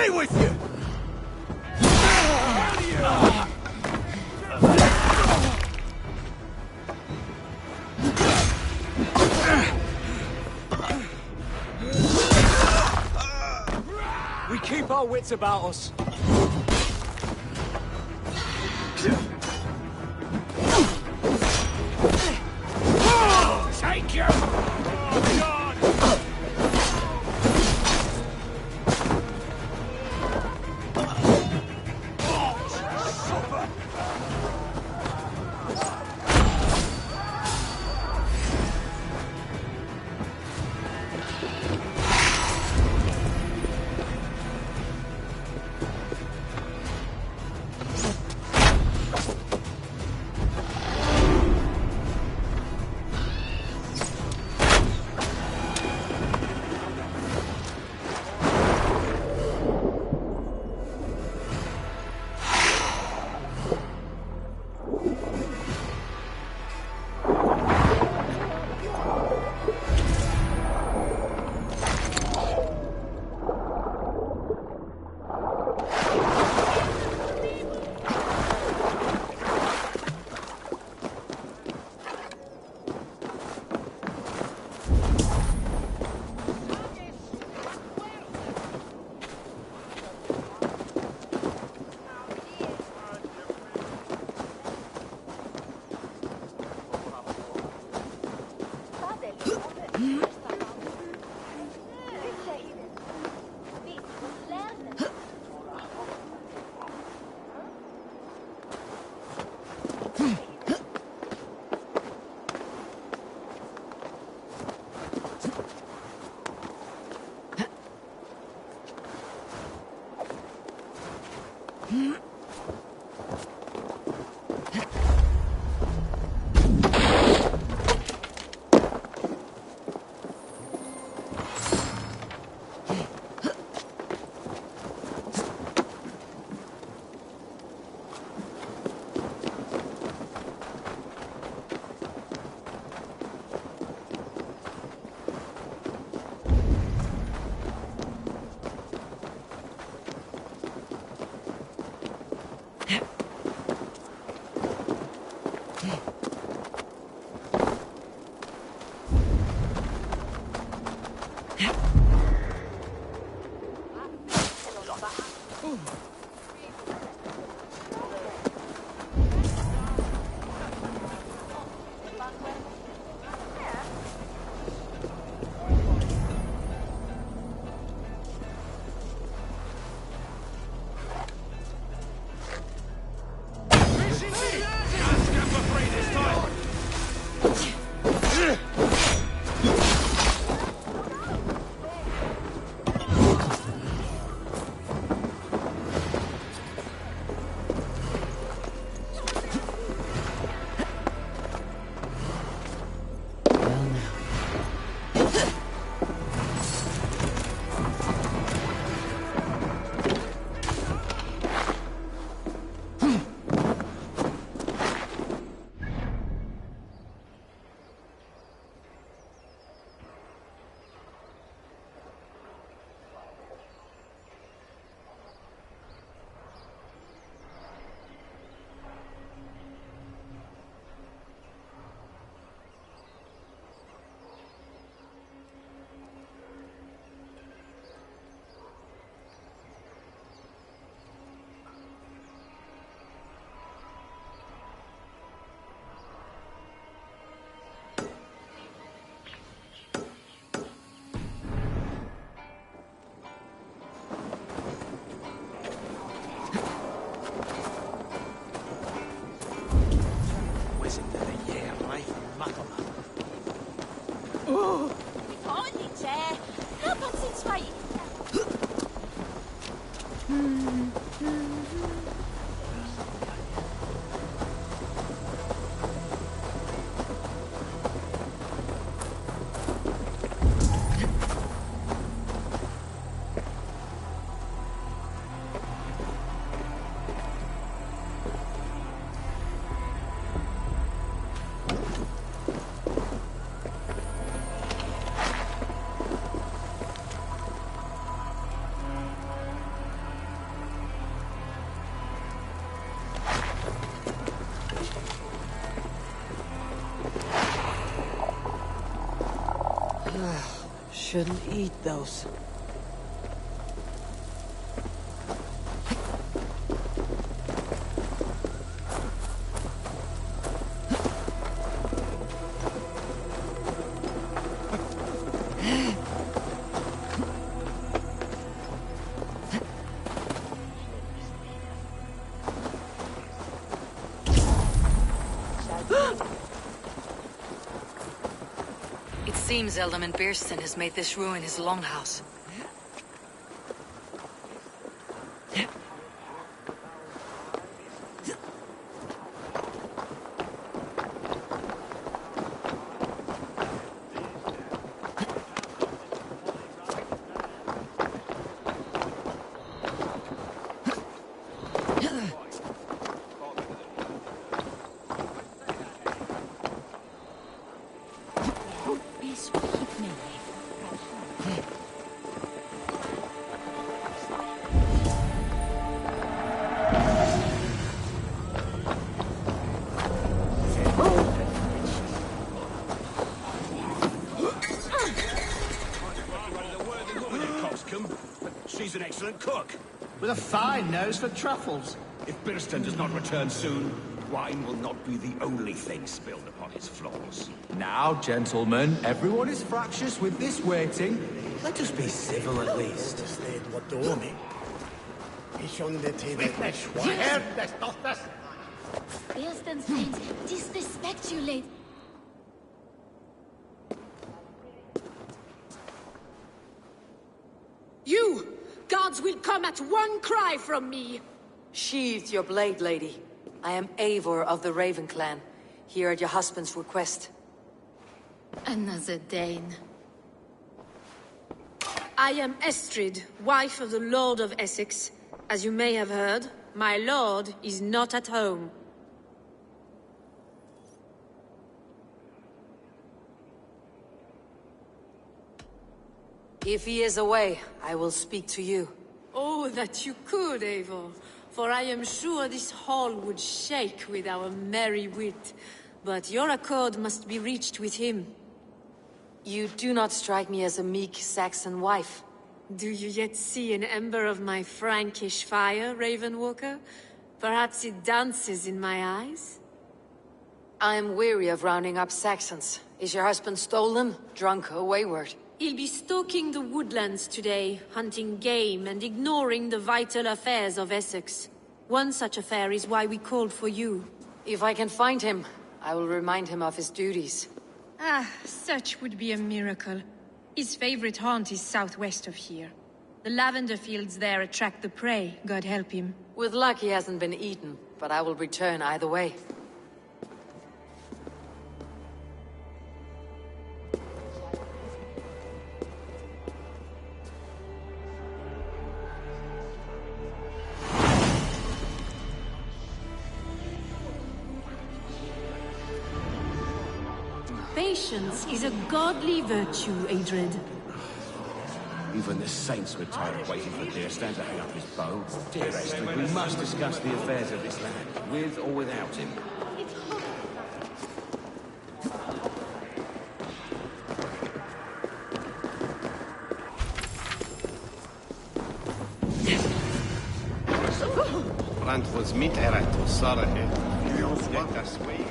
Away with you! We keep our wits about us. Take you! shouldn't eat those. It seems Alderman Beerston has made this ruin his longhouse. She's an excellent cook. With a fine nose for truffles. If Birston does not return soon, wine will not be the only thing spilled upon his floors. Now, gentlemen, everyone is fractious with this waiting. Let us be civil at least. Beerston's friends disrespect you, lady. You! Guards will come at one cry from me! Sheathe your blade, lady. I am Eivor of the Raven clan, here at your husband's request. Another Dane. I am Estrid, wife of the Lord of Essexe. As you may have heard, my lord is not at home. If he is away, I will speak to you. Oh, that you could, Eivor. For I am sure this hall would shake with our merry wit. But your accord must be reached with him. You do not strike me as a meek Saxon wife. Do you yet see an ember of my Frankish fire, Ravenwalker? Perhaps it dances in my eyes? I am weary of rounding up Saxons. Is your husband stolen, drunk, or wayward? He'll be stalking the woodlands today, hunting game and ignoring the vital affairs of Essex. One such affair is why we called for you. If I can find him, I will remind him of his duties. Ah, such would be a miracle. His favorite haunt is southwest of here. The lavender fields there attract the prey, God help him. With luck he hasn't been eaten, but I will return either way. Patience is a godly virtue, Adred. Even the saints were tired of waiting for Birston to hang up his bow. Dear Esther, we must discuss the affairs of this land, with or without him. Brand was mit erat, Sarah. Let us wait.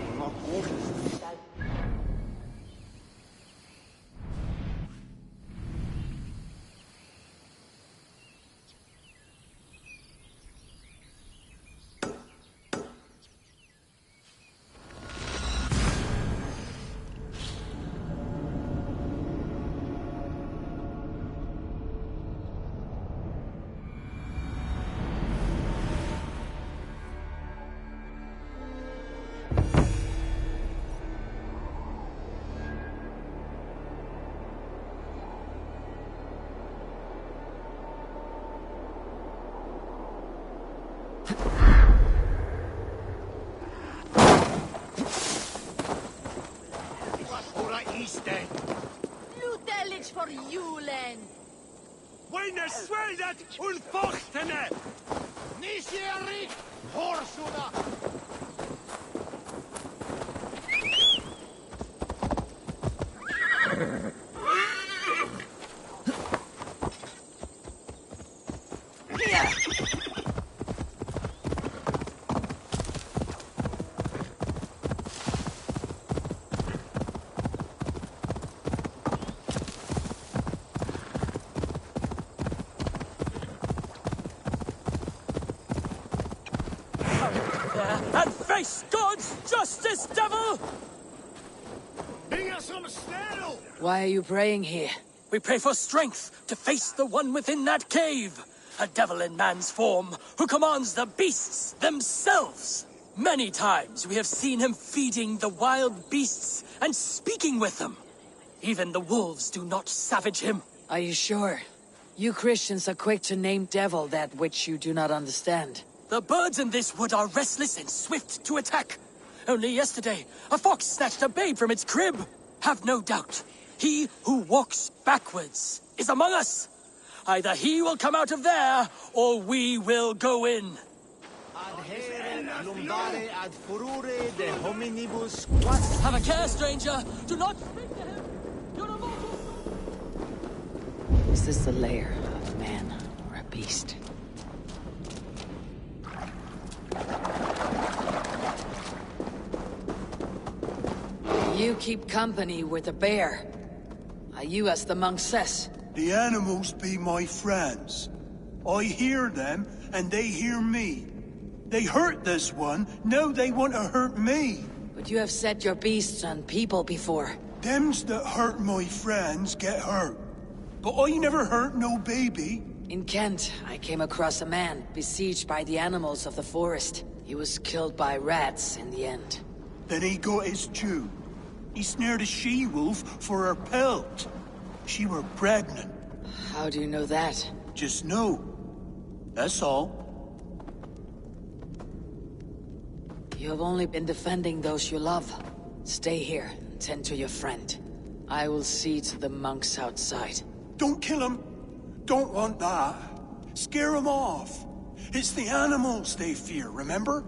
Lutelich for Julen! Weine sweldat ulfochtene! Nishieri! Horsuna! And face God's justice, devil! Bring us some saddle! Why are you praying here? We pray for strength to face the one within that cave. A devil in man's form who commands the beasts themselves. Many times we have seen him feeding the wild beasts and speaking with them. Even the wolves do not savage him. Are you sure? You Christians are quick to name devil that which you do not understand. The birds in this wood are restless and swift to attack. Only yesterday, a fox snatched a babe from its crib. Have no doubt, he who walks backwards is among us. Either he will come out of there, or we will go in. Have a care, stranger. Do not speak to him. You're a mortal. Is this the lair of a man or a beast? You keep company with a bear. Are you as the monk says? The animals be my friends. I hear them, and they hear me. They hurt this one, now they want to hurt me. But you have set your beasts on people before. Thems that hurt my friends get hurt. But I never hurt no baby. In Kent, I came across a man besieged by the animals of the forest. He was killed by rats in the end. Then he got his due. He snared a she-wolf for her pelt. She were pregnant. How do you know that? Just know. That's all. You have only been defending those you love. Stay here and tend to your friend. I will see to the monks outside. Don't kill him. Don't want that. Scare him off. It's the animals they fear, remember?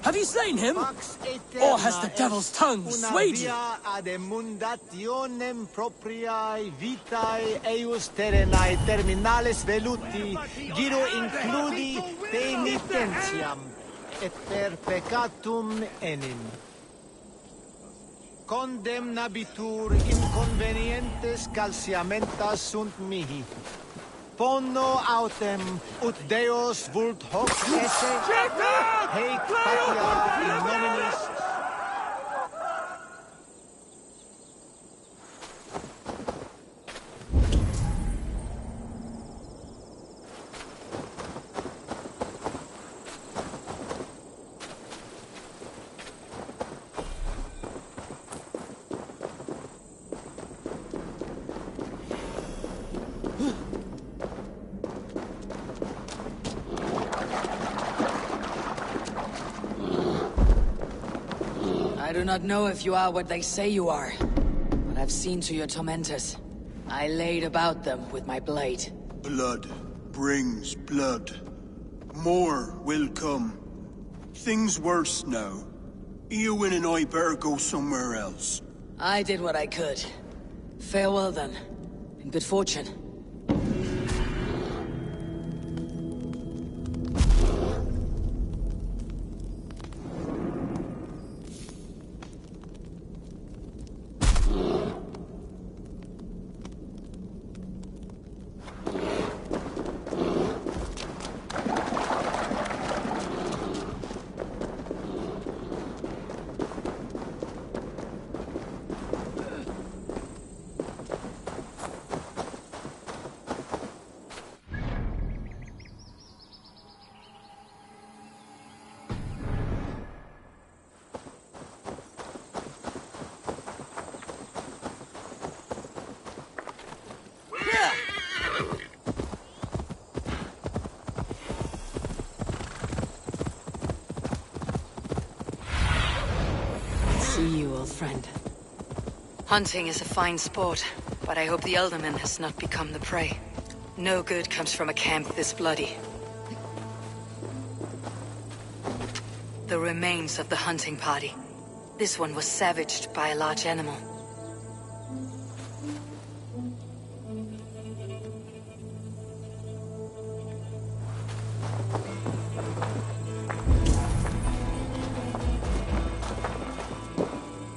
Have you slain him? Or has the devil's tongue swayed you? Giro includi penitentiam, et per peccatum enim. Condemnabitur inconvenientes calciamentas sunt mihi. Pono autem, ut Deus vult hoc esse, heic patia in nominis. I do not know if you are what they say you are, but I've seen to your tormentors. I laid about them with my blade. Blood brings blood. More will come. Things worse now. Eowyn and I better go somewhere else. I did what I could. Farewell then, and good fortune. Hunting is a fine sport, but I hope the Elderman has not become the prey. No good comes from a camp this bloody. The remains of the hunting party. This one was savaged by a large animal.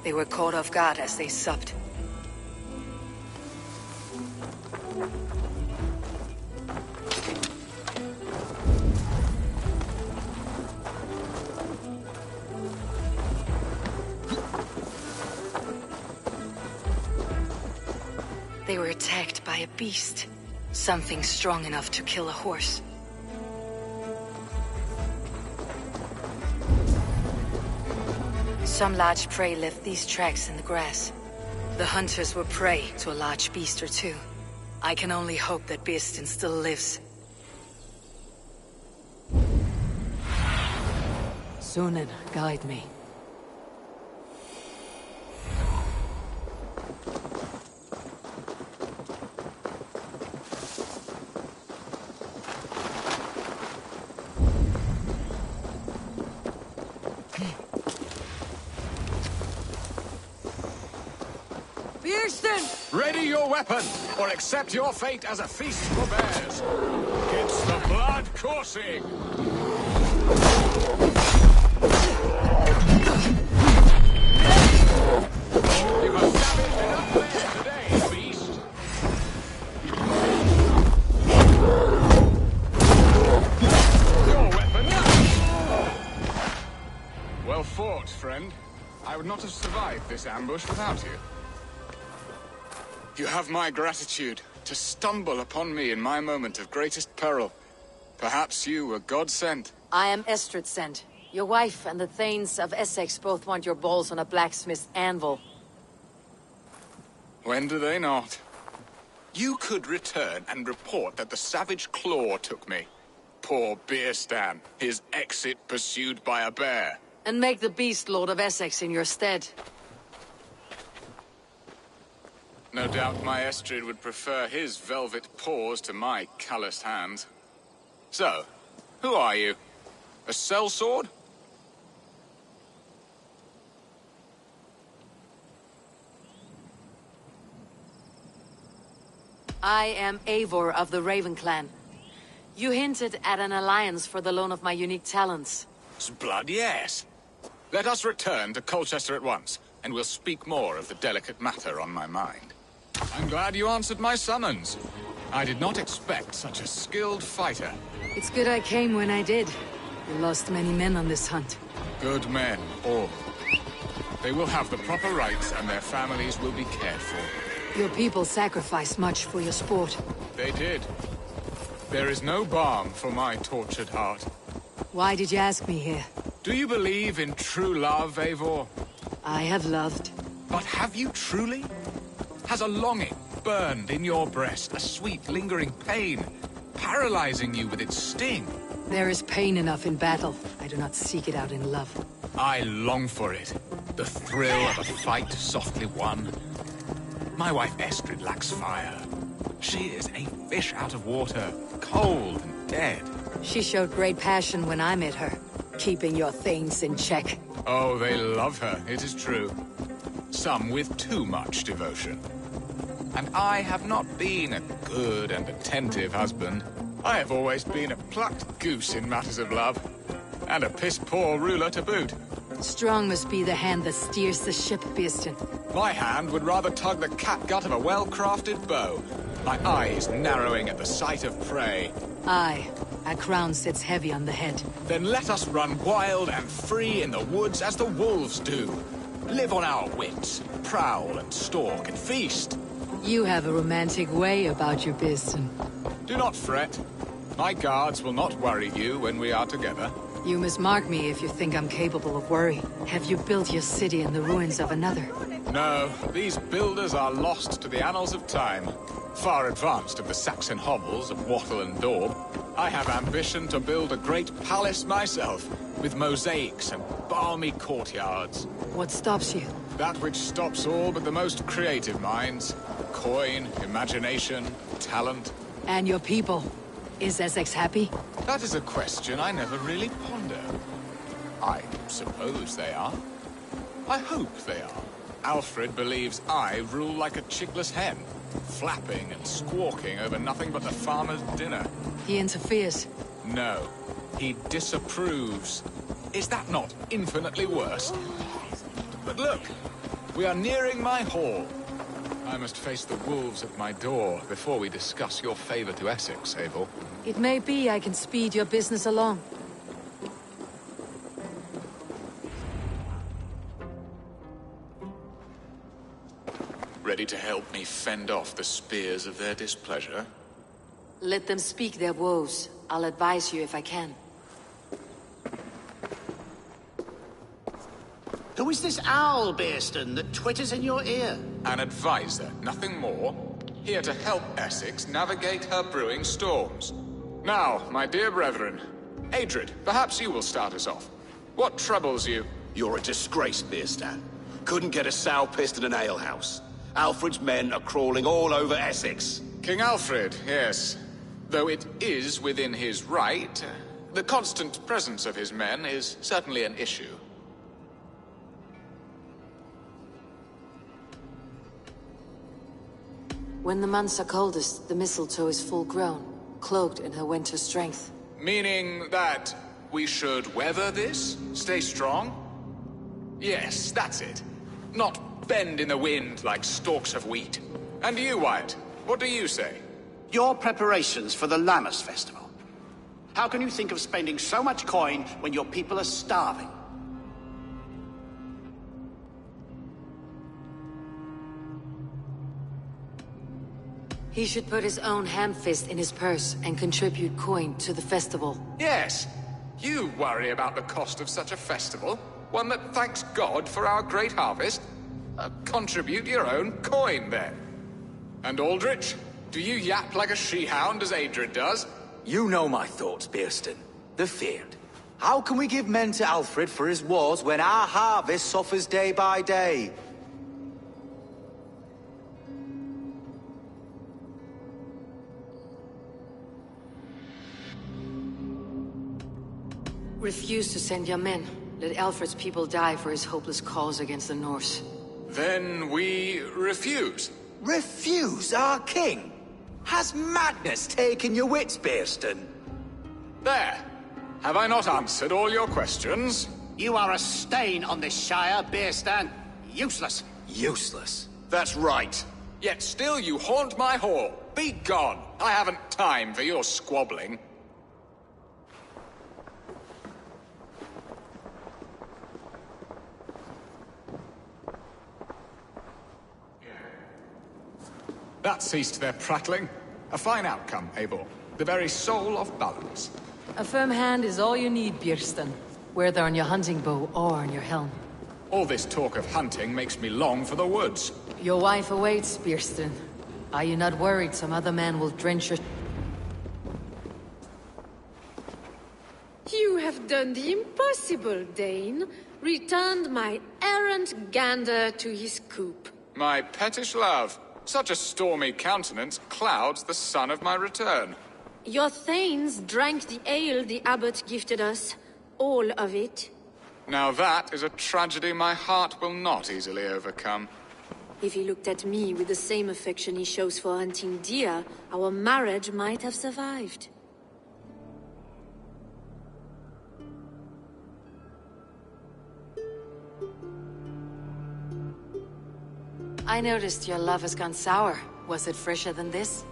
They were caught off guard as they supped. They were attacked by a beast. Something strong enough to kill a horse. Some large prey left these tracks in the grass. The hunters were prey to a large beast or two. I can only hope that Birsten still lives. Sunan, guide me. Ready your weapon, or accept your fate as a feast for bears. It's the blood coursing! You have savaged enough bears today, beast! Your weapon now! Well fought, friend. I would not have survived this ambush without you. You have my gratitude to stumble upon me in my moment of greatest peril. Perhaps you were God-sent. I am Estrid sent. Your wife and the Thanes of Essexe both want your balls on a blacksmith's anvil. When do they not? You could return and report that the savage claw took me. Poor Birsten, his exit pursued by a bear. And make the beast Lord of Essexe in your stead. No doubt my Estrid would prefer his velvet paws to my calloused hands. So, who are you? A sellsword? I am Eivor of the Raven Clan. You hinted at an alliance for the loan of my unique talents. Blood, yes. Let us return to Colchester at once, and we'll speak more of the delicate matter on my mind. I'm glad you answered my summons. I did not expect such a skilled fighter. It's good I came when I did. You lost many men on this hunt. Good men, all. They will have the proper rights, and their families will be cared for. Your people sacrificed much for your sport. They did. There is no balm for my tortured heart. Why did you ask me here? Do you believe in true love, Eivor? I have loved. But have you truly? Has a longing burned in your breast, a sweet, lingering pain, paralyzing you with its sting? There is pain enough in battle. I do not seek it out in love. I long for it. The thrill of a fight softly won. My wife Estrid lacks fire. She is a fish out of water, cold and dead. She showed great passion when I met her, keeping your things in check. Oh, they love her, it is true. Some with too much devotion. And I have not been a good and attentive husband. I have always been a plucked goose in matters of love. And a piss-poor ruler to boot. Strong must be the hand that steers the ship, Birsten. My hand would rather tug the catgut of a well-crafted bow. My eyes narrowing at the sight of prey. Aye, a crown sits heavy on the head. Then let us run wild and free in the woods as the wolves do. Live on our wits, prowl and stalk and feast. You have a romantic way about you, Birsten. Do not fret. My guards will not worry you when we are together. You must mark me if you think I'm capable of worry. Have you built your city in the ruins of another? No, these builders are lost to the annals of time. Far advanced of the Saxon hovels of Wattle and Daub. I have ambition to build a great palace myself, with mosaics and balmy courtyards. What stops you? That which stops all but the most creative minds. Coin, imagination, talent. And your people. Is Essexe happy? That is a question I never really ponder. I suppose they are. I hope they are. Alfred believes I rule like a chickless hen, flapping and squawking over nothing but the farmer's dinner. He interferes. No, he disapproves. Is that not infinitely worse? But look, we are nearing my hall. I must face the wolves at my door before we discuss your favor to Essexe, Abel. It may be I can speed your business along. Ready to help me fend off the spears of their displeasure? Let them speak their woes. I'll advise you if I can. Who is this owl, Bearston, that twitters in your ear? An advisor, nothing more. Here to help Essexe navigate her brewing storms. Now, my dear brethren, Adrid, perhaps you will start us off. What troubles you? You're a disgrace, Bearstan. Couldn't get a sow pissed in an alehouse. Alfred's men are crawling all over Essexe. King Alfred, yes. Though it is within his right, the constant presence of his men is certainly an issue. When the months are coldest, the mistletoe is full grown, cloaked in her winter strength. Meaning that we should weather this? Stay strong? Yes, that's it. Not bend in the wind like stalks of wheat. And you, Wyatt, what do you say? Your preparations for the Lammas festival. How can you think of spending so much coin when your people are starving? He should put his own ham-fist in his purse and contribute coin to the festival. Yes. You worry about the cost of such a festival? One that thanks God for our great harvest? Contribute your own coin, then. And Aldrich, do you yap like a she-hound as Adrid does? You know my thoughts, Bearston. The feared. How can we give men to Alfred for his wars when our harvest suffers day by day? Refuse to send your men. Let Alfred's people die for his hopeless cause against the Norse. Then we refuse. Refuse our king? Has madness taken your wits, Bearston? There. Have I not answered all your questions? You are a stain on this shire, Bearstan. Useless. Useless. That's right. Yet still you haunt my hall. Be gone. I haven't time for your squabbling. That ceased their prattling. A fine outcome, Abel. The very soul of balance. A firm hand is all you need, Bearston. Whether on your hunting bow or on your helm. All this talk of hunting makes me long for the woods. Your wife awaits, Bearston. Are you not worried some other man will drench your... You have done the impossible, Dane. Returned my errant gander to his coop. My pettish love. Such a stormy countenance clouds the sun of my return. Your thanes drank the ale the abbot gifted us. All of it. Now that is a tragedy my heart will not easily overcome. If he looked at me with the same affection he shows for hunting deer, our marriage might have survived. I noticed your love has gone sour. Was it fresher than this?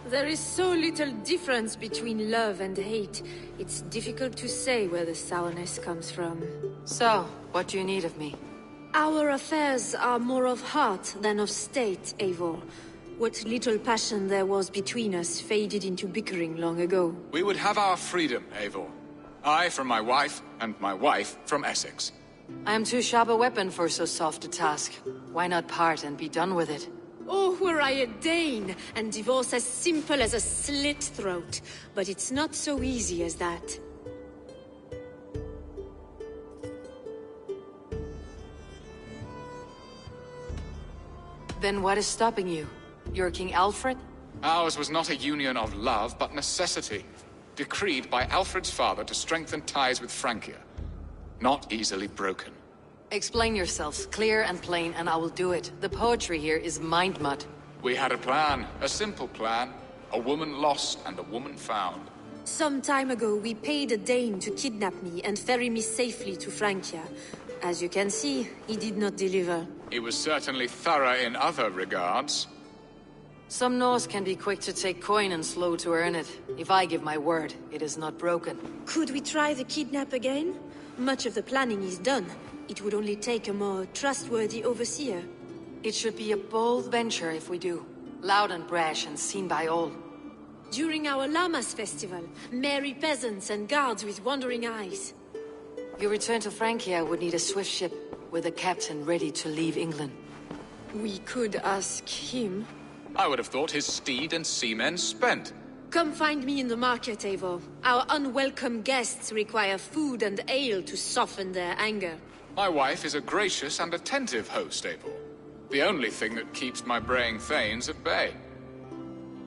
There is so little difference between love and hate. It's difficult to say where the sourness comes from. So, what do you need of me? Our affairs are more of heart than of state, Eivor. What little passion there was between us faded into bickering long ago. We would have our freedom, Eivor. I from my wife, and my wife from Essexe. I am too sharp a weapon for so soft a task. Why not part and be done with it? Oh, were I a Dane, and divorce as simple as a slit throat. But it's not so easy as that. Then what is stopping you? You're King Alfred? Ours was not a union of love, but necessity. Decreed by Alfred's father to strengthen ties with Francia. Not easily broken. Explain yourselves, clear and plain, and I will do it. The poetry here is mind mud. We had a plan, a simple plan. A woman lost and a woman found. Some time ago, we paid a Dane to kidnap me and ferry me safely to Francia. As you can see, he did not deliver. He was certainly thorough in other regards. Some Norse can be quick to take coin and slow to earn it. If I give my word, it is not broken. Could we try the kidnap again? Much of the planning is done. It would only take a more trustworthy overseer. It should be a bold venture if we do. Loud and brash and seen by all. During our Llamas festival, merry peasants and guards with wandering eyes. Your return to Francia would need a swift ship with a captain ready to leave England. We could ask him. I would have thought his steed and seamen spent. Come find me in the market, Eivor. Our unwelcome guests require food and ale to soften their anger. My wife is a gracious and attentive host, Eivor. The only thing that keeps my braying thanes at bay.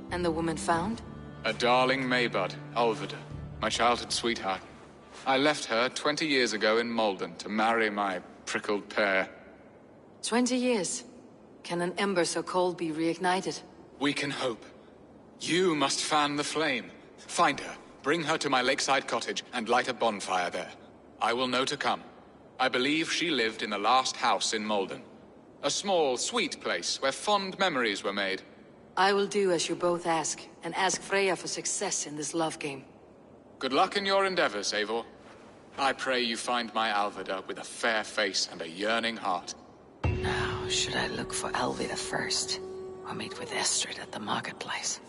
And the woman found? A darling Maybud, Alvida, my childhood sweetheart. I left her 20 years ago in Malden to marry my prickled pear. 20 years? Can an ember so cold be reignited? We can hope. You must fan the flame. Find her, bring her to my lakeside cottage, and light a bonfire there. I will know to come. I believe she lived in the last house in Malden. A small, sweet place where fond memories were made. I will do as you both ask, and ask Freya for success in this love game. Good luck in your endeavors, Eivor. I pray you find my Alvida with a fair face and a yearning heart. Now, should I look for Alvida first, or meet with Estrid at the marketplace?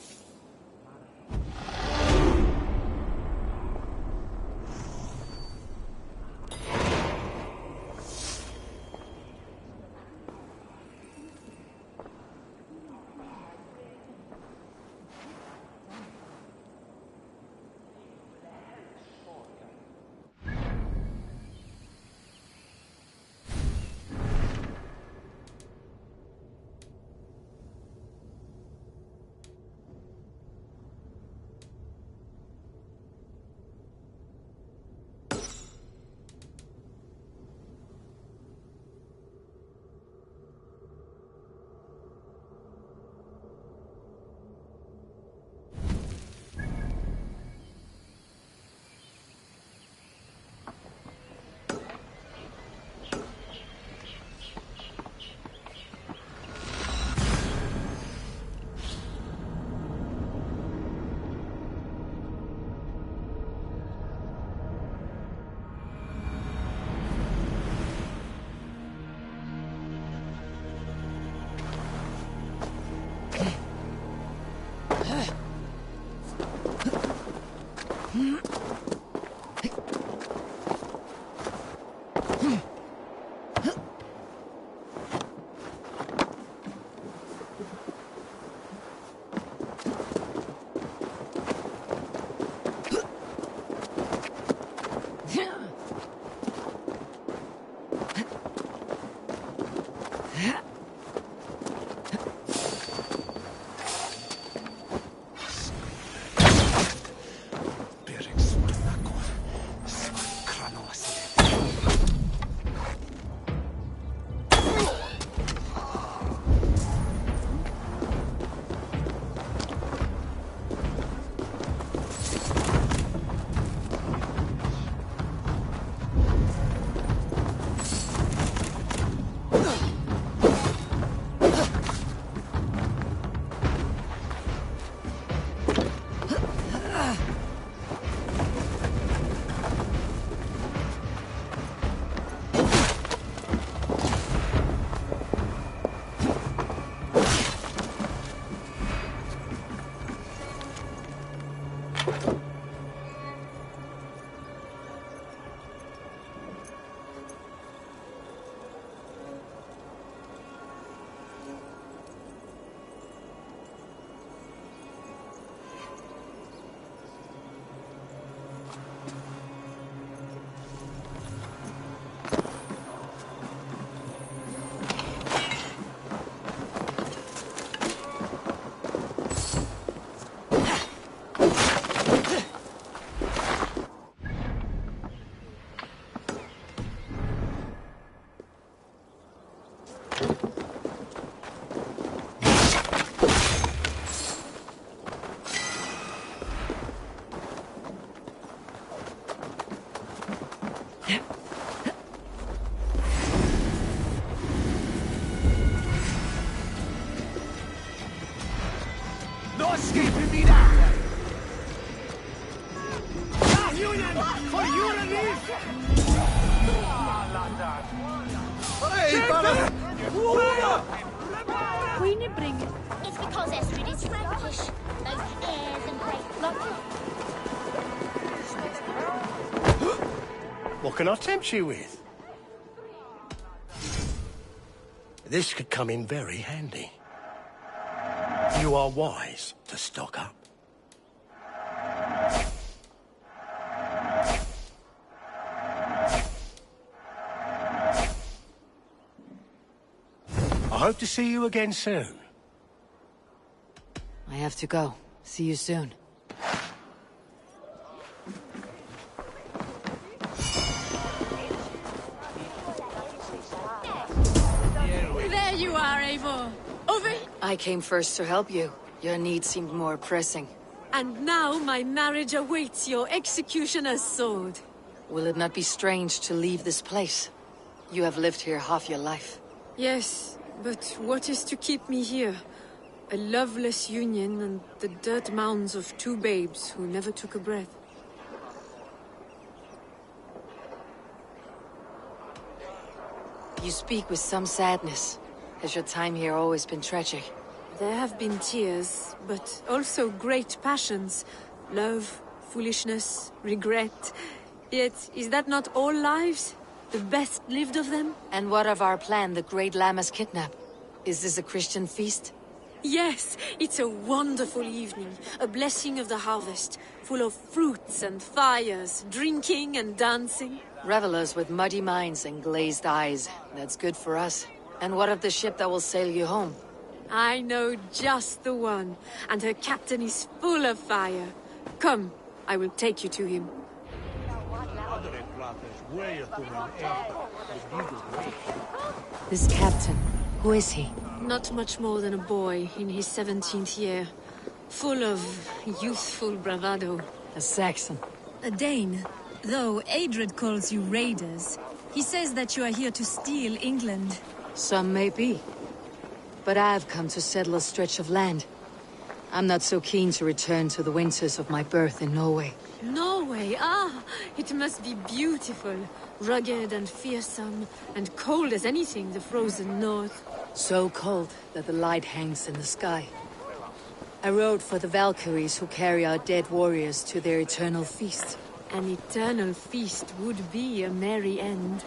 no escaping me that way! Union! For your relief! Hey, brother! Queenie bring it. It's because Estrid is Frankish. Those airs and great look. What can I tempt you with? This could come in very handy. You are wise to stock up. I hope to see you again soon. I have to go. See you soon. There you are, Eivor. Over. I came first to help you. Your need seemed more pressing. And now my marriage awaits your executioner's sword. Will it not be strange to leave this place? You have lived here half your life. Yes, but what is to keep me here? A loveless union and the dirt mounds of two babes who never took a breath. You speak with some sadness. Has your time here always been tragic? There have been tears, but also great passions. Love, foolishness, regret. Yet, is that not all lives? The best lived of them? And what of our plan, the Great Lammas kidnap? Is this a Christian feast? Yes, it's a wonderful evening. A blessing of the harvest. Full of fruits and fires, drinking and dancing. Revelers with muddy minds and glazed eyes. That's good for us. And what of the ship that will sail you home? I know just the one, and her captain is full of fire. Come, I will take you to him. This captain, who is he? Not much more than a boy in his 17th year. Full of youthful bravado. A Saxon. A Dane. Though Adred calls you raiders, he says that you are here to steal England. Some may be. But I've come to settle a stretch of land. I'm not so keen to return to the winters of my birth in Norway. Norway, ah! It must be beautiful. Rugged and fearsome, and cold as anything the frozen north. So cold that the light hangs in the sky. I rode for the Valkyries who carry our dead warriors to their eternal feast. An eternal feast would be a merry end.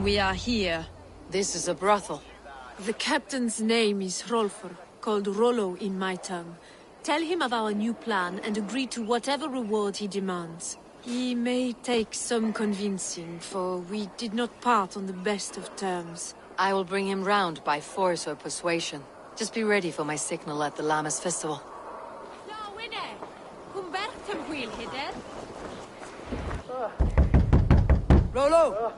We are here. This is a brothel. The captain's name is Hrolfr, called Rollo in my tongue. Tell him of our new plan and agree to whatever reward he demands. He may take some convincing, for we did not part on the best of terms. I will bring him round by force or persuasion. Just be ready for my signal at the Lammas festival. Rollo!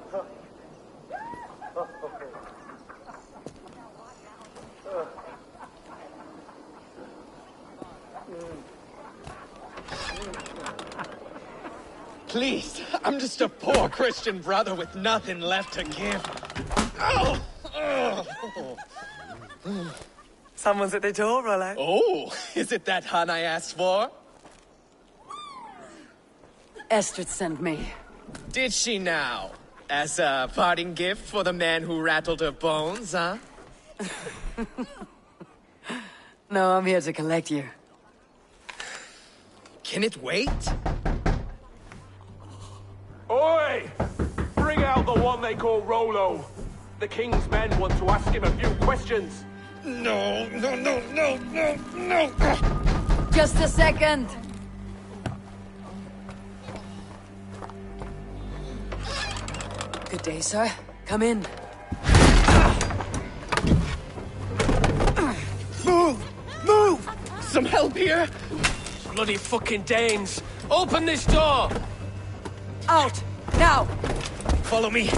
Please, I'm just a poor Christian brother with nothing left to give. Oh! Someone's at the door, Rollo. Oh, is it that hun I asked for? Estrid sent me. Did she now? As a parting gift for the man who rattled her bones, huh? No, I'm here to collect you. Can it wait? Oi! Bring out the one they call Rollo. The king's men want to ask him a few questions. No. Just a second. Good day, sir. Come in. Move! Some help here? Bloody fucking Danes! Open this door! Out! Now! Follow me. We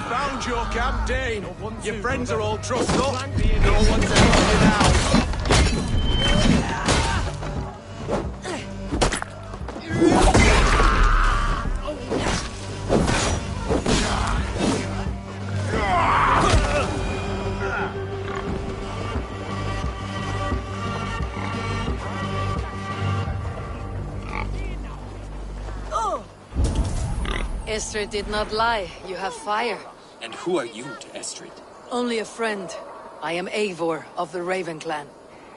found your camp, Dane. Your friends are all trussed up. No one's helping you now. Estrid did not lie. You have fire. And who are you to Estrid? Only a friend. I am Eivor of the Raven clan.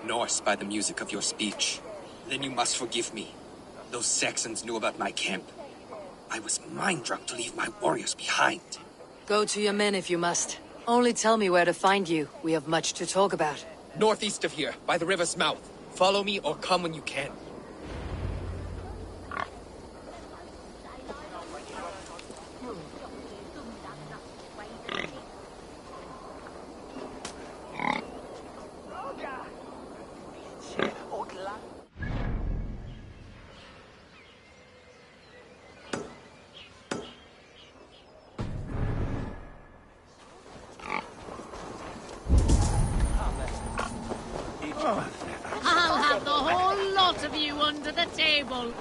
Norse by the music of your speech. Then you must forgive me. Those Saxons knew about my camp. I was mind-drunk to leave my warriors behind. Go to your men if you must. Only tell me where to find you. We have much to talk about. Northeast of here, by the river's mouth. Follow me or come when you can. I'll have the whole lot of you under the table.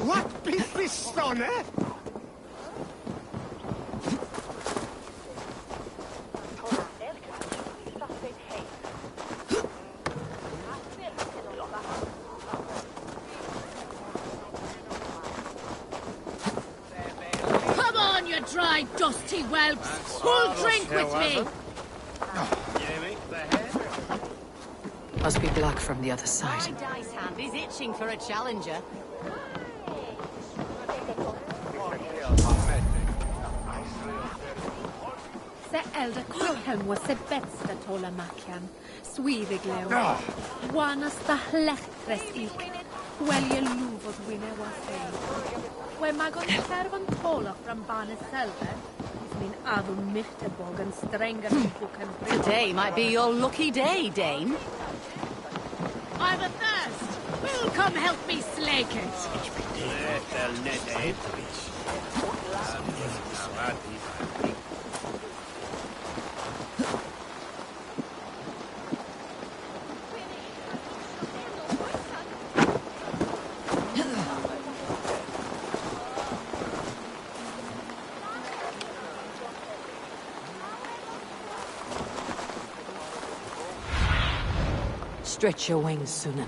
What is this stone, eh? Come on, you dry, dusty whelps! Who'll drink with me? Must be blocked from the other side. My dice hand is itching for a challenger. Se elda Crohelm was the bästa tåla mackan. Svidegleo. Wanasta hlechtres ilk. Welje luvot winne was ein. We magon servan tåla from Banes selve. Min adu michtebog and strenger book and Today might be your lucky day, Dane. I'm athirst. Who'll come help me slake it? Stretch your wings, Sunan.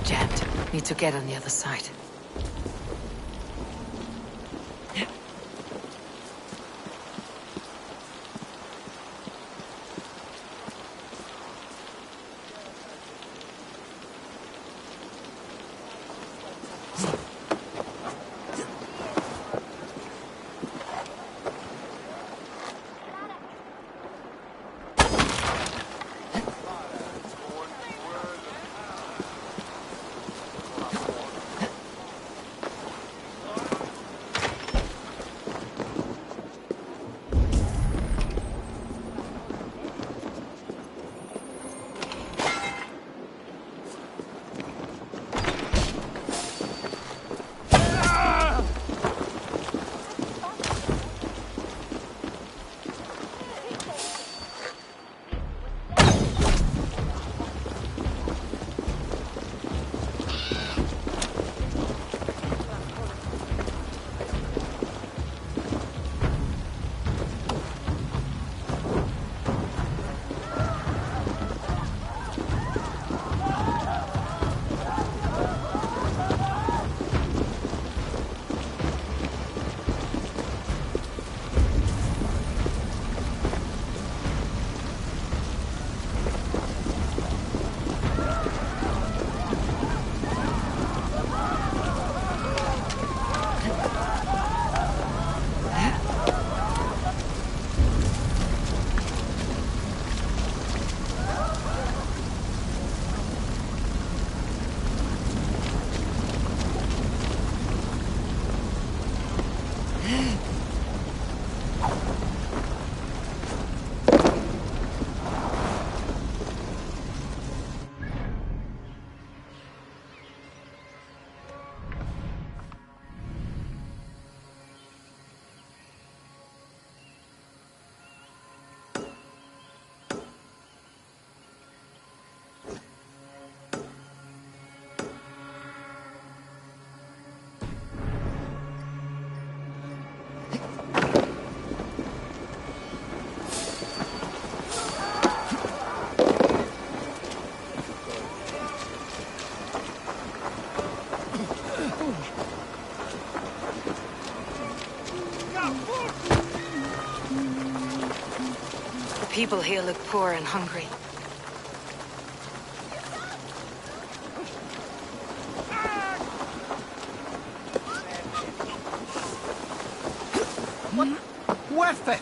Jammed. Need to get on the other side. people here look poor and hungry. Worth it!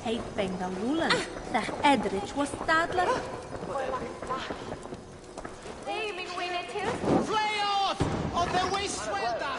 Heit ben dan woelen. Dag Edrich was stadler. Flayos! On the way suelta!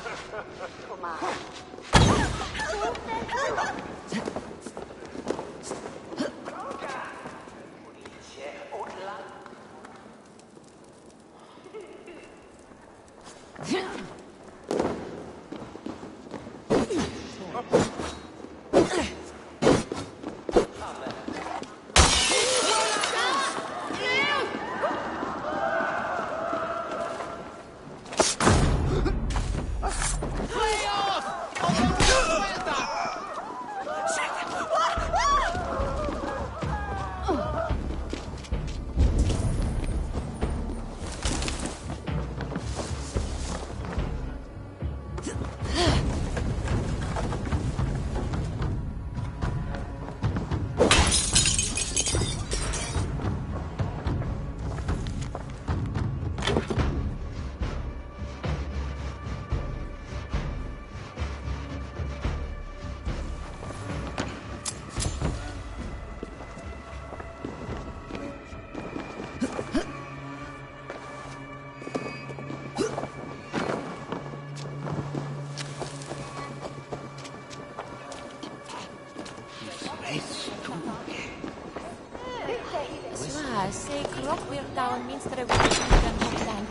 on minster og hoppland.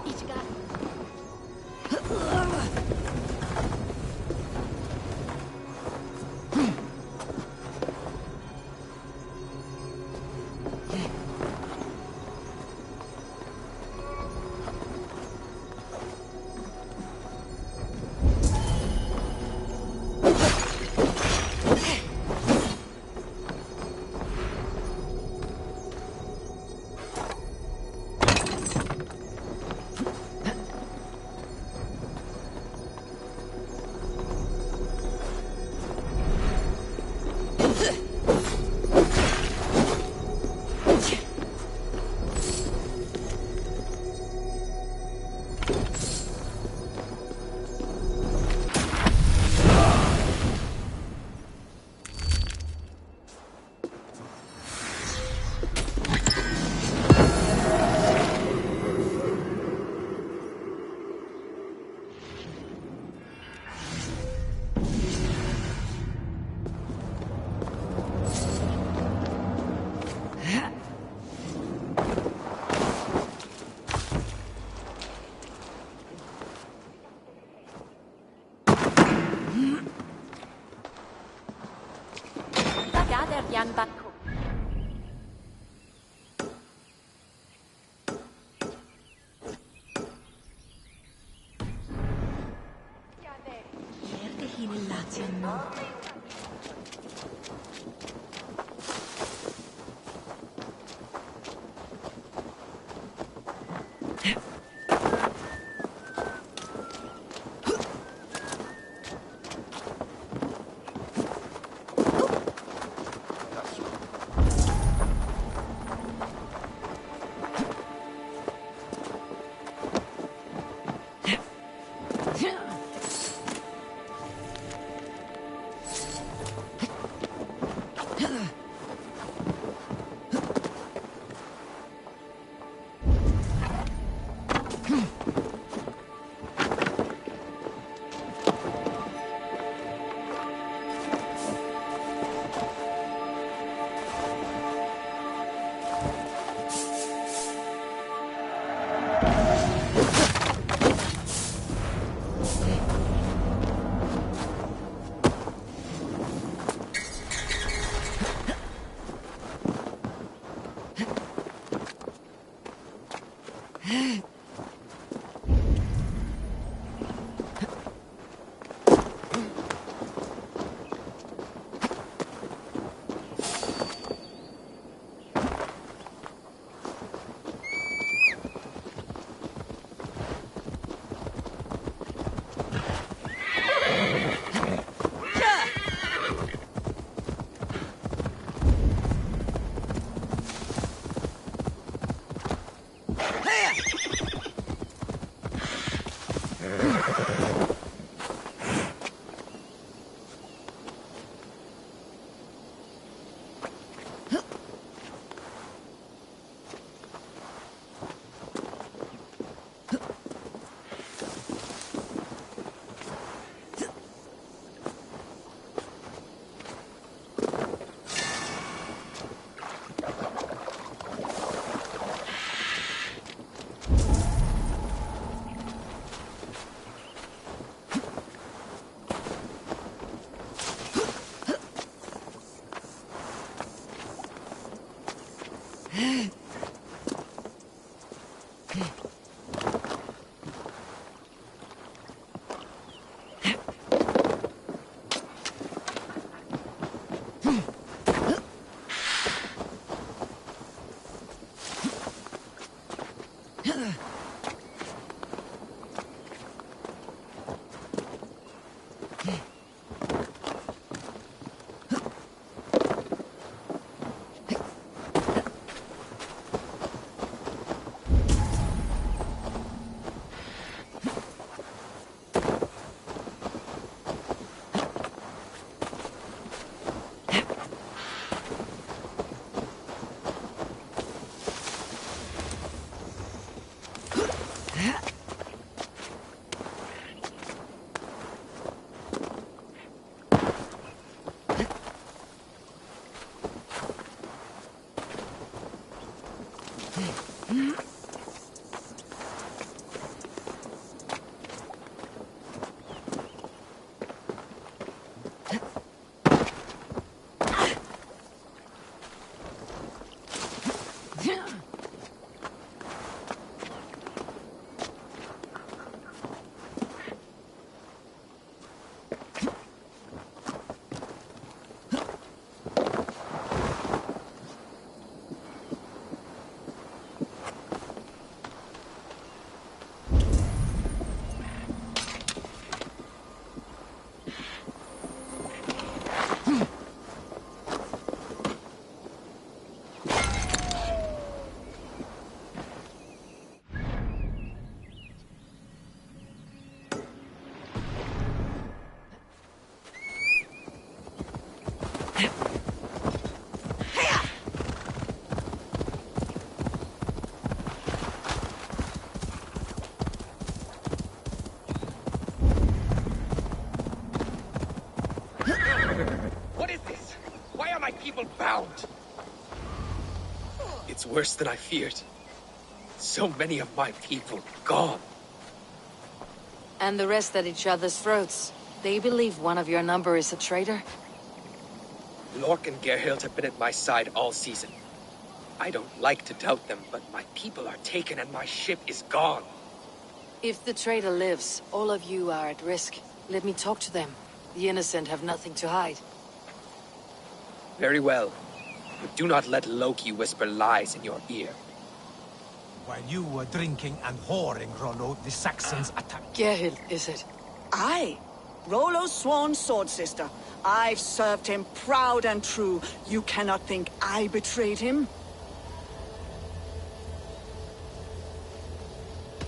Ikke gat. Young Buck. What is this? Why are my people bound? It's worse than I feared. So many of my people gone. And the rest at each other's throats. They believe one of your number is a traitor? Lork and Gerhild have been at my side all season. I don't like to doubt them, but my people are taken and my ship is gone. If the traitor lives, all of you are at risk. Let me talk to them. The innocent have nothing to hide. Very well. But do not let Loki whisper lies in your ear. While you were drinking and whoring, Rollo, the Saxons attacked. Gerhild, is it? Aye. Rollo's sworn sword sister. I've served him proud and true. You cannot think I betrayed him?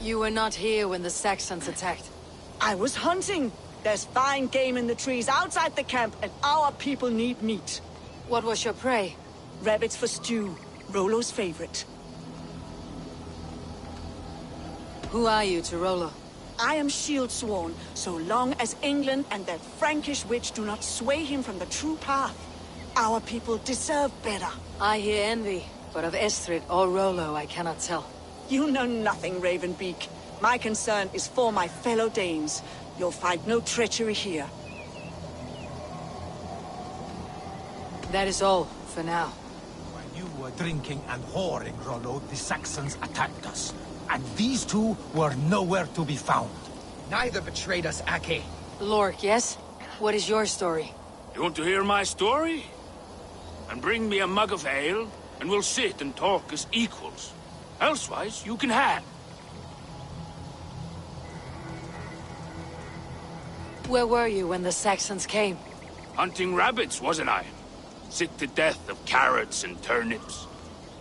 You were not here when the Saxons attacked. I was hunting. There's fine game in the trees outside the camp, and our people need meat. What was your prey? Rabbits for stew. Rollo's favorite. Who are you to Rollo? I am shield sworn, so long as England and that Frankish witch do not sway him from the true path. Our people deserve better. I hear envy, but of Estrid or Rollo I cannot tell. You know nothing, Ravenbeak. My concern is for my fellow Danes. You'll find no treachery here. That is all, for now. While you were drinking and whoring, Rollo, the Saxons attacked us. And these two were nowhere to be found. Neither betrayed us, Ake. Lork, yes? What is your story? You want to hear my story? And bring me a mug of ale, and we'll sit and talk as equals. Elsewise, you can hang. Where were you when the Saxons came? Hunting rabbits, wasn't I? Sick to death of carrots and turnips.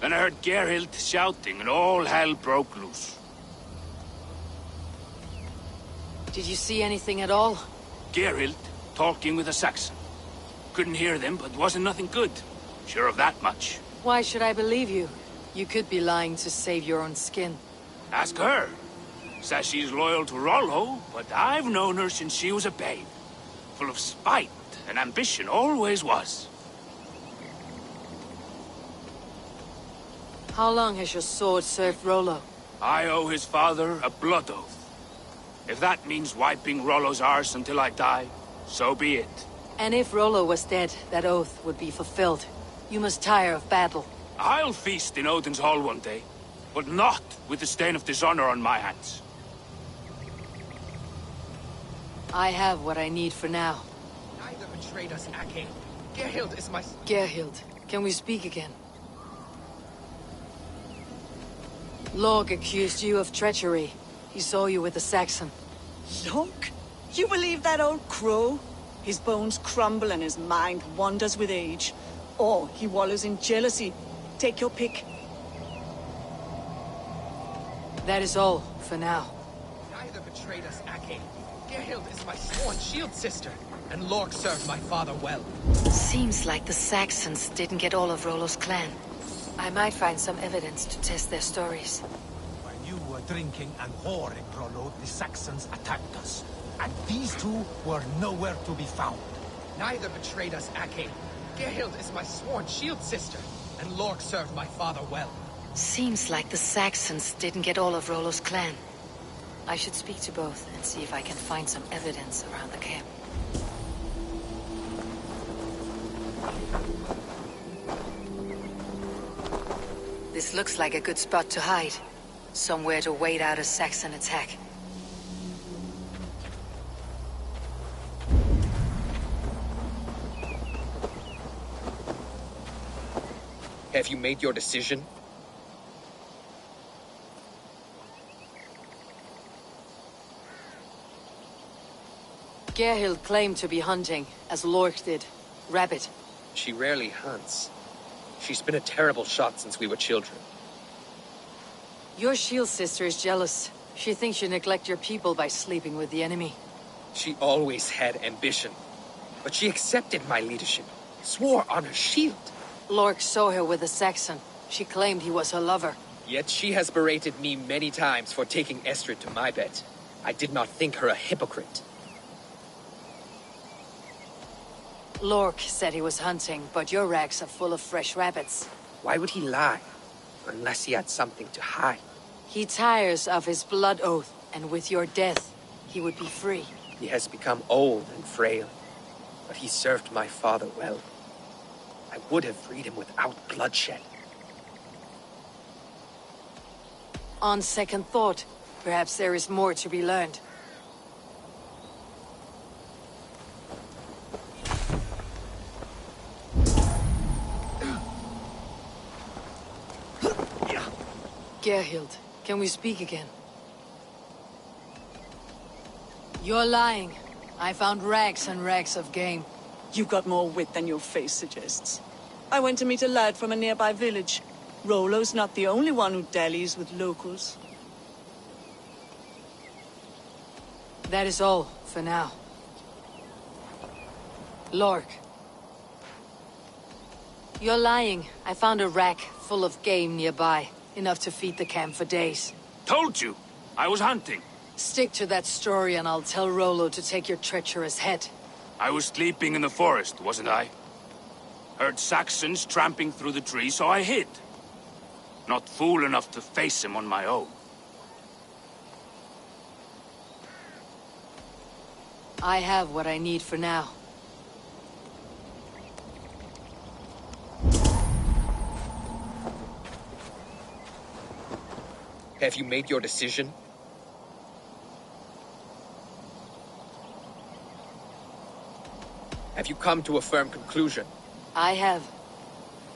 Then I heard Gerhild shouting, and all hell broke loose. Did you see anything at all? Gerhild talking with a Saxon. Couldn't hear them, but wasn't nothing good. Sure of that much. Why should I believe you? You could be lying to save your own skin. Ask her. Says she's loyal to Rollo, but I've known her since she was a babe. Full of spite and ambition, always was. How long has your sword served Rollo? I owe his father a blood oath. If that means wiping Rollo's arse until I die, so be it. And if Rollo was dead, that oath would be fulfilled. You must tire of battle. I'll feast in Odin's hall one day, but not with the stain of dishonor on my hands. I have what I need for now. Neither betrayed us, Ake. Gerhild is my... Gerhild, can we speak again? Lork accused you of treachery. He saw you with the Saxon. Lork? You believe that old crow? His bones crumble and his mind wanders with age. Or he wallows in jealousy. Take your pick. That is all, for now. Neither betrayed us, Ake. Gerhild is my sworn shield sister, and Lork served my father well. Seems like the Saxons didn't get all of Rollo's clan. I might find some evidence to test their stories. While you were drinking and whoring, Rollo, the Saxons attacked us. And these two were nowhere to be found. Neither betrayed us, Ake. Gerhild is my sworn shield sister, and Lork served my father well. Seems like the Saxons didn't get all of Rollo's clan. I should speak to both and see if I can find some evidence around the camp. This looks like a good spot to hide. Somewhere to wait out a Saxon attack. Have you made your decision? Gerhild claimed to be hunting, as Lork did. Rabbit. She rarely hunts. She's been a terrible shot since we were children. Your shield sister is jealous. She thinks you neglect your people by sleeping with the enemy. She always had ambition. But she accepted my leadership. Swore on her shield. Lork saw her with a Saxon. She claimed he was her lover. Yet she has berated me many times for taking Estrid to my bed. I did not think her a hypocrite. Lork said he was hunting, but your racks are full of fresh rabbits. Why would he lie? Unless he had something to hide. He tires of his blood oath, and with your death, he would be free. He has become old and frail, but he served my father well. I would have freed him without bloodshed. On second thought, perhaps there is more to be learned. Gerhild, can we speak again? You're lying. I found rags and rags of game. You got more wit than your face suggests. I went to meet a lad from a nearby village. Rollo's not the only one who dallies with locals. That is all, for now. Lork. You're lying. I found a rack full of game nearby. Enough to feed the camp for days. Told you! I was hunting. Stick to that story and I'll tell Rollo to take your treacherous head. I was sleeping in the forest, wasn't I? Heard Saxons tramping through the trees, so I hid. Not fool enough to face him on my own. I have what I need for now. Have you made your decision? Have you come to a firm conclusion? I have.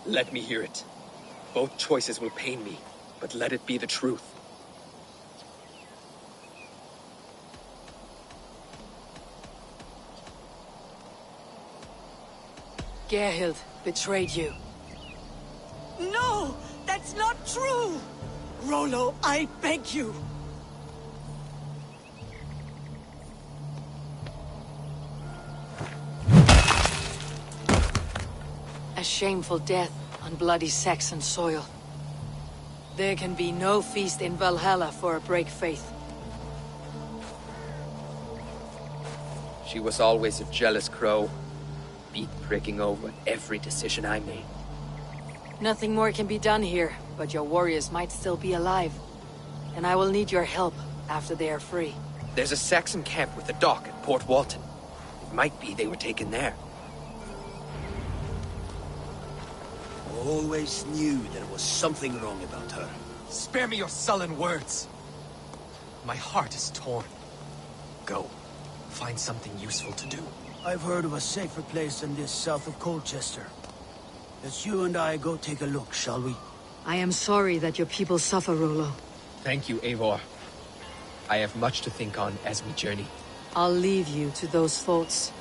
Let me hear it. Both choices will pain me, but let it be the truth. Gerhild betrayed you. No! That's not true! Rollo, I beg you! A shameful death on bloody Saxon soil. There can be no feast in Valhalla for a break faith. She was always a jealous crow, beat pricking over every decision I made. Nothing more can be done here, but your warriors might still be alive. And I will need your help after they are free. There's a Saxon camp with a dock at Port Walton. It might be they were taken there. Always knew there was something wrong about her. Spare me your sullen words. My heart is torn. Go. Find something useful to do. I've heard of a safer place than this south of Colchester. Let's you and I go take a look, shall we? I am sorry that your people suffer, Rollo. Thank you, Eivor. I have much to think on as we journey. I'll leave you to those thoughts.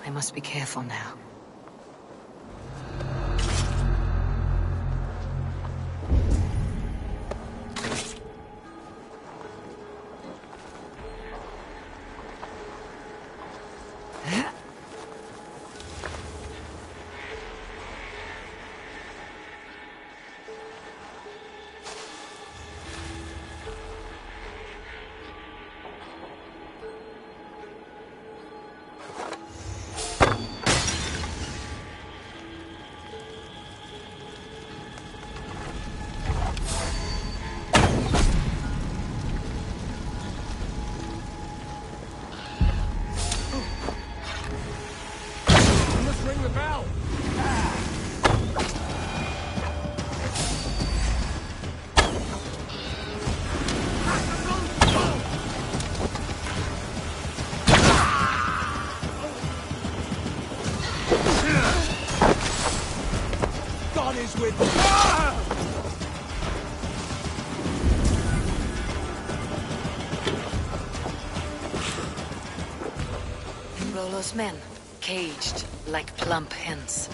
I must be careful now. Ring the bell! God is with me! Rollo's men, caged like plump hens.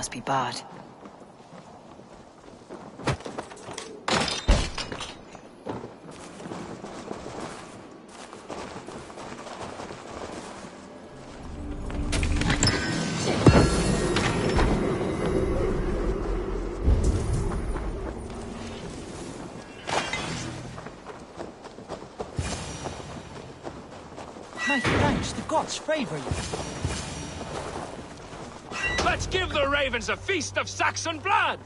must be barred. My thanks, the gods favor you. Let's give the ravens a feast of Saxon blood!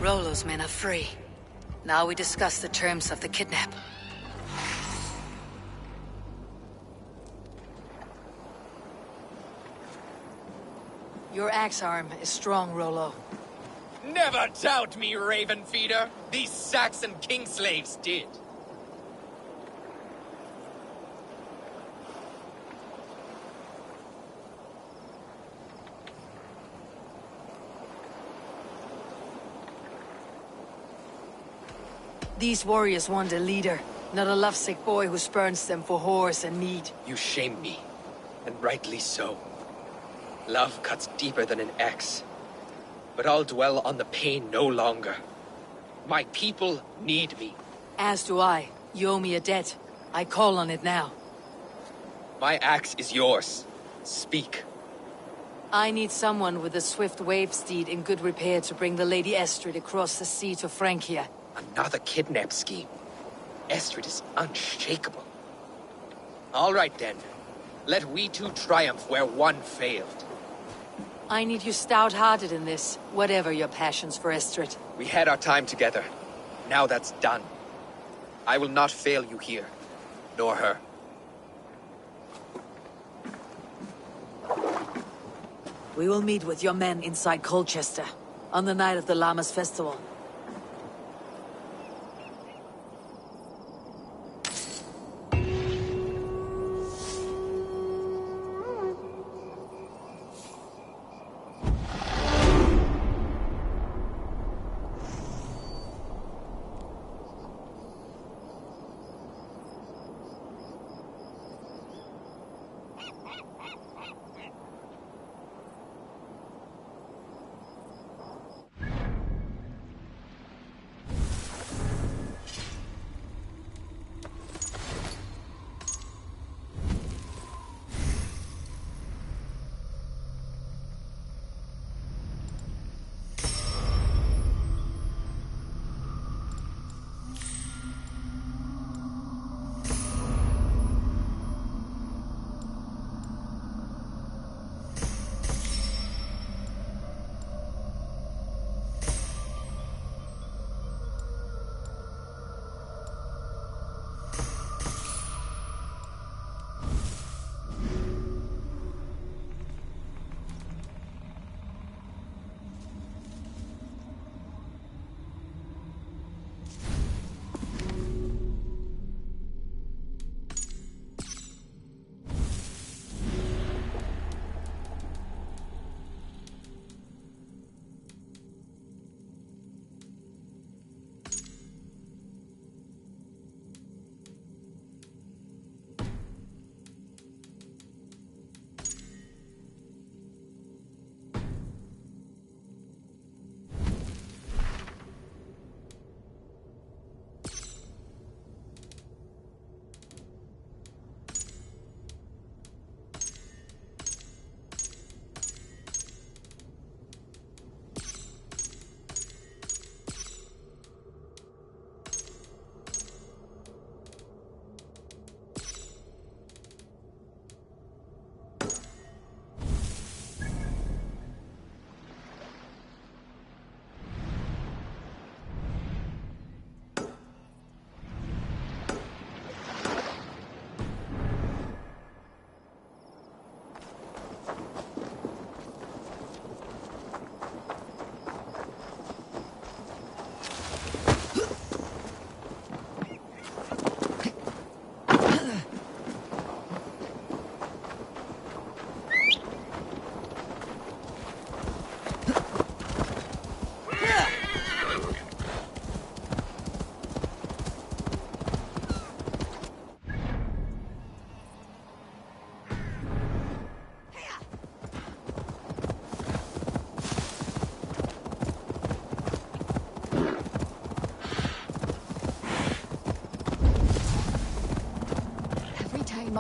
Rollo's men are free. Now we discuss the terms of the kidnap. Your axe arm is strong, Rollo. Never doubt me, Raven Feeder. These Saxon king slaves did. These warriors want a leader, not a lovesick boy who spurns them for whores and meat. You shame me, and rightly so. Love cuts deeper than an axe. But I'll dwell on the pain no longer. My people need me. As do I. You owe me a debt. I call on it now. My axe is yours. Speak. I need someone with a swift wave steed in good repair to bring the Lady Estrid across the sea to Francia. Another kidnap scheme. Estrid is unshakable. All right then. Let we two triumph where one failed. I need you stout-hearted in this, whatever your passions for Estrid. We had our time together. Now that's done. I will not fail you here, nor her. We will meet with your men inside Colchester, on the night of the Llamas Festival.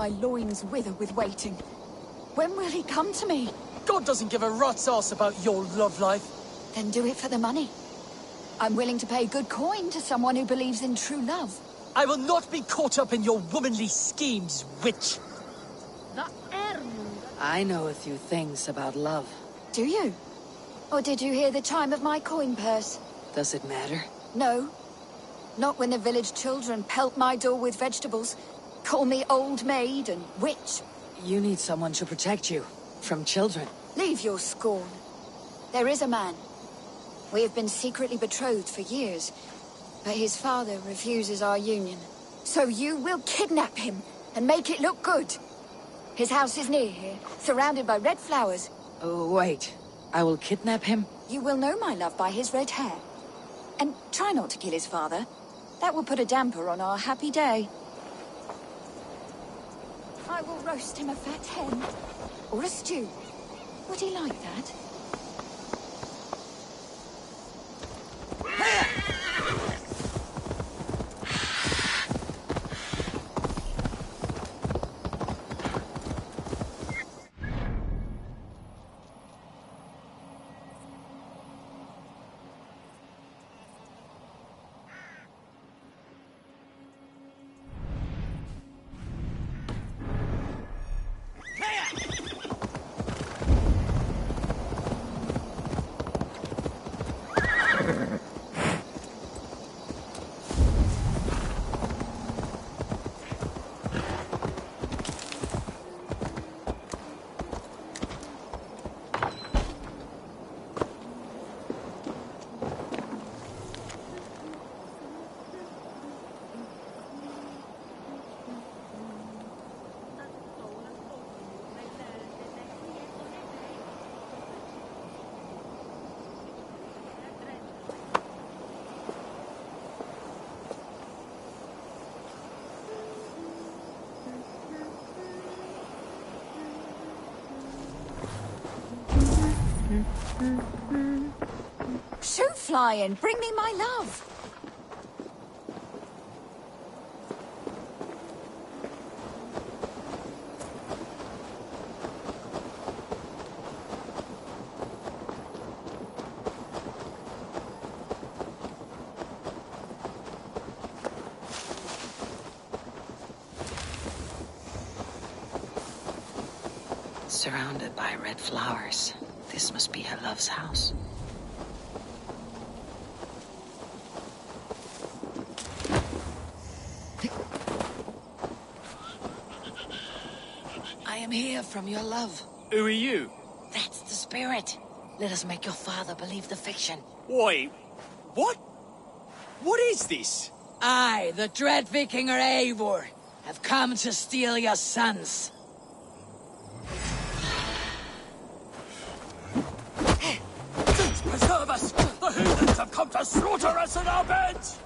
my loins wither with waiting. When will he come to me? God doesn't give a rat's ass about your love life. Then do it for the money. I'm willing to pay good coin to someone who believes in true love. I will not be caught up in your womanly schemes, witch. I know a few things about love. Do you? Or did you hear the chime of my coin purse? Does it matter? No. Not when the village children pelt my door with vegetables, call me old maid and witch. You need someone to protect you. From children. Leave your scorn. There is a man. We have been secretly betrothed for years, but his father refuses our union. So you will kidnap him and make it look good. His house is near here, surrounded by red flowers. Oh, wait. I will kidnap him? You will know my love by his red hair. And try not to kill his father. That will put a damper on our happy day. I will roast him a fat hen. Or a stew. Would he like that? Shoot, flying! Bring me my love! Surrounded by red flowers. This must be her love's house. I am here from your love. Who are you? That's the spirit. Let us make your father believe the fiction. Wait, what? What is this? I, the dread Vikinger Eivor, have come to steal your sons. Preserve us! The heathens have come to slaughter us in our beds!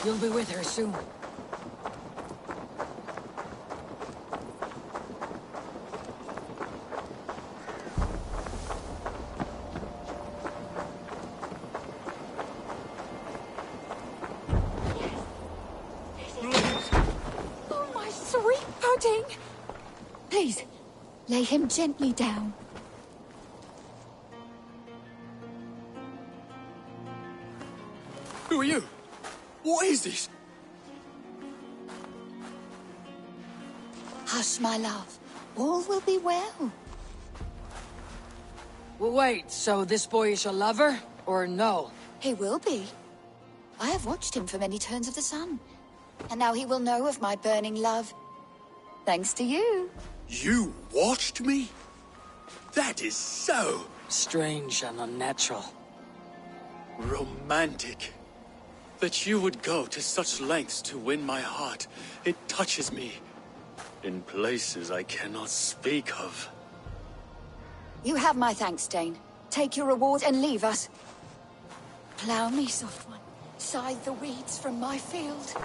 You'll be with her soon. bleeding! Please, lay him gently down. Who are you? What is this? Hush, my love. All will be well. Well, wait, so this boy is your lover? Or no? He will be. I have watched him for many turns of the sun. And now he will know of my burning love. Thanks to you. You watched me? That is so... strange and unnatural. romantic. That you would go to such lengths to win my heart. It touches me. In places I cannot speak of. You have my thanks, Dane. Take your reward and leave us. Plough me, soft one. Scythe the weeds from my field.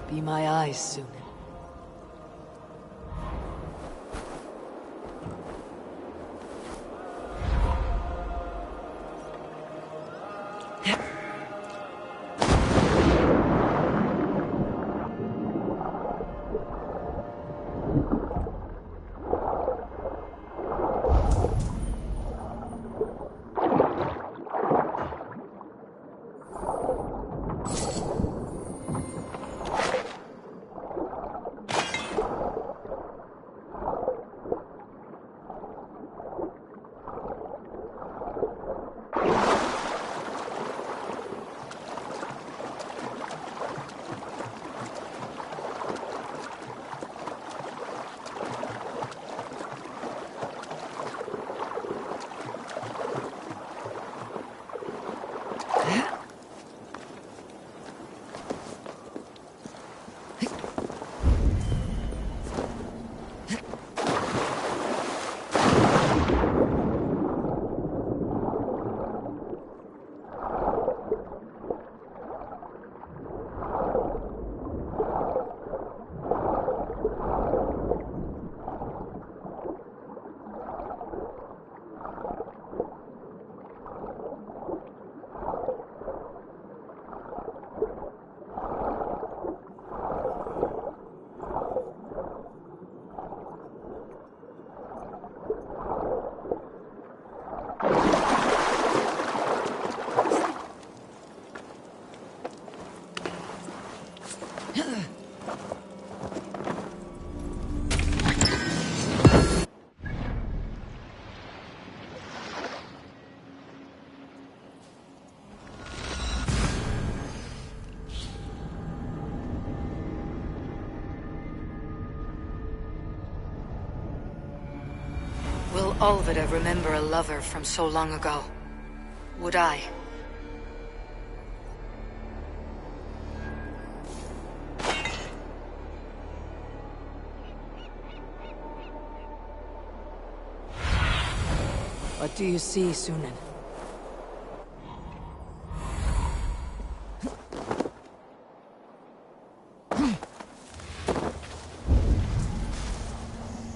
Be my eyes soon. Olvida remember a lover from so long ago? Would I? What do you see, Sunan?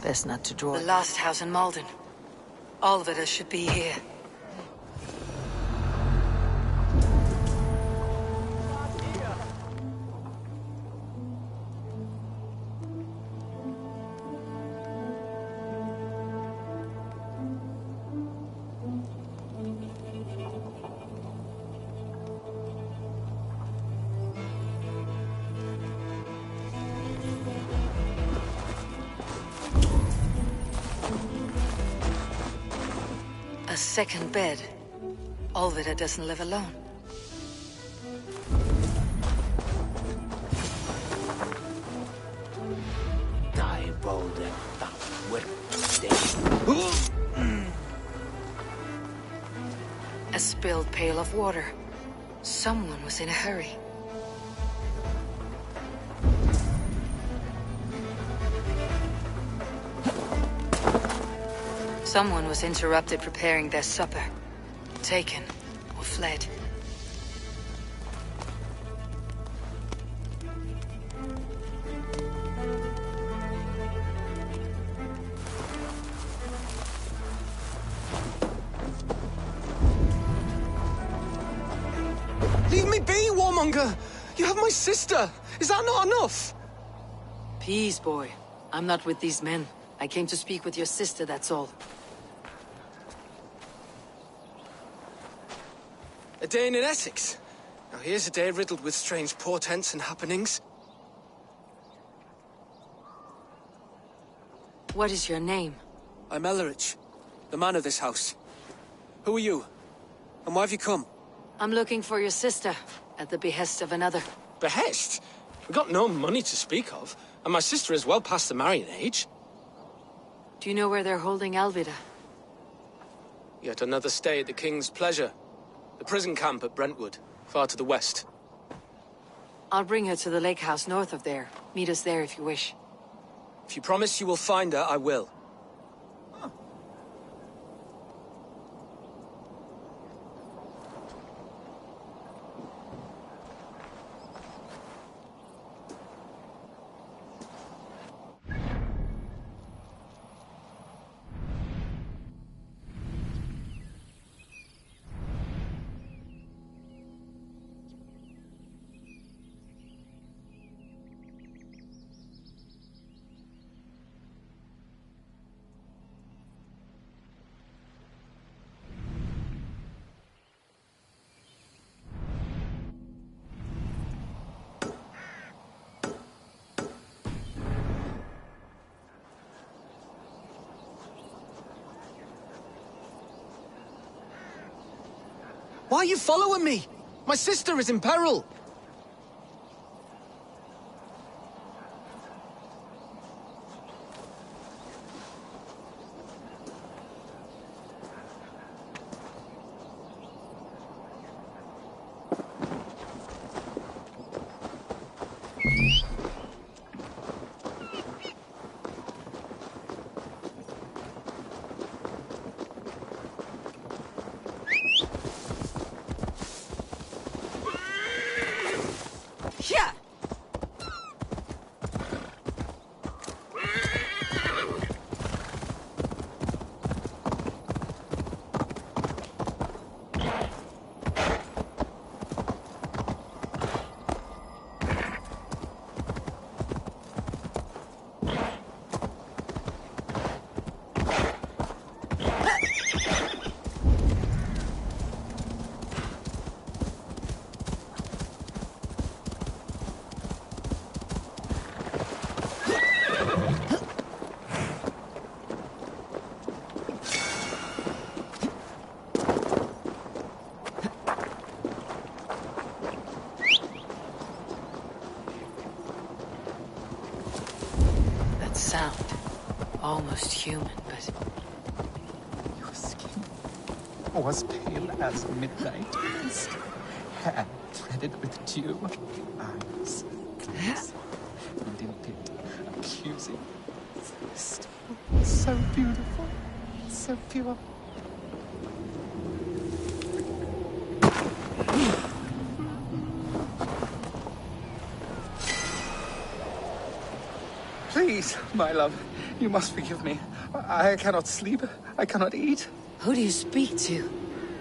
Best not to draw. The last house in Malden. Olvida should be here. A second bed. Olvida doesn't live alone. A spilled pail of water. Someone was in a hurry. Someone was interrupted preparing their supper. Taken or fled. Leave me be, warmonger! You have my sister! Is that not enough? Peace, boy. I'm not with these men. I came to speak with your sister, that's all. A day in Essex. Now here's a day riddled with strange portents and happenings. What is your name? I'm Ellerich, the man of this house. Who are you? And why have you come? I'm looking for your sister, at the behest of another. Behest? We've got no money to speak of, and my sister is well past the marrying age. Do you know where they're holding Alvida? Yet another stay at the King's pleasure. The prison camp at Brentwood, far to the west. I'll bring her to the lake house north of there. Meet us there if you wish. If you promise you will find her, I will. Why are you following me? My sister is in peril! Sound. Almost human, but was pale as midnight mist, hair threaded with dew, eyes glassy, limpid, accusing, so beautiful, so pure. Please, my love, you must forgive me. I cannot sleep. I cannot eat. Who do you speak to?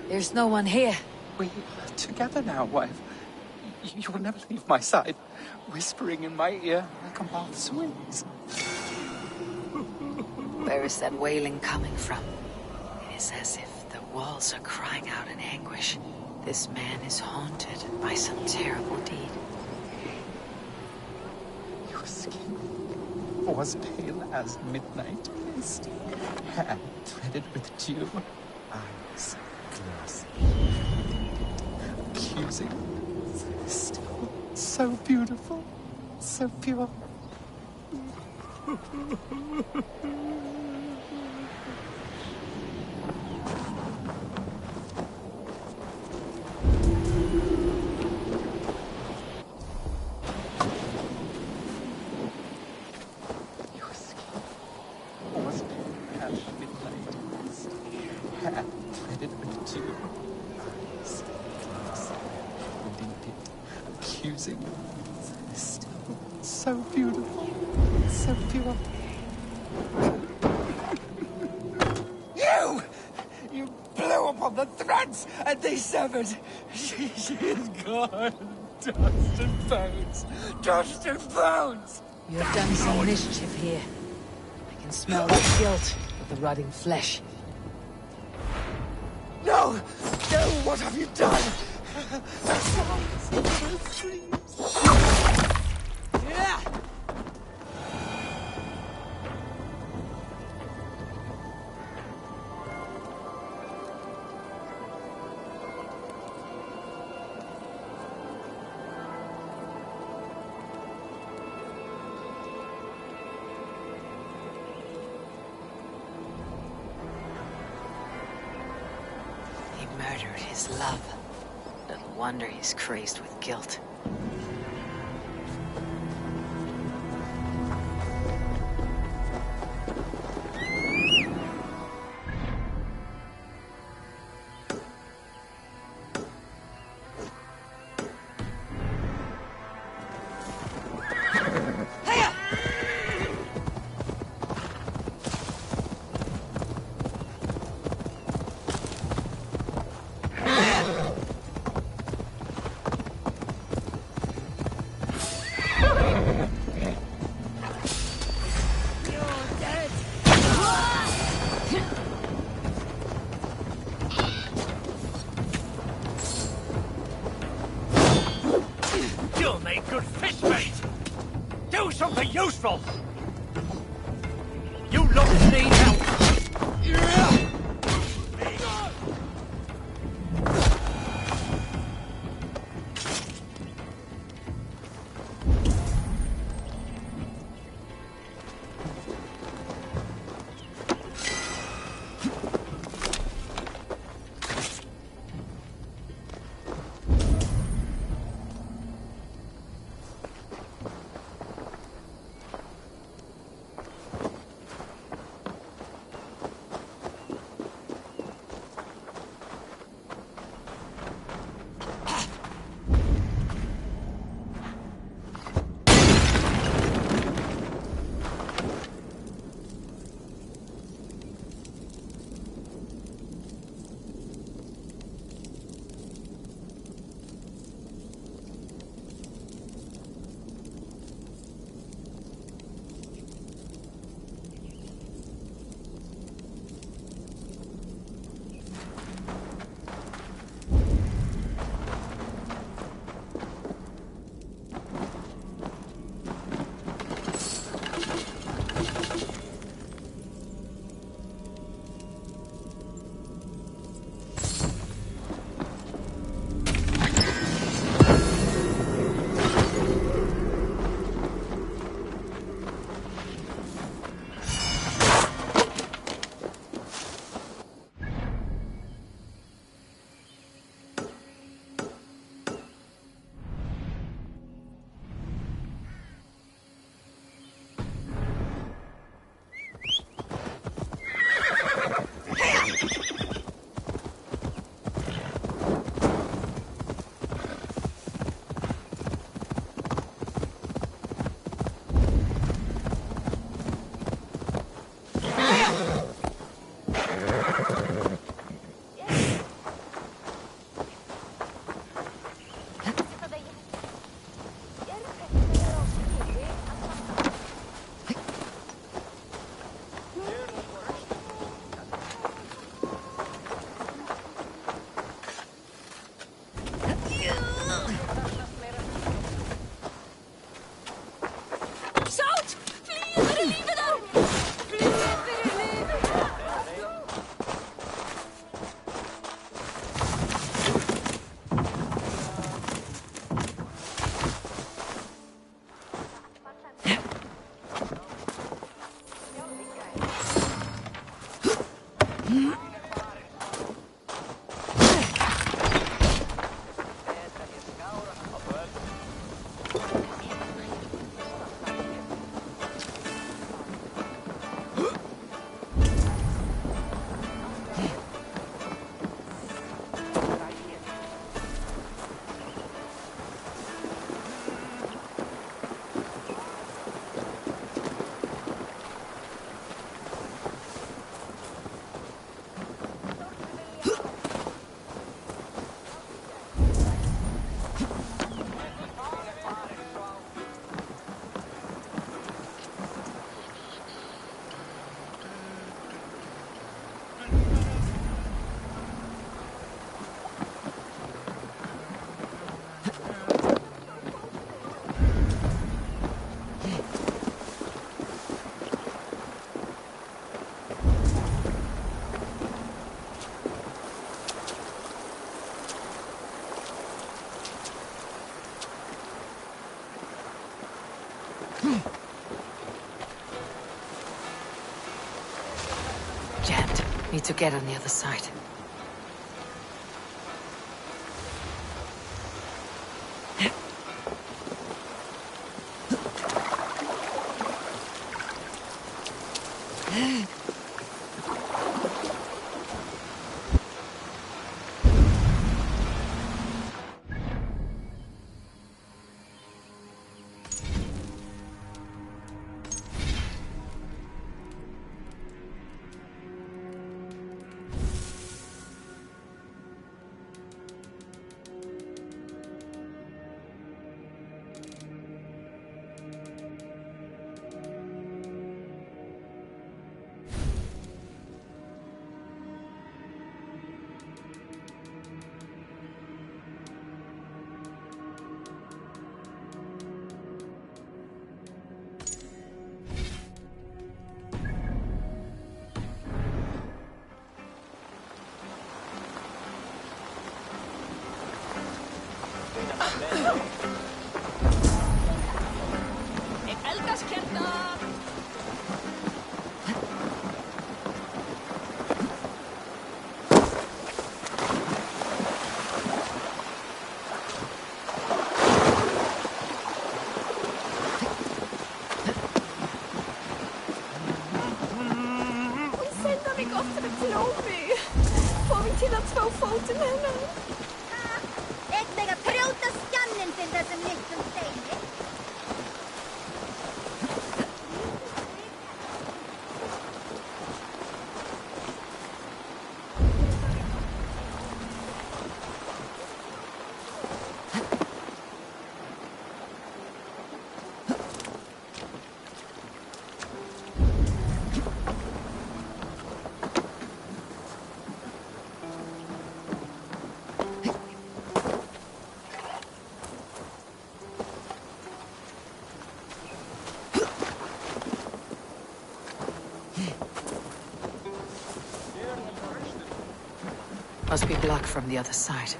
There's no one here. We are together now, wife. You will never leave my side, whispering in my ear like a moth's wings. Where is that wailing coming from? It is as if the walls are crying out in anguish. This man is haunted by some terrible deed. Your skin was pale as midnight mist, hair threaded with dew, eyes glassy, accusing, still so beautiful, so pure. Accusing, still so beautiful, so pure. You blew upon the threads, and they severed. She is gone. Dust and bones, dust and bones. You have done some mischief here. I can smell the guilt of the rotting flesh. No! No, what have you done? Yeah! He murdered his love. Little wonder he's crazed with guilt. You'll make good fish bait! Do something useful! You lot need help! Need to get on the other side. Must be blocked from the other side.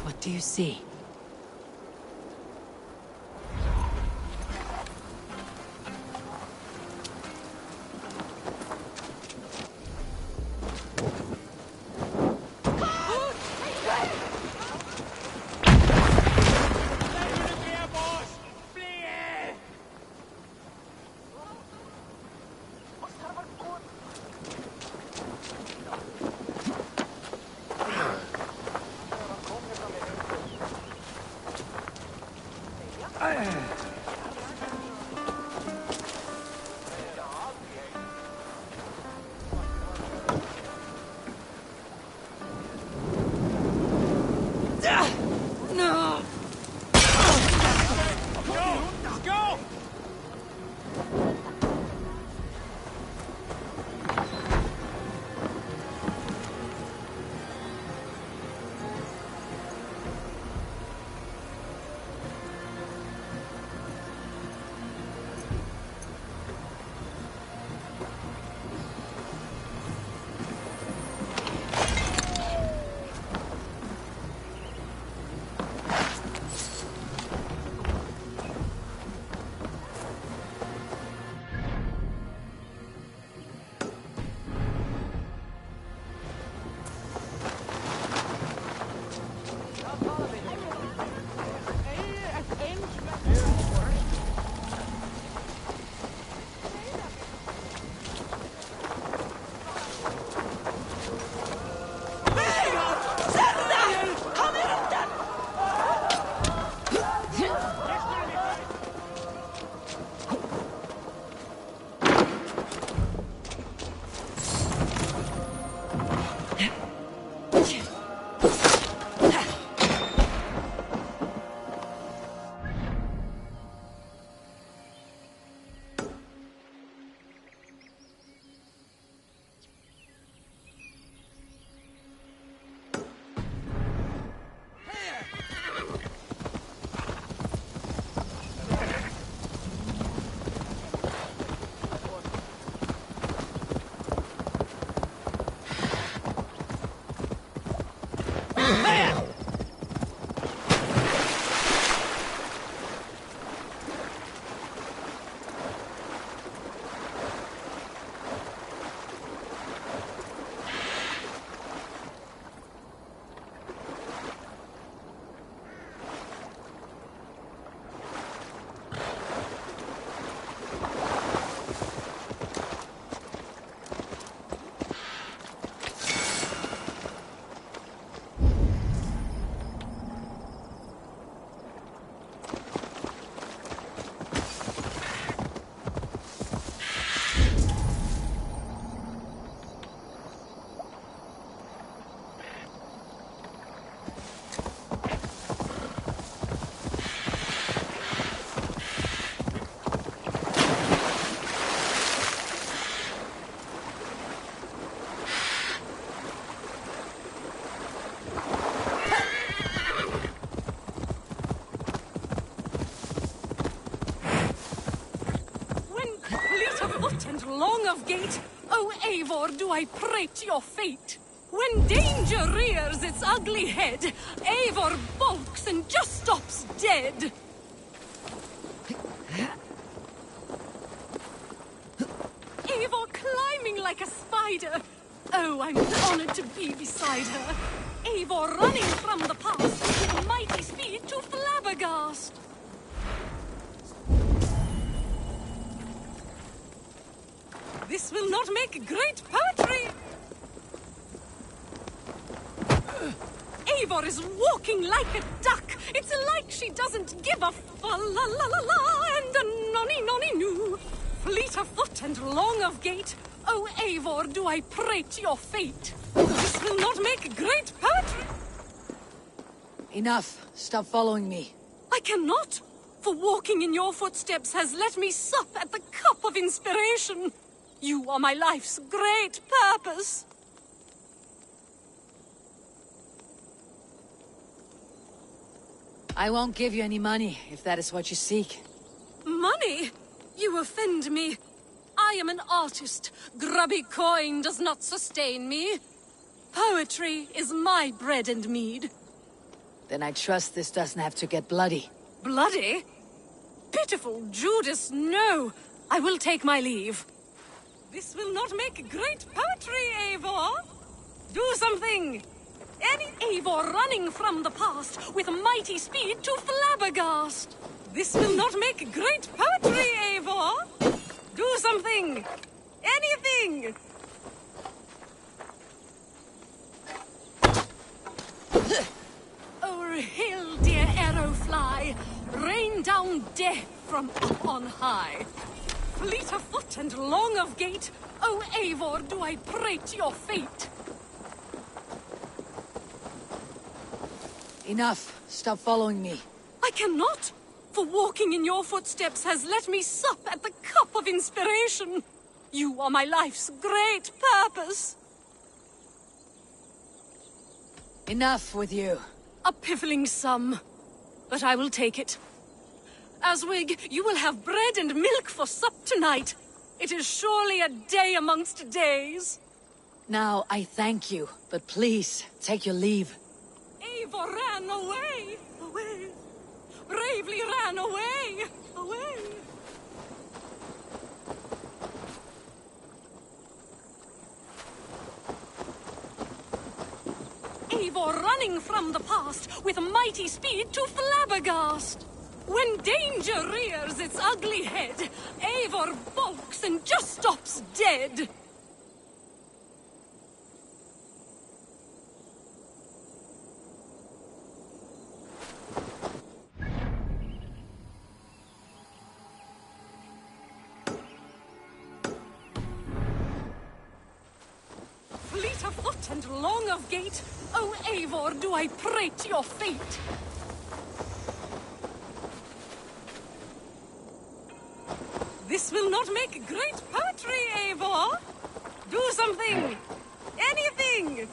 What do you see? No! Go! Long of gate, O Eivor, do I prate your fate. When danger rears its ugly head, Eivor balks and just stops dead. Eivor climbing like a spider. Oh, I'm honored to be beside her. Eivor running from the past with mighty speed to flabbergast. This will not make great poetry! Eivor is walking like a duck. It's like she doesn't give a fa-la-la-la-la and a nonny-nonny-noo. Fleet of foot and long of gait, O Eivor, do I prate your fate. This will not make great poetry! Enough. Stop following me. I cannot, for walking in your footsteps has let me sup at the cup of inspiration. You are my life's great purpose. I won't give you any money, if that is what you seek. Money? You offend me. I am an artist. Grubby coin does not sustain me. Poetry is my bread and mead. Then I trust this doesn't have to get bloody. Bloody? Pitiful Judas, no. I will take my leave. This will not make great poetry, Eivor. Do something. Any Eivor running from the past with mighty speed to flabbergast. This will not make great poetry, Eivor. Do something. Anything. O'er hill, dear arrow fly. Rain down death from up on high. Fleet of foot and long of gait, O Eivor, do I prate your fate. Enough. Stop following me. I cannot, for walking in your footsteps has let me sup at the cup of inspiration. You are my life's great purpose. Enough with you. A piffling sum, but I will take it. Aswig, you will have bread and milk for sup tonight. It is surely a day amongst days. Now, I thank you, but please, take your leave. Eivor ran away, away. Bravely ran away, away. Eivor running from the past with mighty speed to flabbergast. When danger rears its ugly head, Eivor balks and just stops dead. Fleet of foot and long of gait, O Eivor, do I prate your fate. This will not make great poetry, Eivor. Do something. Anything.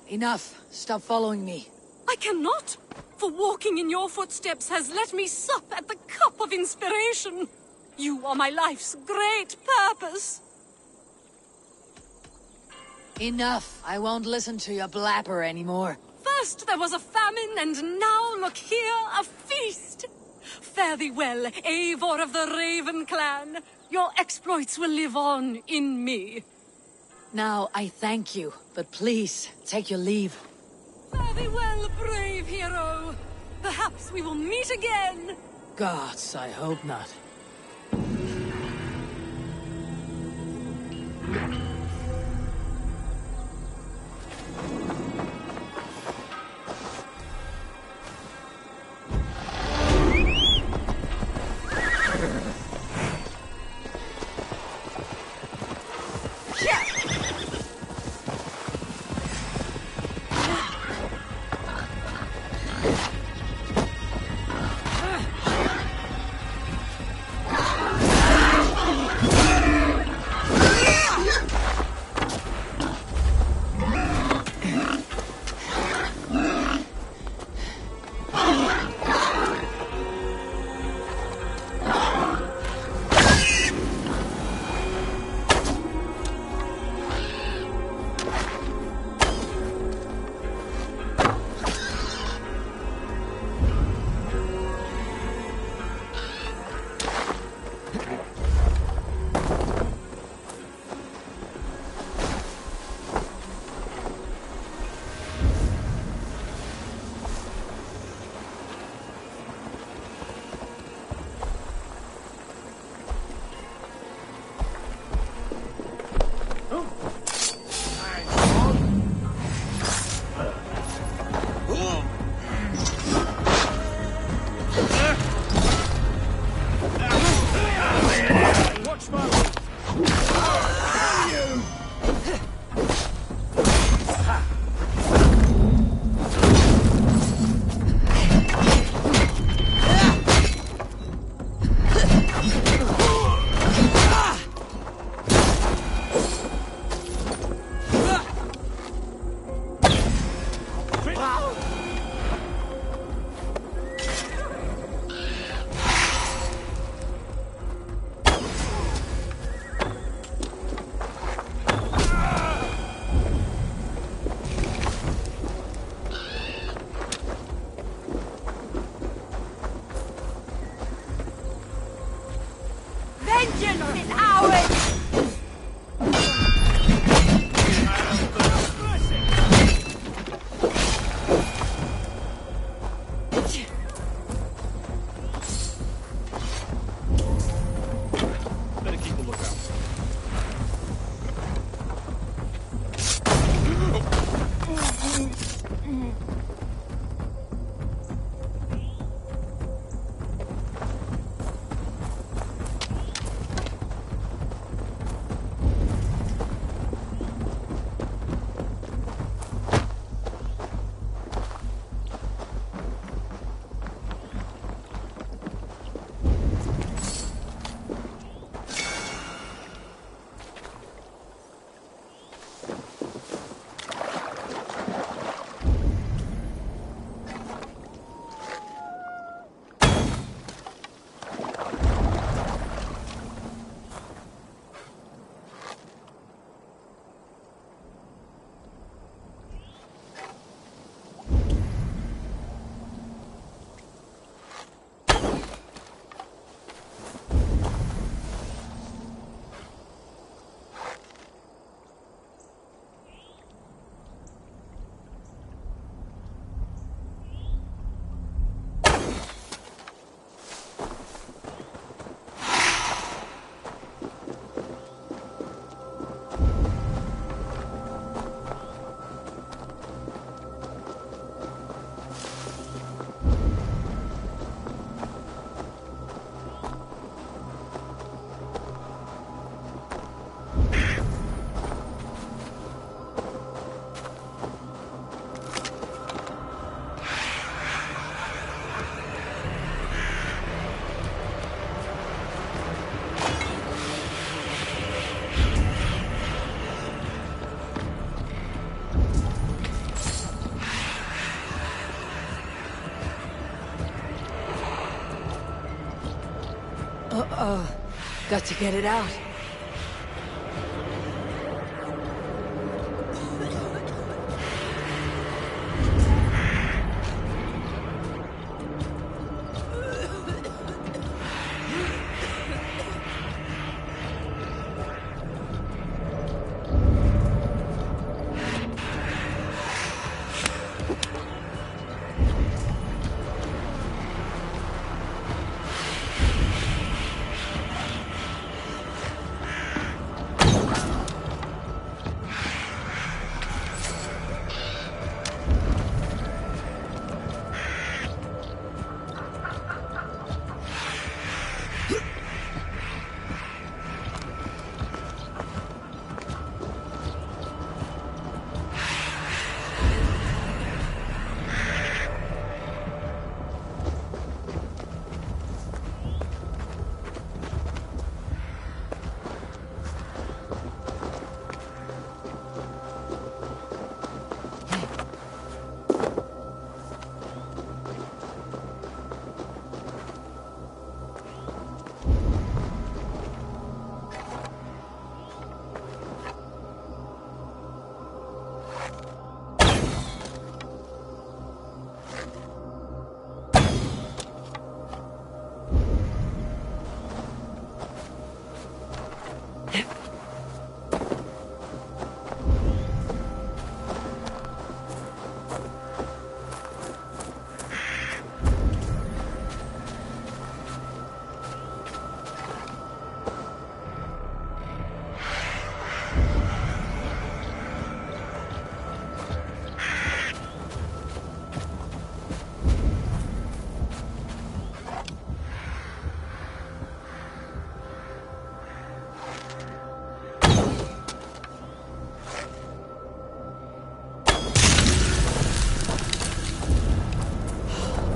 Enough. Stop following me. I cannot, for walking in your footsteps has let me sup at the cup of inspiration. You are my life's great purpose. Enough. I won't listen to your blabber anymore. First there was a famine, and now, look here, a feast. Fare thee well, Eivor of the Raven clan. Your exploits will live on in me. Now, I thank you, but please, take your leave. Fare thee well, brave hero. Perhaps we will meet again. Gods, I hope not. Uh-oh. Got to get it out.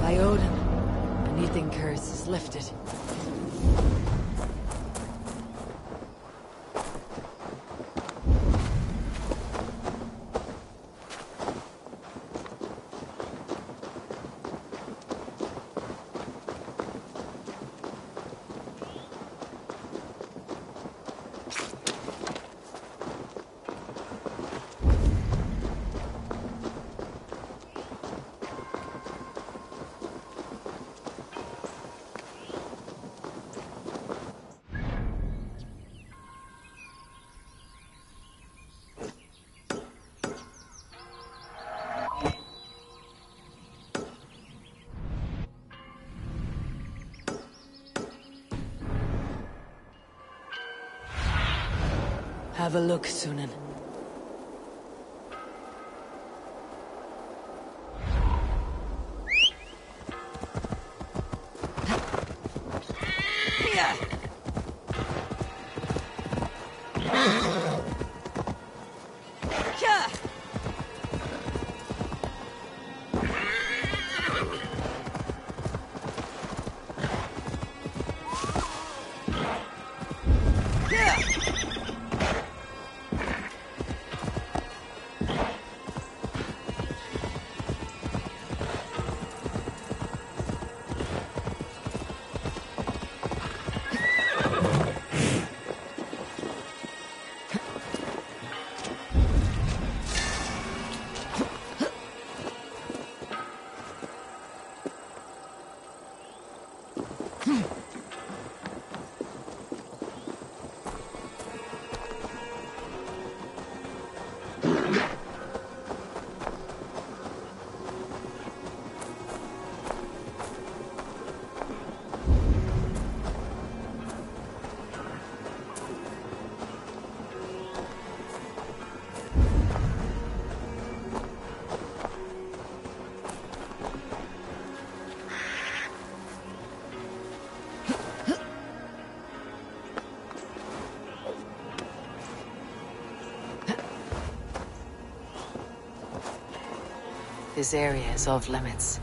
By Odin, the Neathing curse is lifted. Have a look, Sunan. This area is off limits.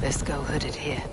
Let's go hooded here.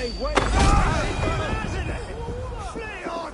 ain't waiting. Flee on!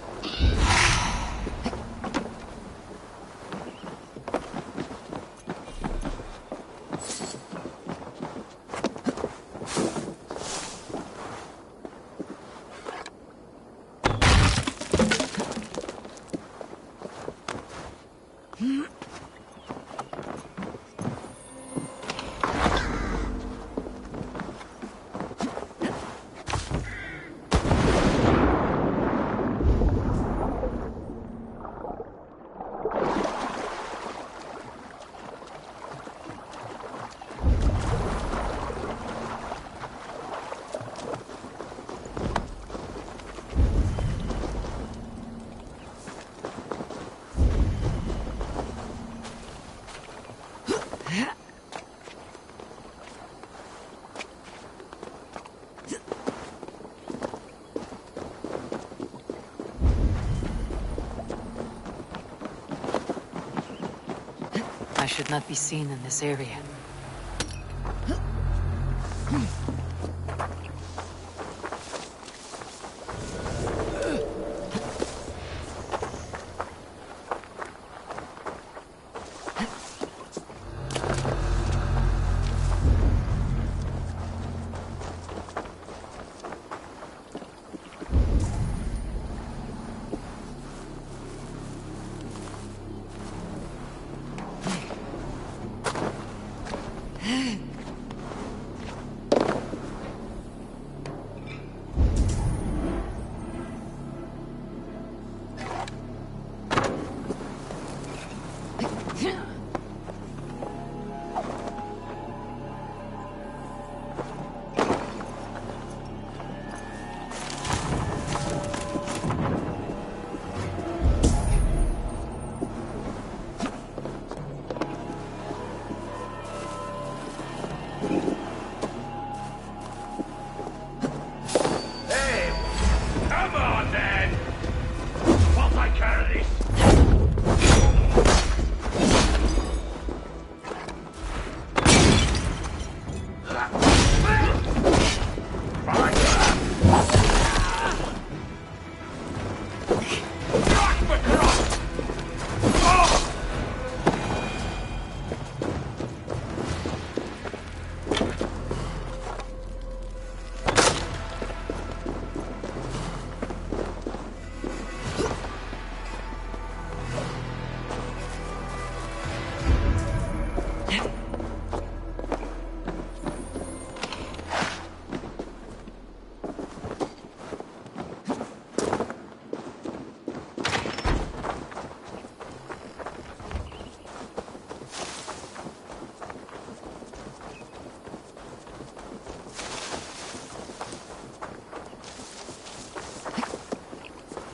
I should not be seen in this area.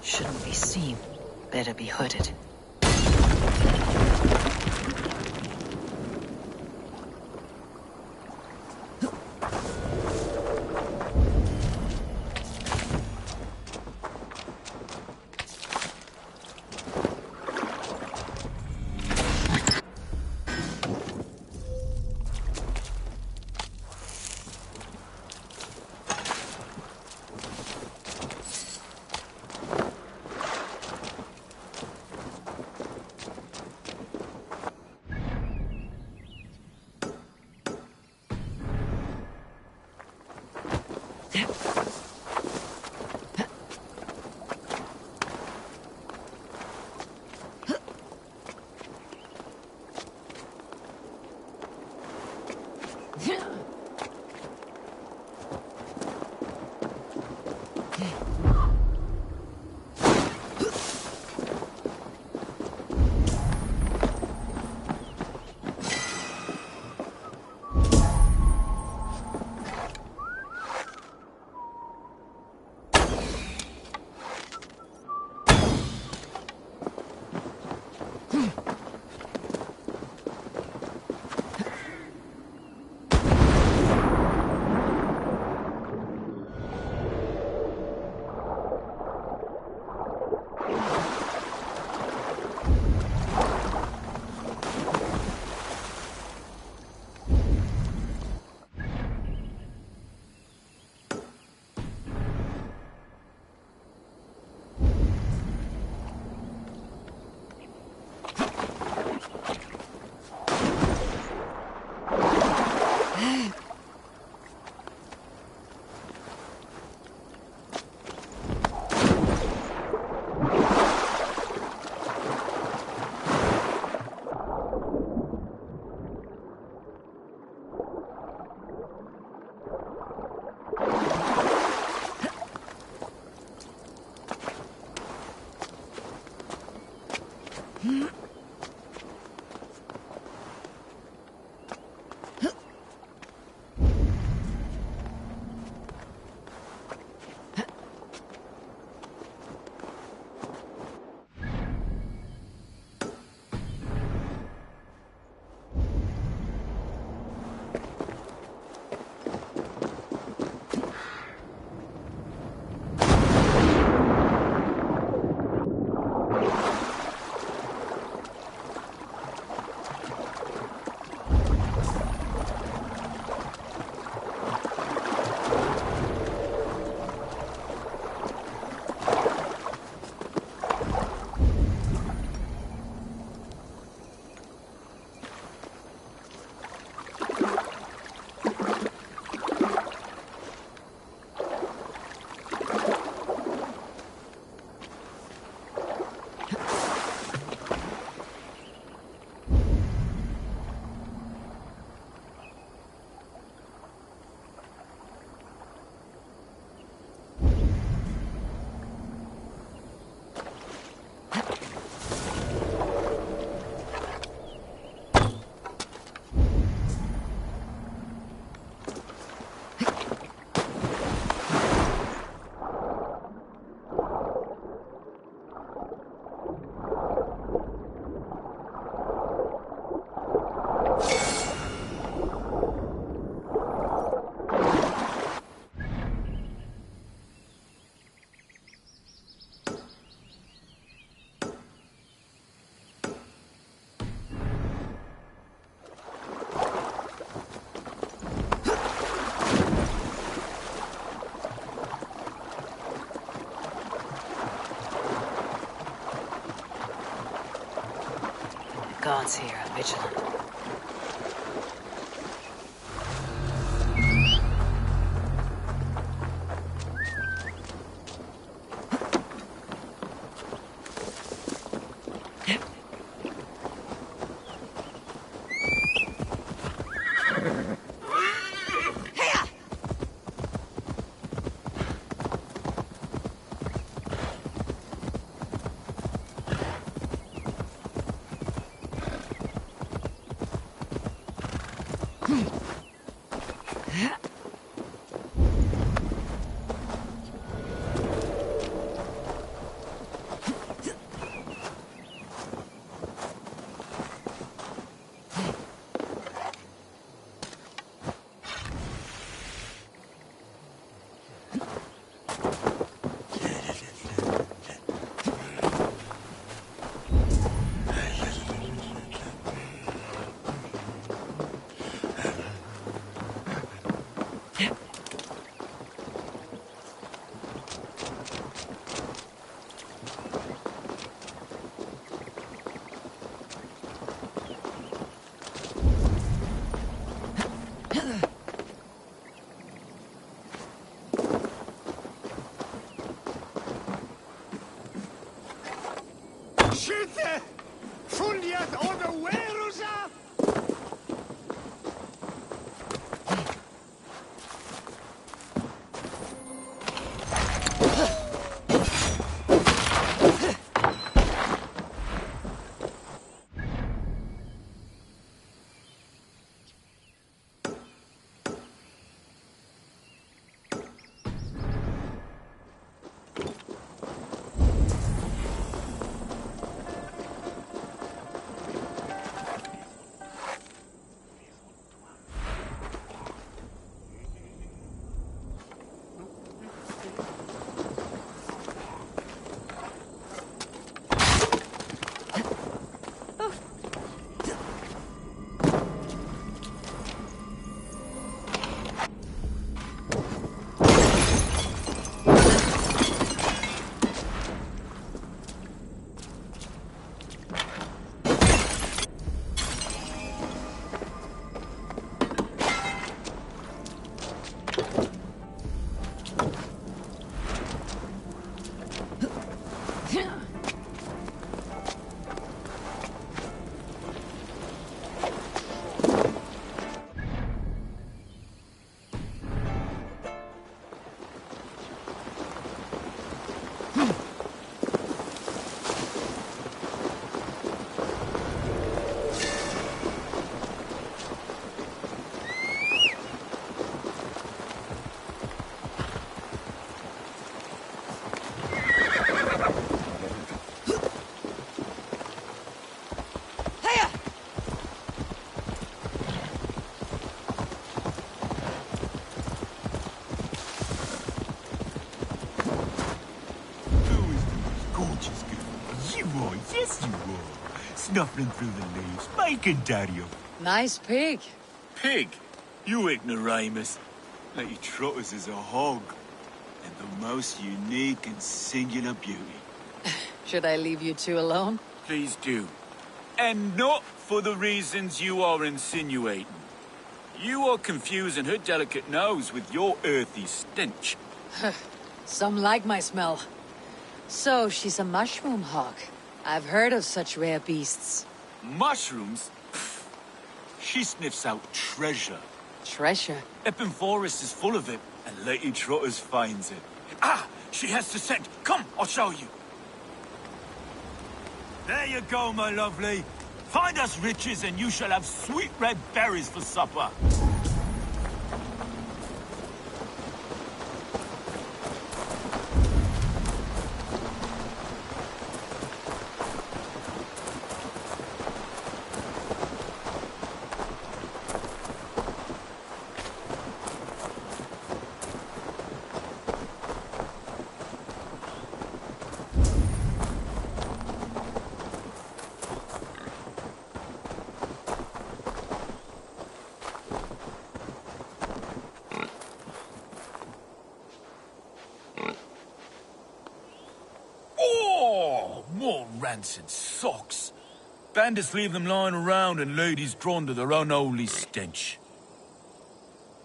Shouldn't be seen. Better be hooded. guards here are vigilant. Schütze! Fundiert ohne Werusa! Yes, you were. Snuffling through the leaves, making daddy up. Nice pig. Pig? You ignoramus. Lady Trotters is a hog. And the most unique and singular beauty. Should I leave you two alone? Please do. And not for the reasons you are insinuating. You are confusing her delicate nose with your earthy stench. Some like my smell. So, she's a mushroom hog. I've heard of such rare beasts. Mushrooms? Pfft. She sniffs out treasure. Treasure? Epping Forest is full of it, and Lady Trotters finds it. Ah! She has the scent! Come, I'll show you! There you go, my lovely. Find us riches and you shall have sweet red berries for supper. More rancid socks. Bandits leave them lying around and ladies drawn to their unholy stench.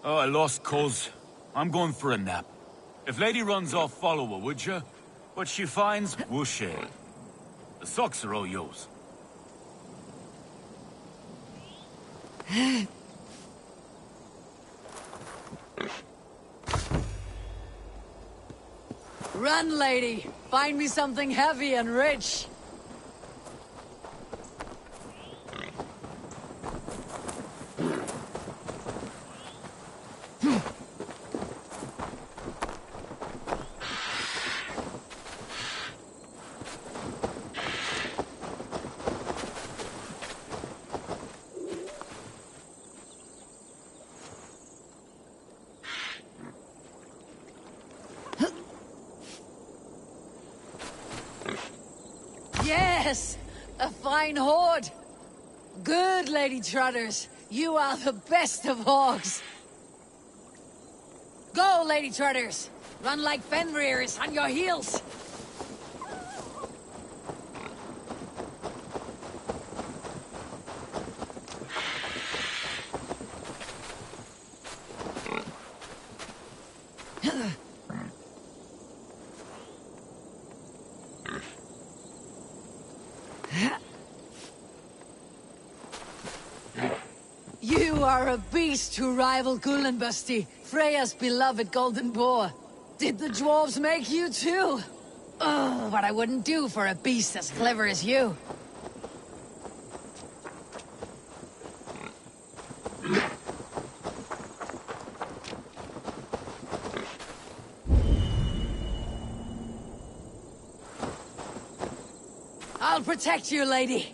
Oh, I lost Cuz. I'm going for a nap. If lady runs off, follow her, would you? What she finds, we'll share. The socks are all yours. Run, lady! Find me something heavy and rich! Yes! A fine hoard! Good, Lady Trotters. You are the best of hogs. Go, Lady Trotters! Run like Fenrir's on your heels! You are a beast to rival Gullenbusty, Freya's beloved golden boar. Did the dwarves make you too? Oh, what I wouldn't do for a beast as clever as you. I'll protect you, lady.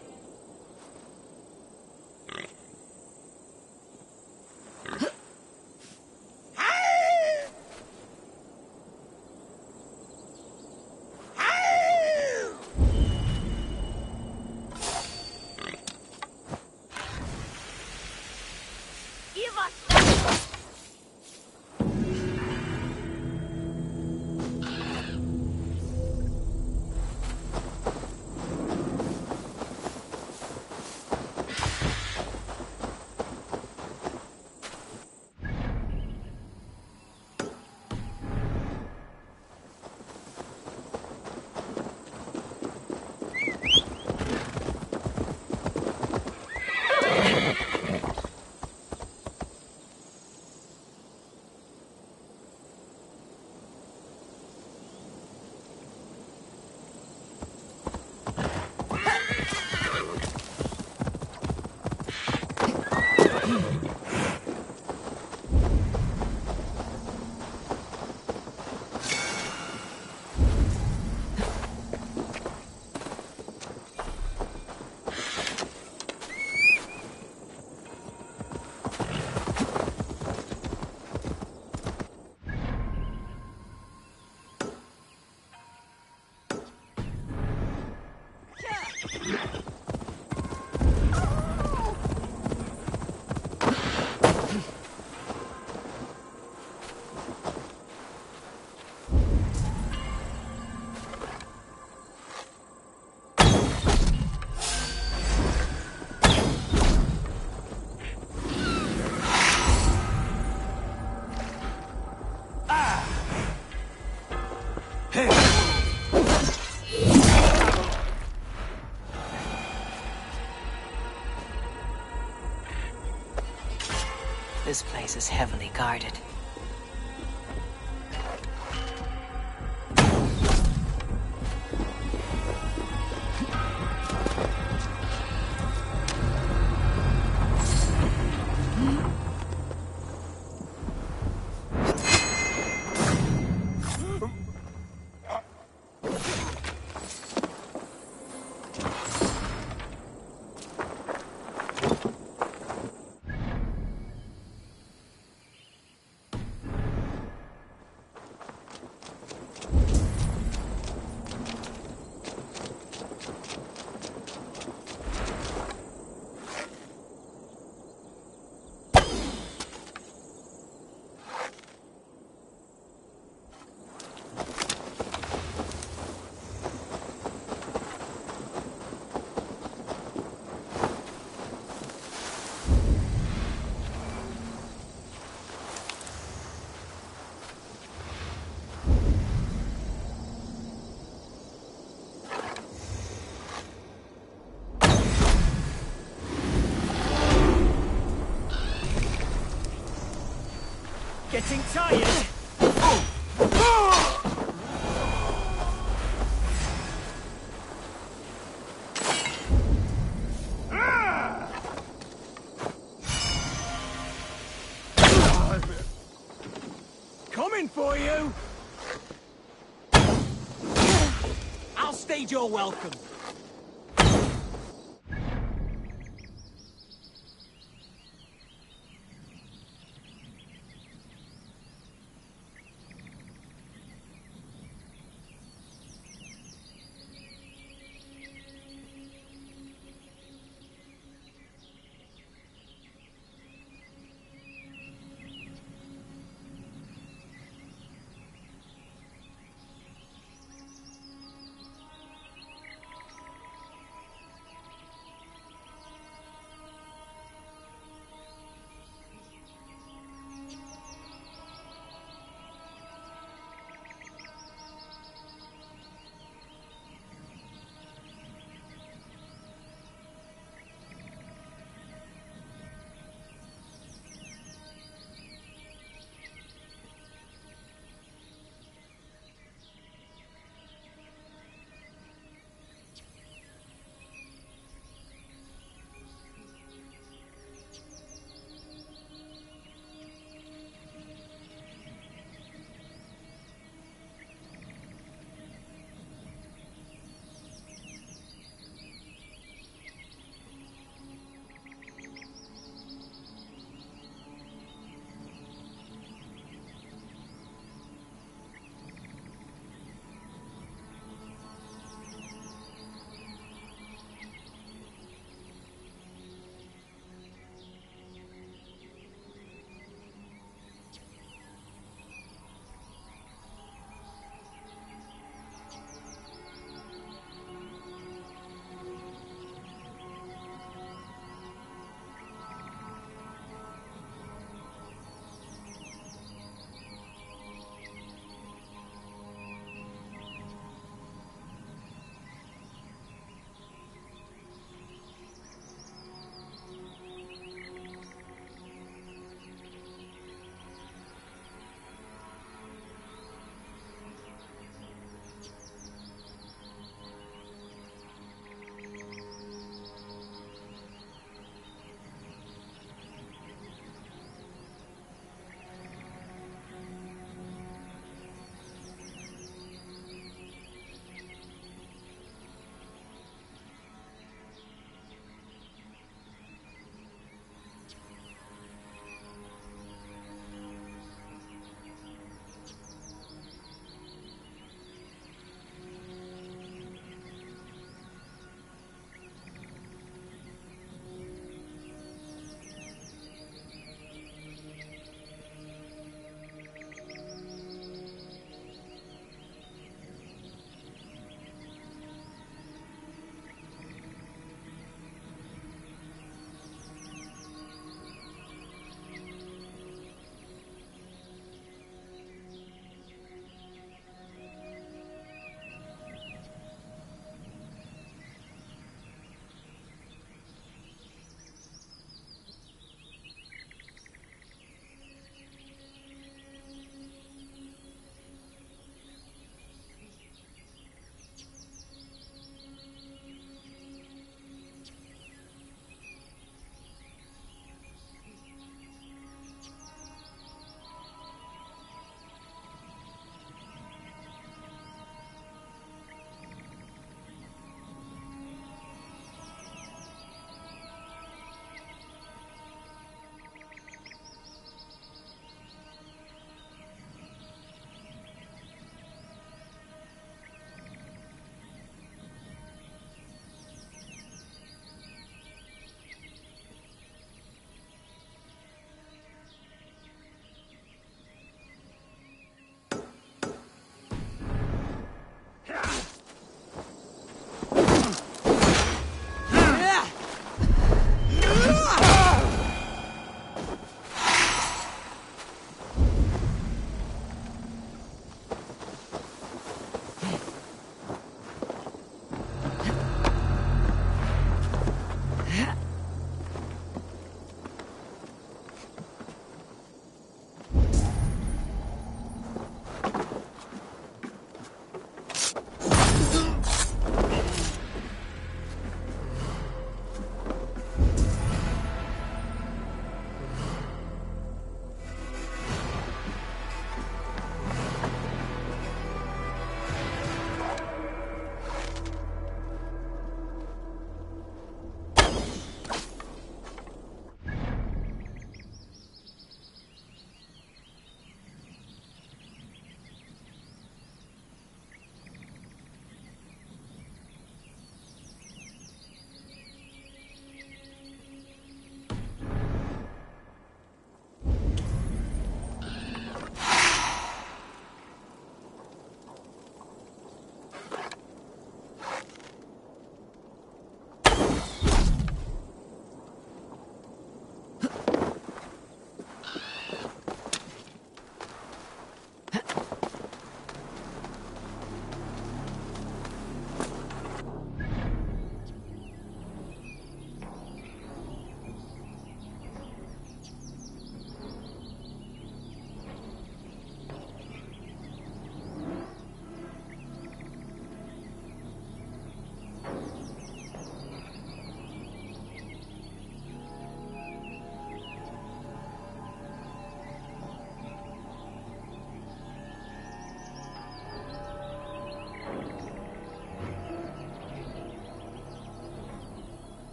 This place is heavily guarded. Getting tired? Coming for you! I'll stage your welcome.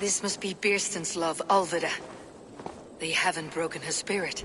This must be Birsten's love, Alvida. They haven't broken her spirit.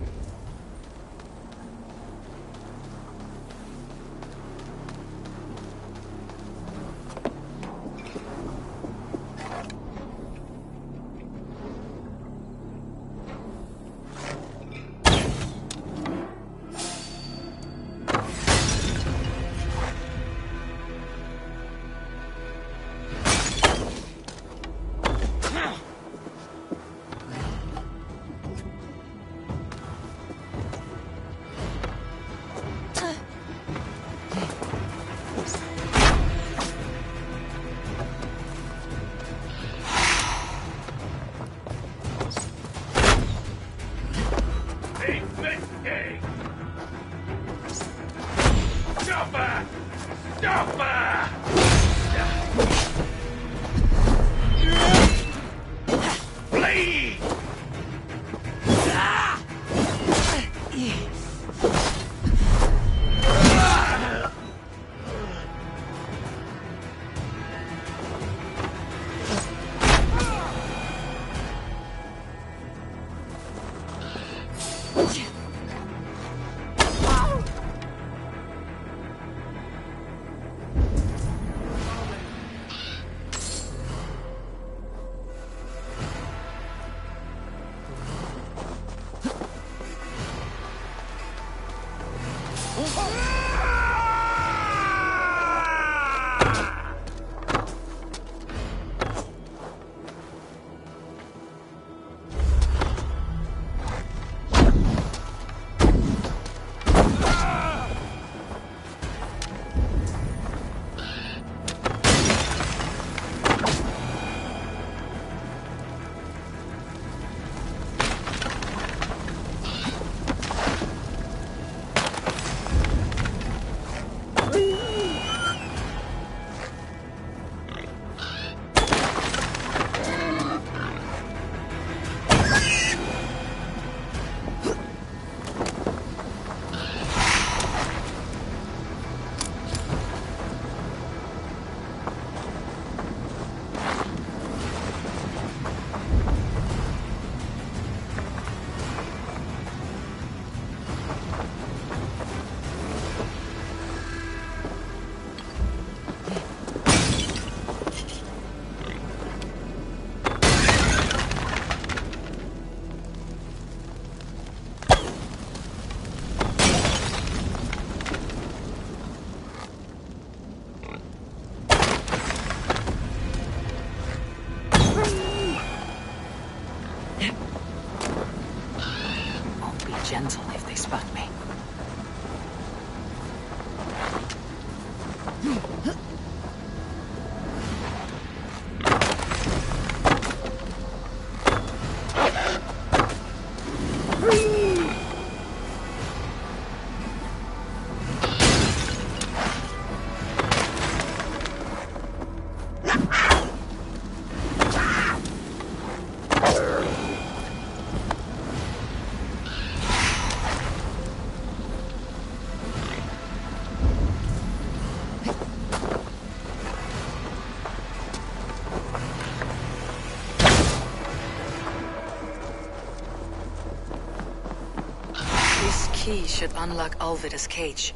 key should unlock Alvida's cage.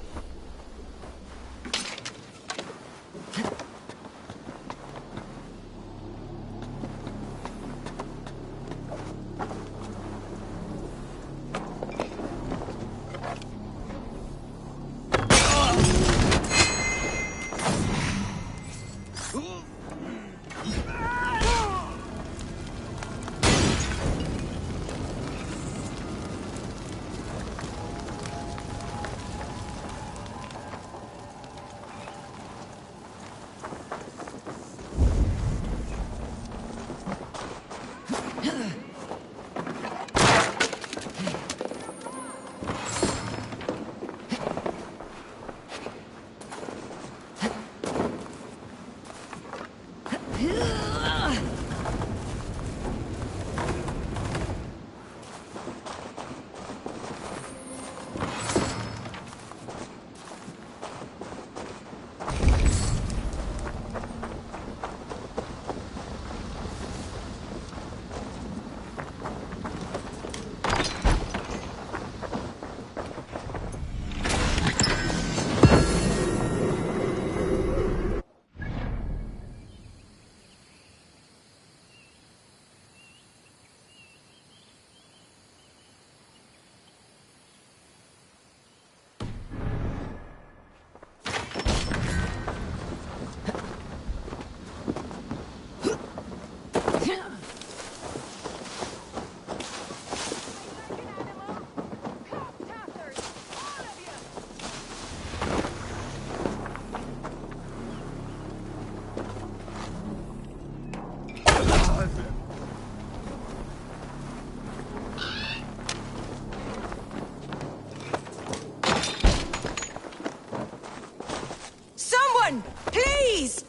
Please!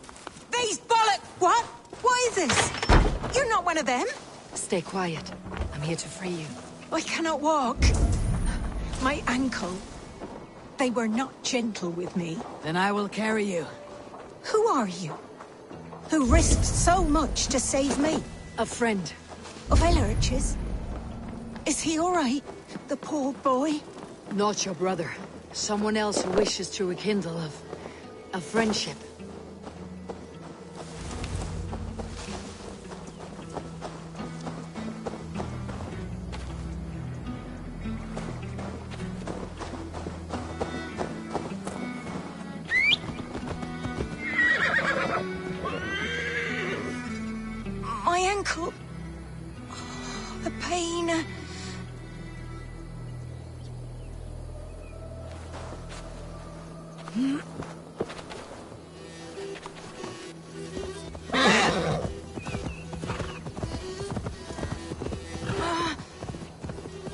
These bollock... What? What is this? You're not one of them? Stay quiet. I'm here to free you. I cannot walk. My ankle. They were not gentle with me. Then I will carry you. Who are you? Who risked so much to save me? A friend. Of Ellerch's? Is he all right? The poor boy? Not your brother. Someone else who wishes to rekindle a friendship. My ankle. Oh, the pain.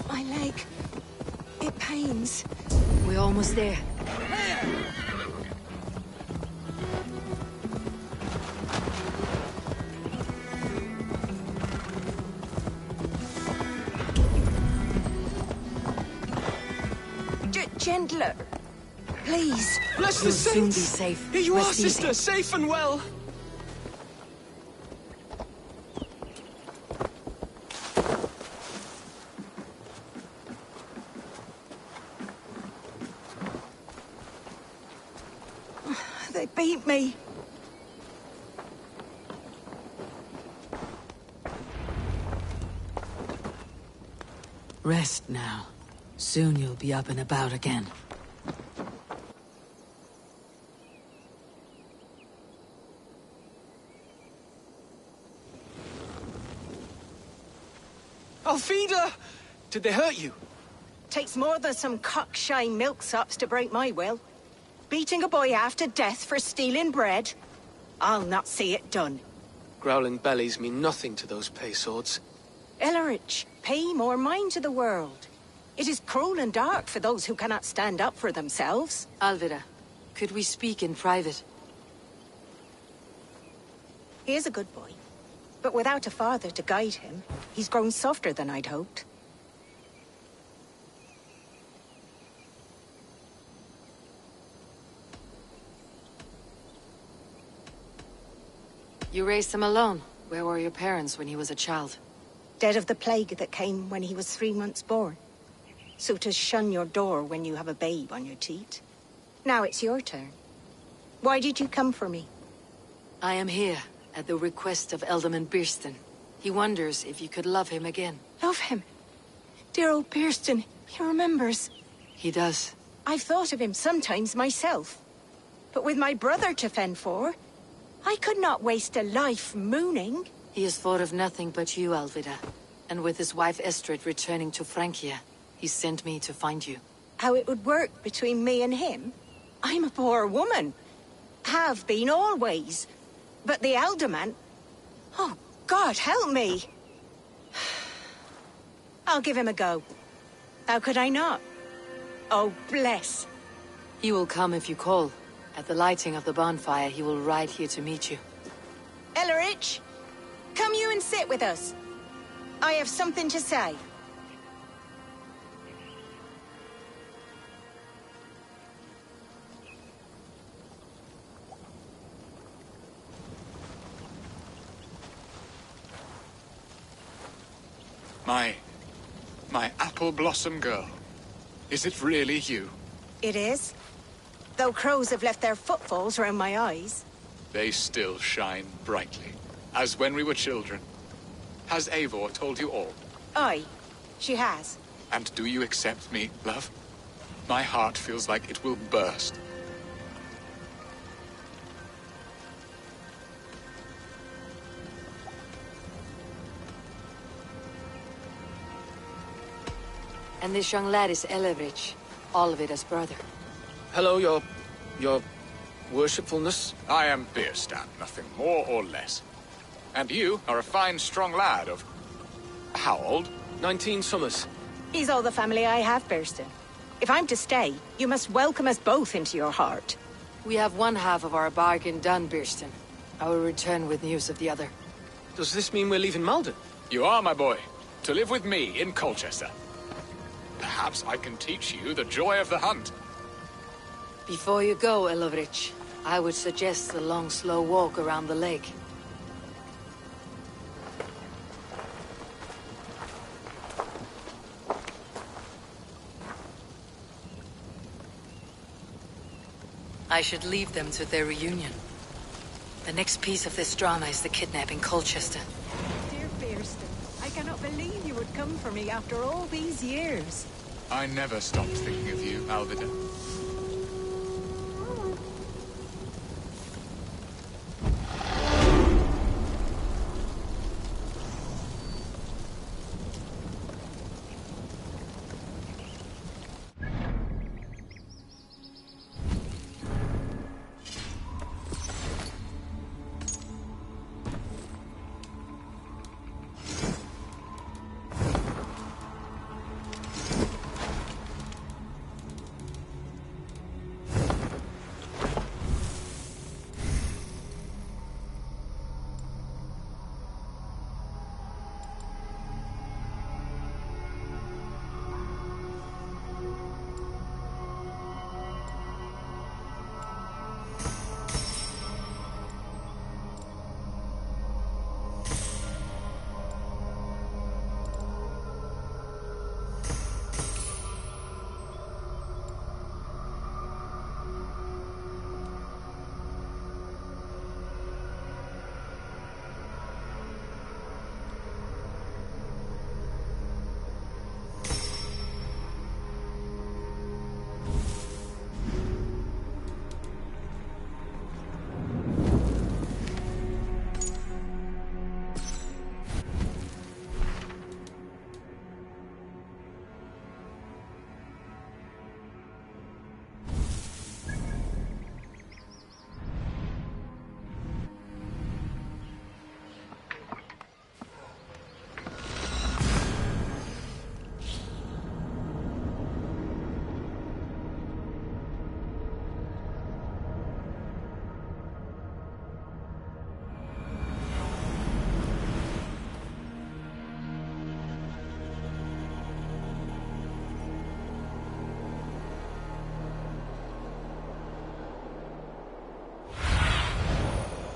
My leg. It pains. We're almost there. Gentler. Please. Bless the You'll soon be saints! safe. Here you are, Rest easy. sister, safe and well. They beat me. Rest now. Soon you'll be up and about again. Alfida! Did they hurt you? Takes more than some cockshy milksops to break my will. Beating a boy half to death for stealing bread? I'll not see it done. Growling bellies mean nothing to those pay swords. Ellerich, pay more mind to the world. It is cruel and dark for those who cannot stand up for themselves. Alvida, could we speak in private? He is a good boy. But without a father to guide him, he's grown softer than I'd hoped. You raised him alone. Where were your parents when he was a child? Dead of the plague that came when he was 3 months born. so to shun your door when you have a babe on your teat. Now it's your turn. Why did you come for me? I am here at the request of Alderman Birston. He wonders if you could love him again. Love him? Dear old Birston, he remembers. He does. I've thought of him sometimes myself. But with my brother to fend for, I could not waste a life mooning. He has thought of nothing but you, Alvida. And with his wife Estrid returning to Francia, he sent me to find you. How it would work between me and him? I'm a poor woman. Have been always. But the alderman... Oh, God, help me! I'll give him a go. How could I not? Oh, bless. He will come if you call. At the lighting of the bonfire, he will ride here to meet you. Ellerich, come you and sit with us. I have something to say. My apple blossom girl. Is it really you? It is. Though crows have left their footfalls round my eyes. They still shine brightly, as when we were children. Has Eivor told you all? Aye, she has. And do you accept me, love? My heart feels like it will burst. And this young lad is Ellerich, Olvida's brother. Hello, your worshipfulness. I am Birstan, nothing more or less. And you are a fine, strong lad of... how old? 19 summers. He's all the family I have, Birston. If I'm to stay, you must welcome us both into your heart. We have one half of our bargain done, Birston. I will return with news of the other. Does this mean we're leaving Malden? You are, my boy. To live with me in Colchester. Perhaps I can teach you the joy of the hunt. Before you go, Ellerich, I would suggest a long, slow walk around the lake. I should leave them to their reunion. The next piece of this drama is the kidnap in Colchester. Dear Birston, I cannot believe you would come for me after all these years. I never stopped thinking of you, Alvida.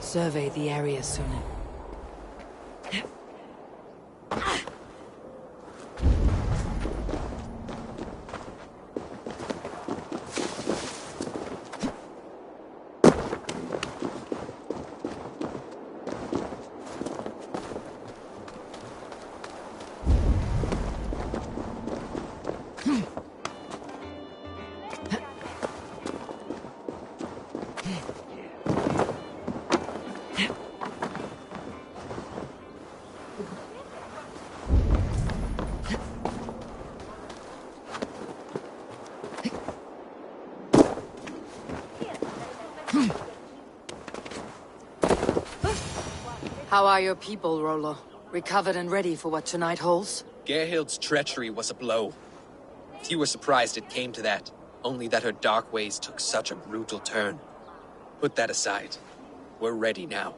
Survey the area sooner. How are your people, Rollo? Recovered and ready for what tonight holds? Gerhild's treachery was a blow. Few were surprised it came to that, only that her dark ways took such a brutal turn. Put that aside. We're ready now.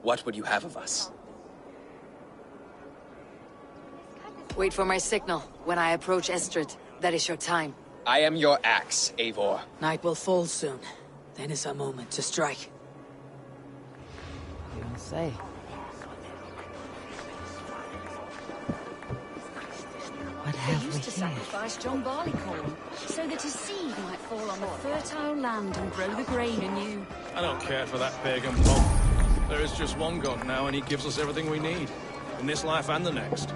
What would you have of us? Wait for my signal. When I approach Estrid, that is your time. I am your axe, Eivor. Night will fall soon. Then is our moment to strike. You don't say. What have we used to here? sacrifice John Barleycorn, so that his seed might fall on the fertile land and grow the grain anew. I don't care for that pagan pomp. There is just one god now, and he gives us everything we need. In this life and the next.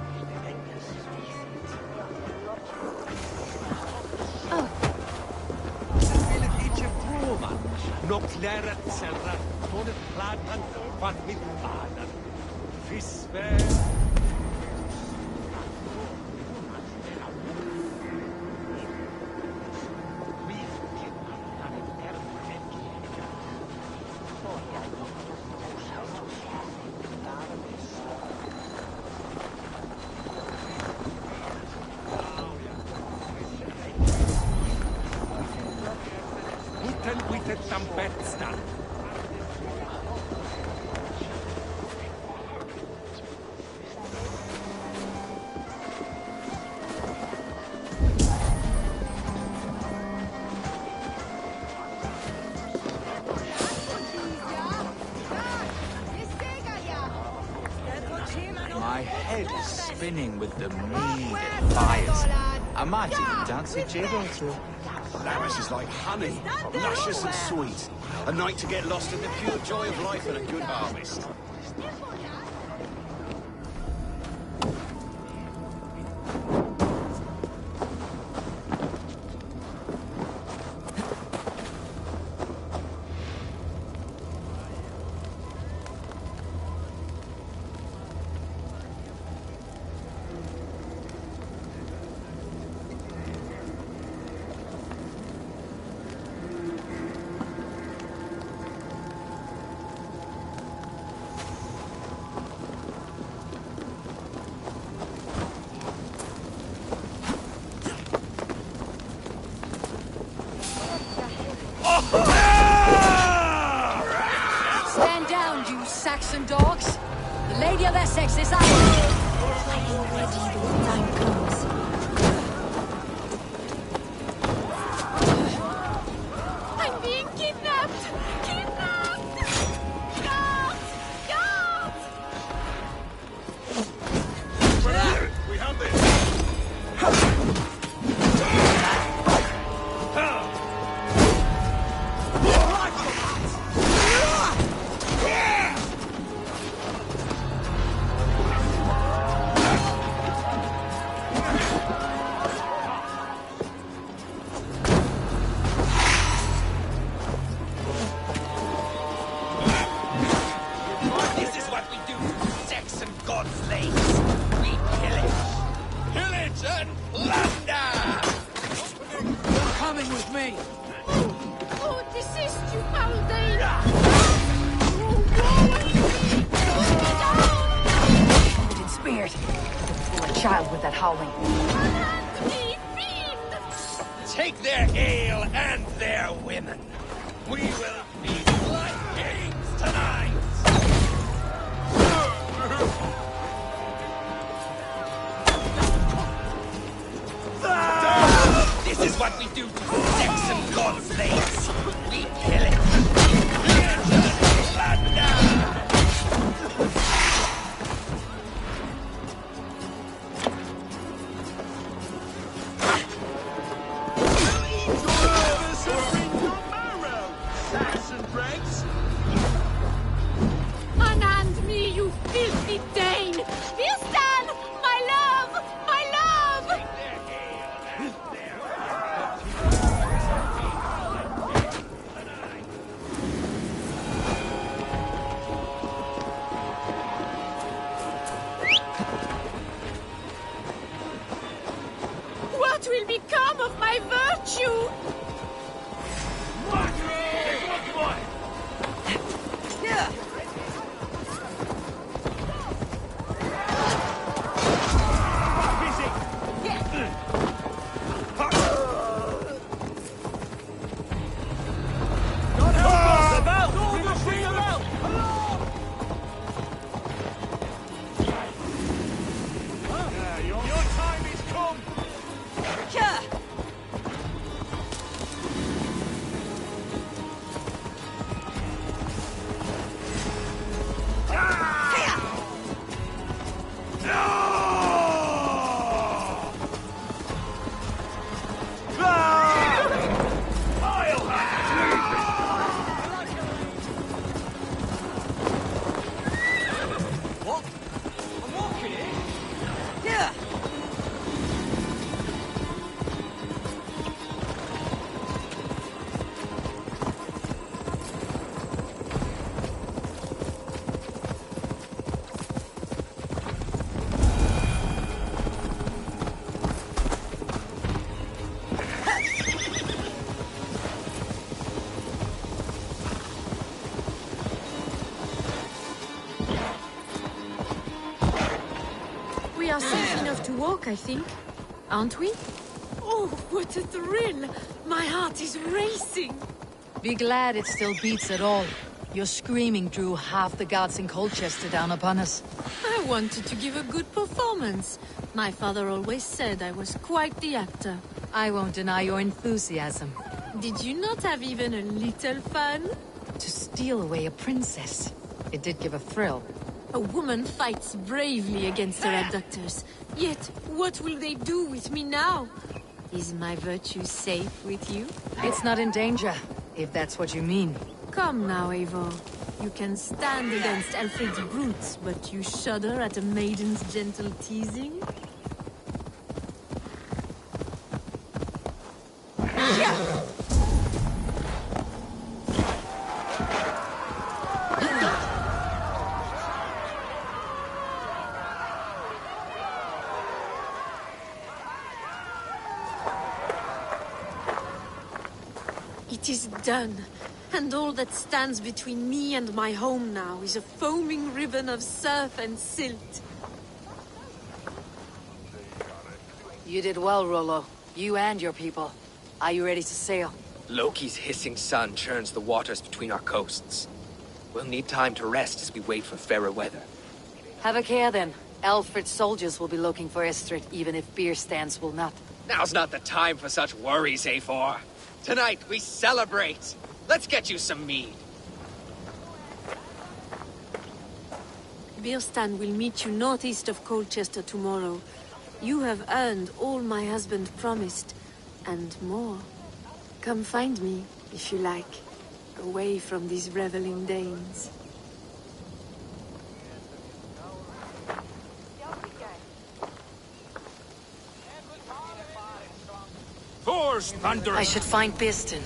My head is spinning with the mead and fires. I might even dance a jig or two. Laris is like honey, luscious and sweet. A night to get lost in the pure joy of life and a good harvest. Stand down, you Saxon dogs! The Lady of Essex is out! I am ready when the time comes. I'm being kidnapped! Kidnapped! Guards! Guards! We have this! This is what we do to Saxon godslaves. We pillage. Pillage and plunder! You're coming with me! Oh, desist, you foul Dane! Hold in spirit. You're a child with that howling. Take their ale and their women. We will feast like kings tonight. This is what we do to Saxon godslaves. We pillage. Pillage and plunder! Saxon We are safe enough to walk, I think. Aren't we? Oh, what a thrill! My heart is racing! Be glad it still beats at all. Your screaming drew half the guards in Colchester down upon us. I wanted to give a good performance. My father always said I was quite the actor. I won't deny your enthusiasm. Did you not have even a little fun? To steal away a princess. It did give a thrill. A woman fights bravely against her abductors. Yet, what will they do with me now? Is my virtue safe with you? It's not in danger, if that's what you mean. Come now, Eivor. You can stand against Alfred's brutes, but you shudder at a maiden's gentle teasing? It is done, and all that stands between me and my home now is a foaming ribbon of surf and silt. You did well, Rollo. You and your people. Are you ready to sail? Loki's hissing sun churns the waters between our coasts. We'll need time to rest as we wait for fairer weather. Have a care then. Alfred's soldiers will be looking for Estrid, even if beer stands will not. Now's not the time for such worries, Eivor. Tonight we celebrate. Let's get you some mead. Birstan will meet you northeast of Colchester tomorrow. You have earned all my husband promised, and more. Come find me, if you like, away from these reveling Danes. Thor's thunder! I should find Birstan.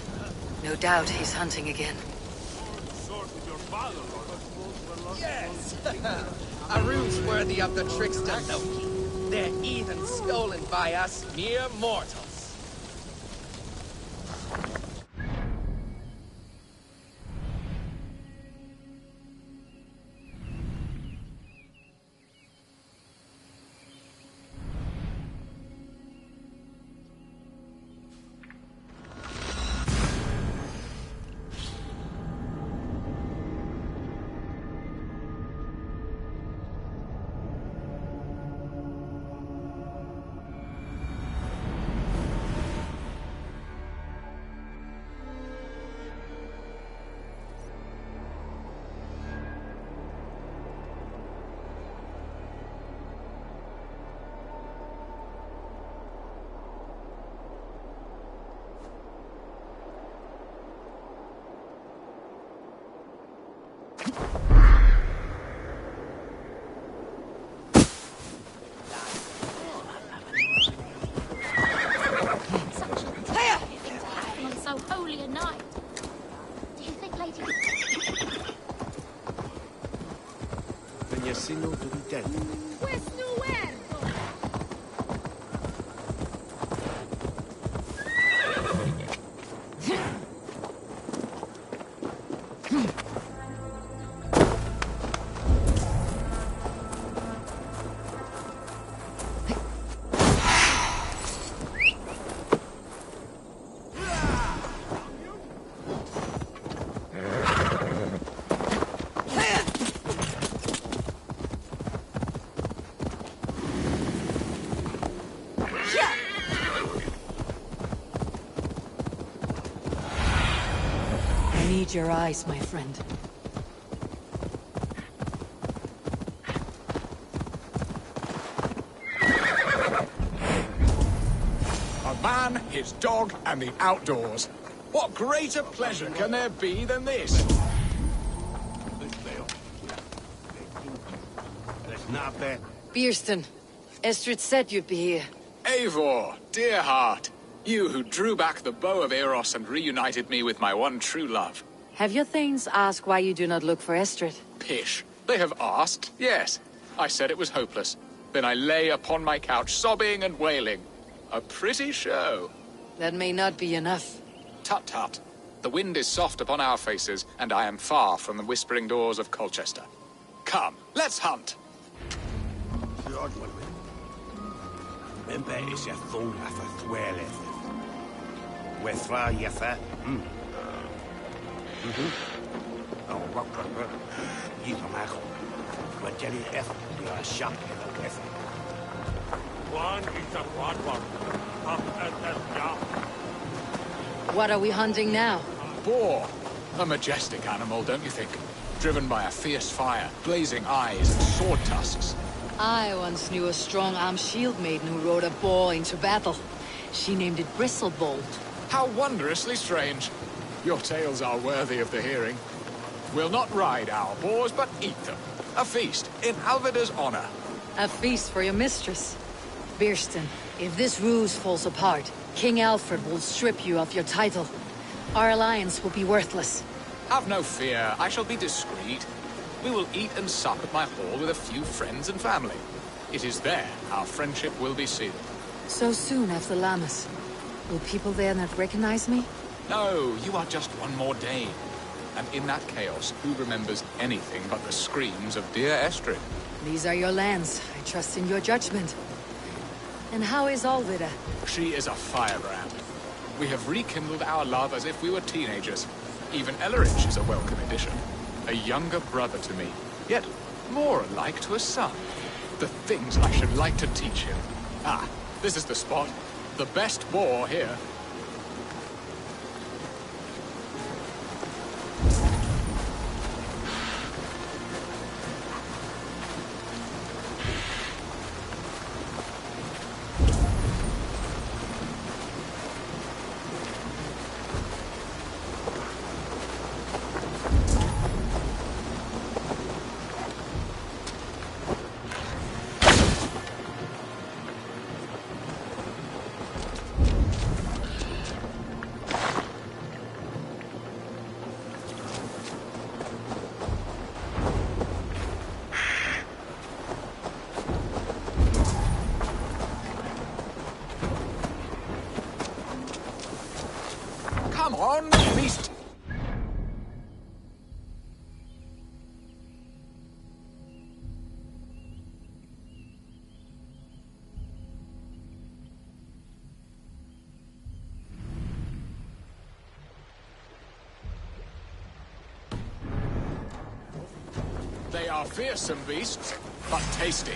No doubt he's hunting again. Yes! A rune's worthy of the trickster Loki. They're even stolen by us mere mortals. So holy a night. Do you think Lady... Veniasino to be dead. Your eyes, my friend. A man, his dog, and the outdoors. What greater pleasure can there be than this? Birstan, Estrid said you'd be here. Eivor, dear heart. You who drew back the bow of Eros and reunited me with my one true love. Have your thanes asked why you do not look for Estrid? Pish. They have asked, yes. I said it was hopeless. Then I lay upon my couch, sobbing and wailing. A pretty show. That may not be enough. Tut tut. The wind is soft upon our faces, and I am far from the whispering doors of Colchester. Come, let's hunt. Remember, it's a fool af a thweleth. We're thra yeffa. Oh, what proper? You come out. We're jelly F. We are sharp F. One is a one. What are we hunting now? Boar. A majestic animal, don't you think? Driven by a fierce fire, blazing eyes, and sword tusks. I once knew a strong-armed shield maiden who rode a boar into battle. She named it Bristlebolt. How wondrously strange. Your tales are worthy of the hearing. We'll not ride our boars, but eat them. A feast, in Alvida's honor. A feast for your mistress. Birston, if this ruse falls apart, King Alfred will strip you of your title. Our alliance will be worthless. Have no fear, I shall be discreet. We will eat and sup at my hall with a few friends and family. It is there our friendship will be sealed. So soon after Lammas. Will people there not recognize me? No, you are just one more Dane. And in that chaos, who remembers anything but the screams of dear Estrid? These are your lands. I trust in your judgment. And how is Alvida? She is a firebrand. We have rekindled our love as if we were teenagers. Even Ellerich is a welcome addition. A younger brother to me, yet more alike to a son. The things I should like to teach him. Ah, this is the spot. The best boar here. Come on, beast! They are fearsome beasts, but tasty.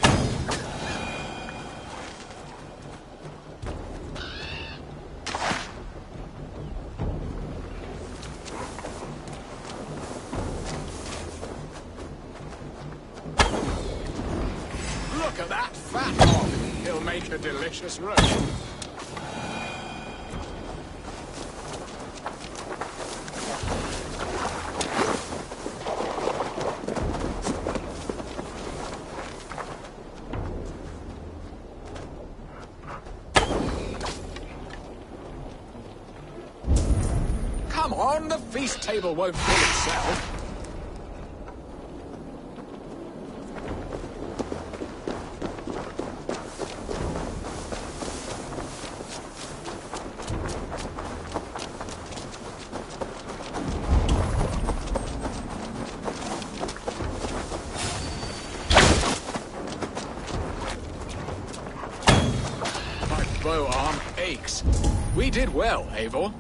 Look at that fat hog. He'll make a delicious roast. Come on, the feast table won't fill itself. My bow arm aches. We did well, Eivor.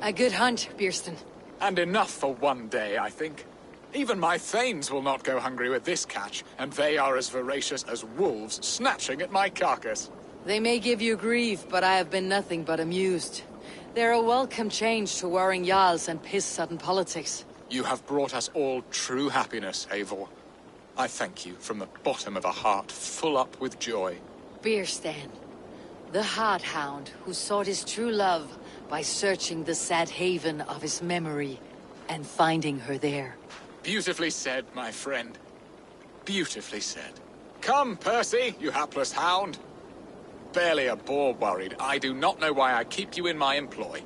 A good hunt, Birston. And enough for one day, I think. Even my thanes will not go hungry with this catch, and they are as voracious as wolves snatching at my carcass. They may give you grief, but I have been nothing but amused. They're a welcome change to warring Jarls and piss-sudden politics. You have brought us all true happiness, Eivor. I thank you from the bottom of a heart full up with joy. Birstan, the Hard Hound who sought his true love by searching the sad haven of his memory and finding her there. Beautifully said, my friend. Beautifully said. Come, Percy, you hapless hound. Barely a boar worried. I do not know why I keep you in my employ.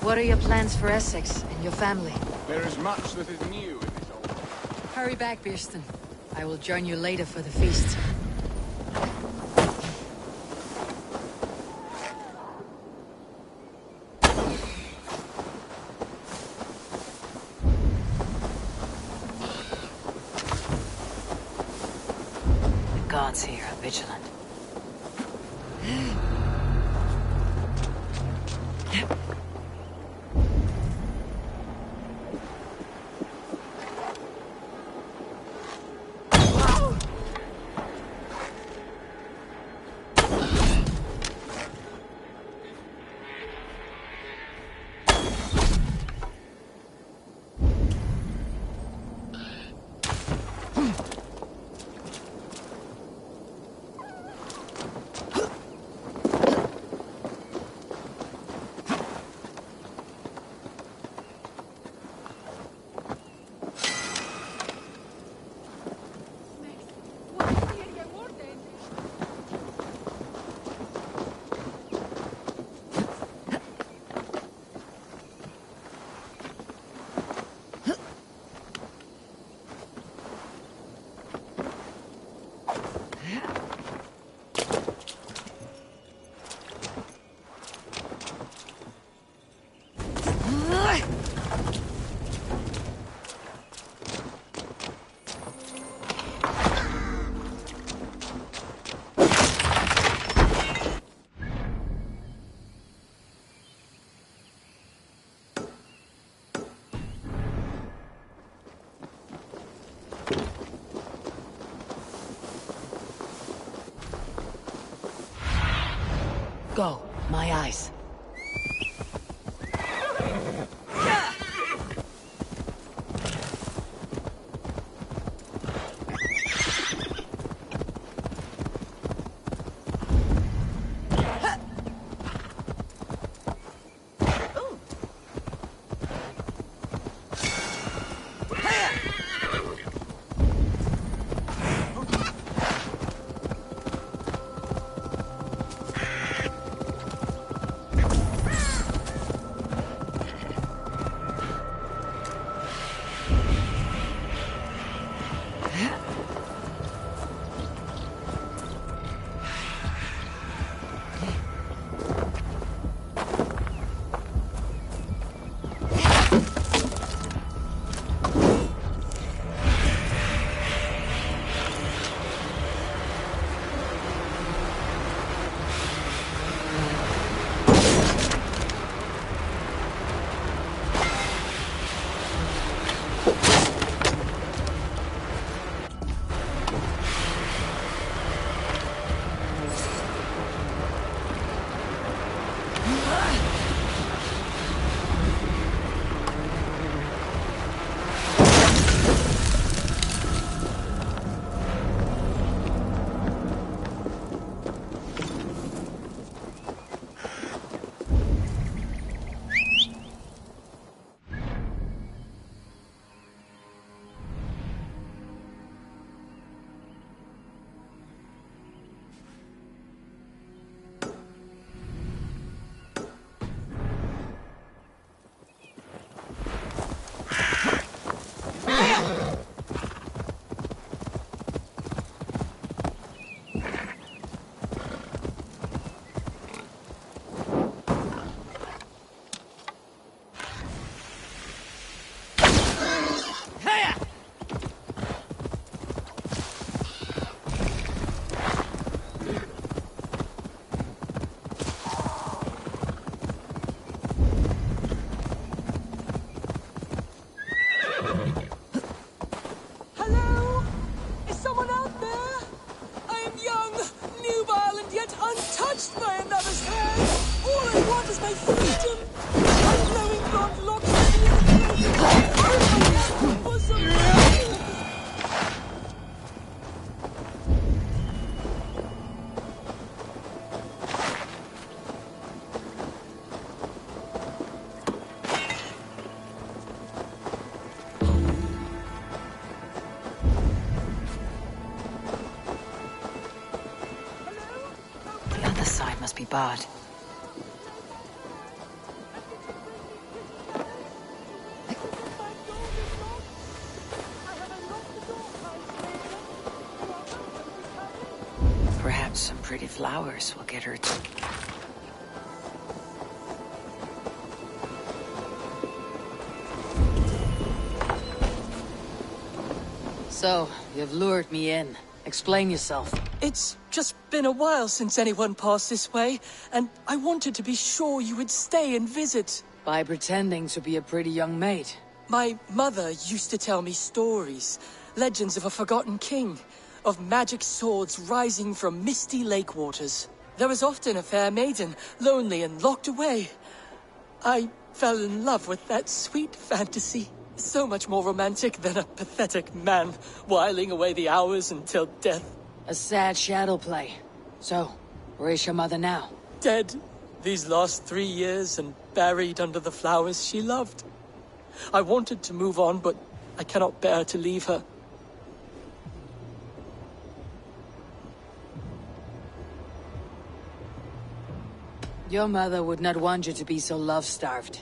What are your plans for Essex and your family? There is much that is new in this old... Hurry back, Birston. I will join you later for the feast. The gods here are vigilant. Go, my eyes. Must be barred. Some pretty flowers will get her to... So, you've lured me in. Explain yourself. It's just been a while since anyone passed this way, and I wanted to be sure you would stay and visit. By pretending to be a pretty young maid. My mother used to tell me stories, legends of a forgotten king, of magic swords rising from misty lake waters. There was often a fair maiden, lonely and locked away. I fell in love with that sweet fantasy. So much more romantic than a pathetic man, whiling away the hours until death. A sad shadow play. So, where is your mother now? Dead. These last 3 years and buried under the flowers she loved. I wanted to move on, but I cannot bear to leave her. Your mother would not want you to be so love-starved.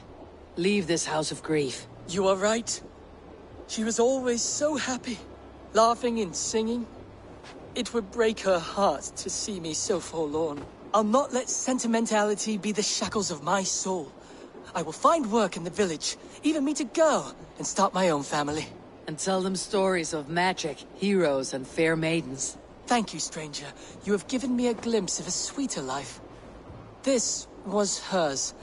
Leave this house of grief. You are right. She was always so happy, laughing and singing. It would break her heart to see me so forlorn. I'll not let sentimentality be the shackles of my soul. I will find work in the village, even meet a girl, and start my own family. And tell them stories of magic, heroes, and fair maidens. Thank you, stranger. You have given me a glimpse of a sweeter life. This was hers.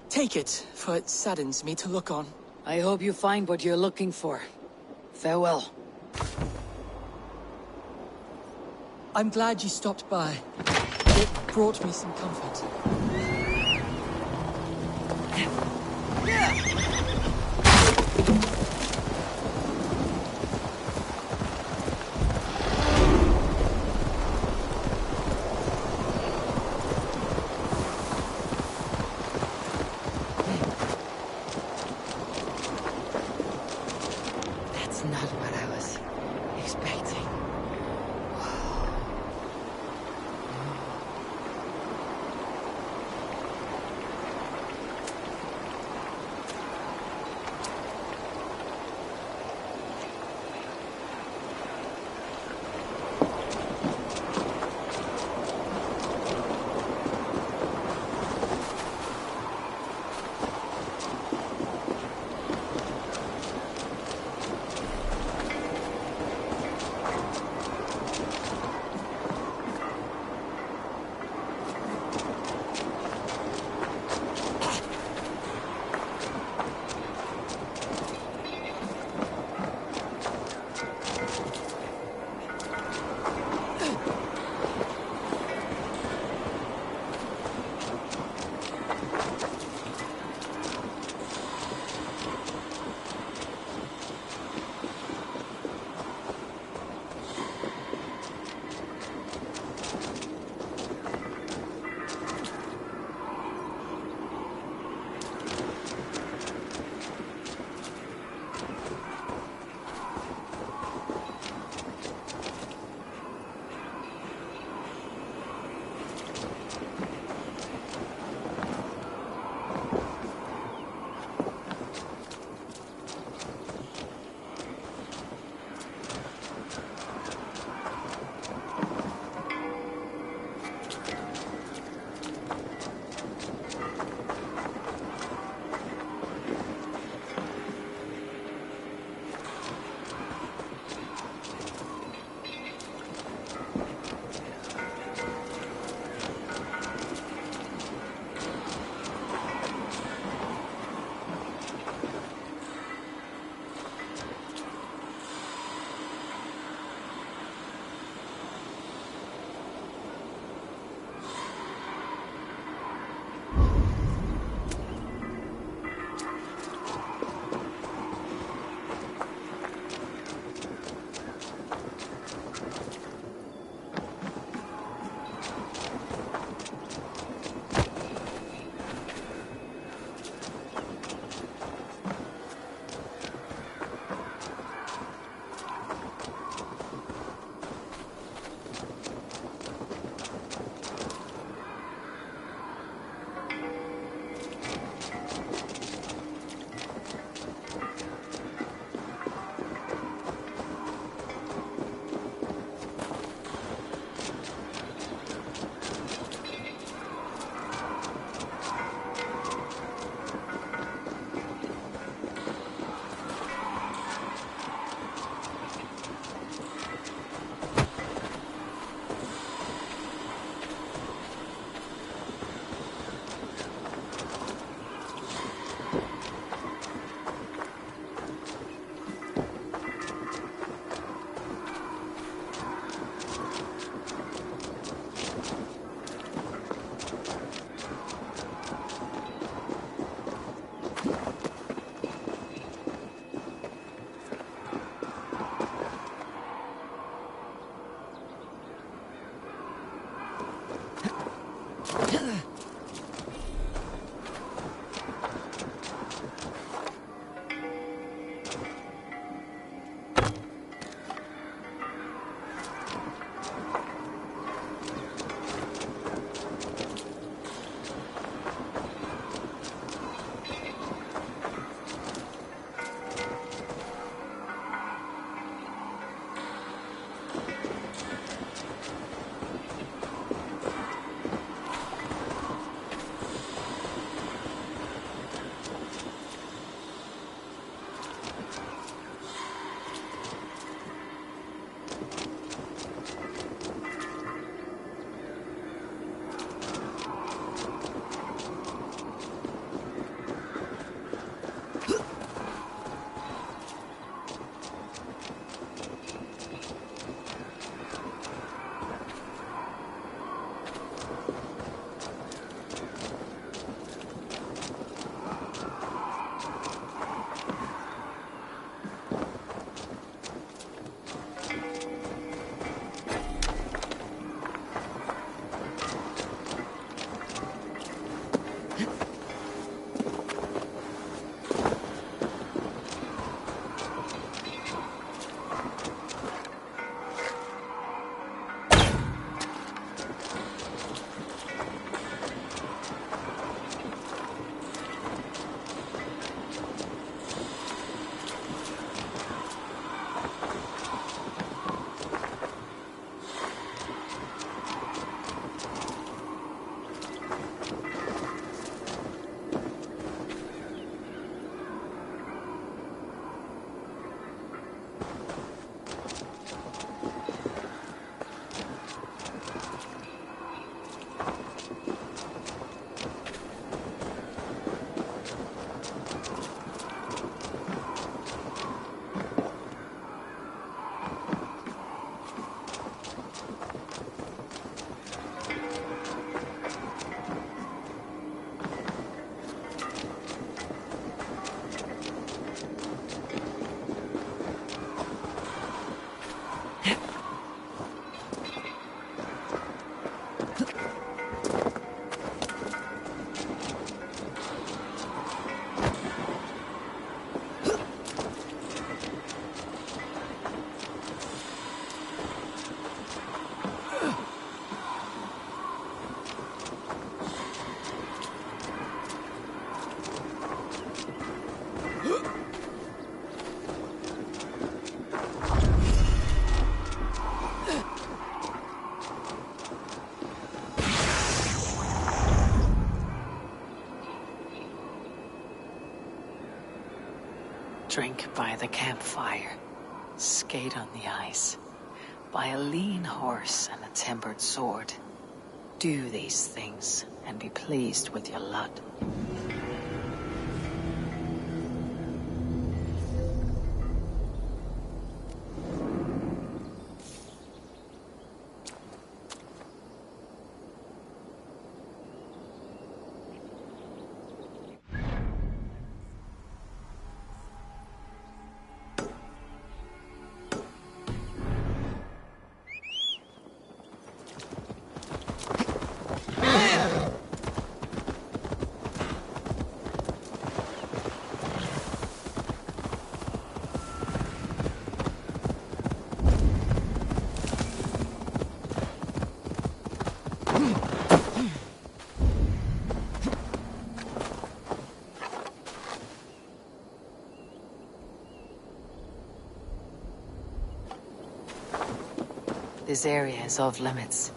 Take it, for it saddens me to look on. I hope you find what you're looking for. Farewell. I'm glad you stopped by. It brought me some comfort. That's not what I was expecting. Drink by the campfire, skate on the ice, buy a lean horse and a tempered sword. Do these things and be pleased with your lot. This area is off limits.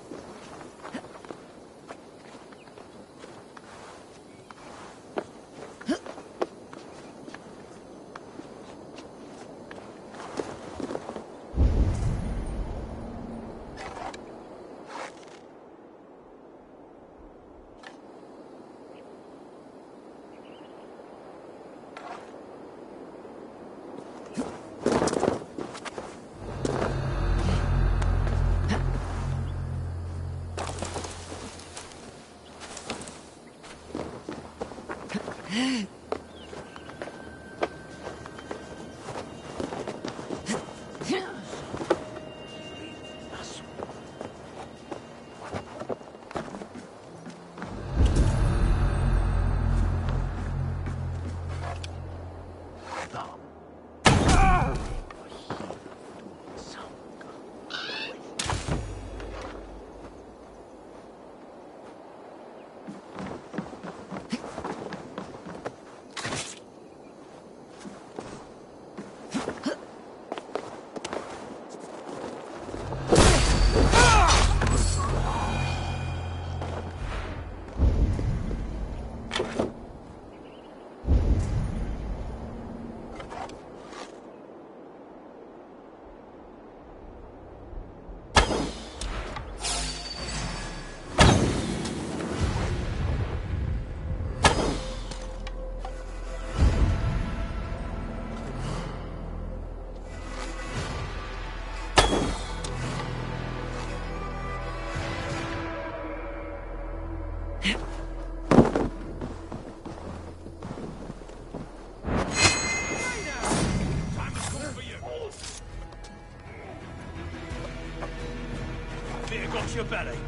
you got your belly.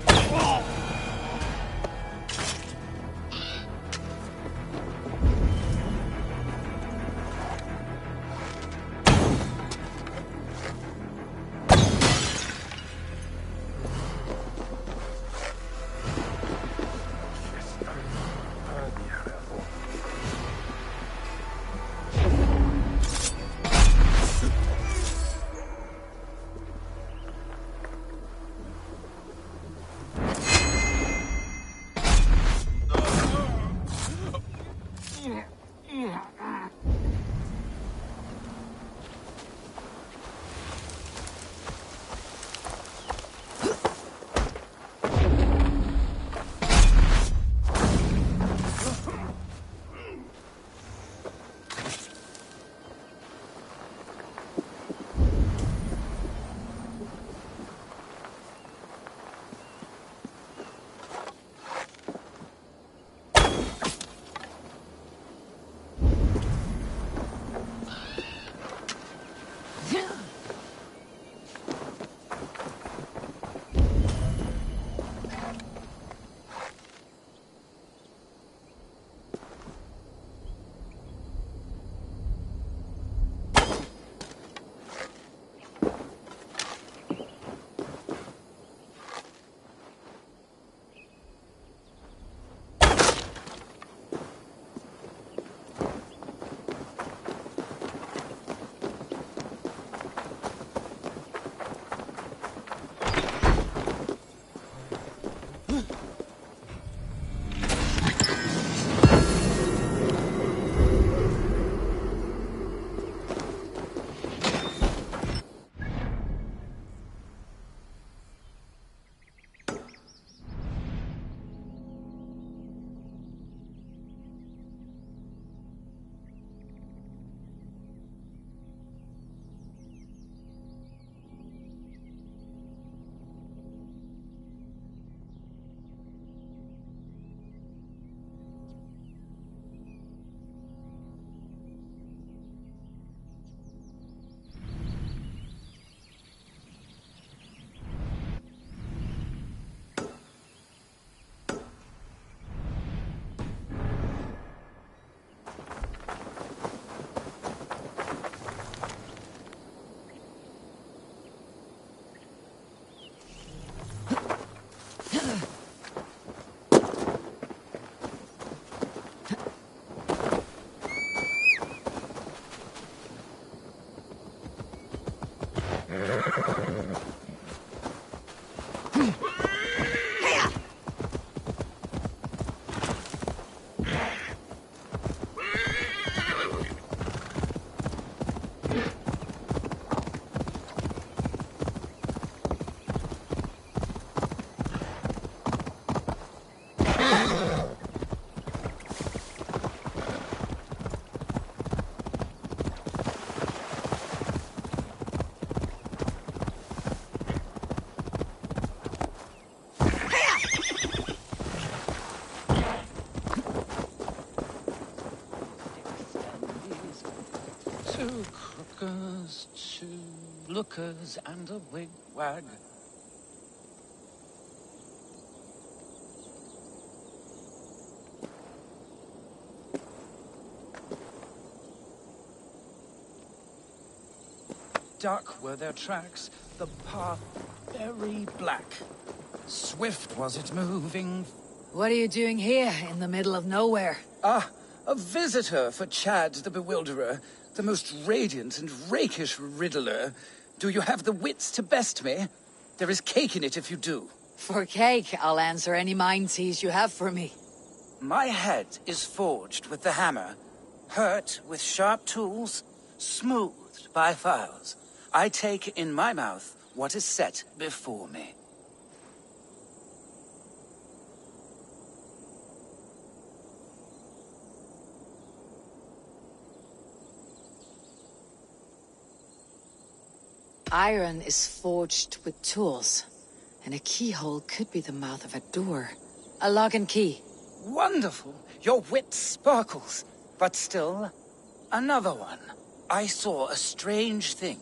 Two crookers, two lookers, and a wigwag. Dark were their tracks, the path very black. Swift was it moving. What are you doing here, in the middle of nowhere? Ah, a visitor for Chad the Bewilderer, the most radiant and rakish riddler. Do you have the wits to best me? There is cake in it if you do. For cake, I'll answer any mind tease you have for me. My head is forged with the hammer, hurt with sharp tools, smoothed by files. I take in my mouth what is set before me. Iron is forged with tools, and a keyhole could be the mouth of a door. A lock and key. Wonderful! Your wit sparkles. But still, another one. I saw a strange thing,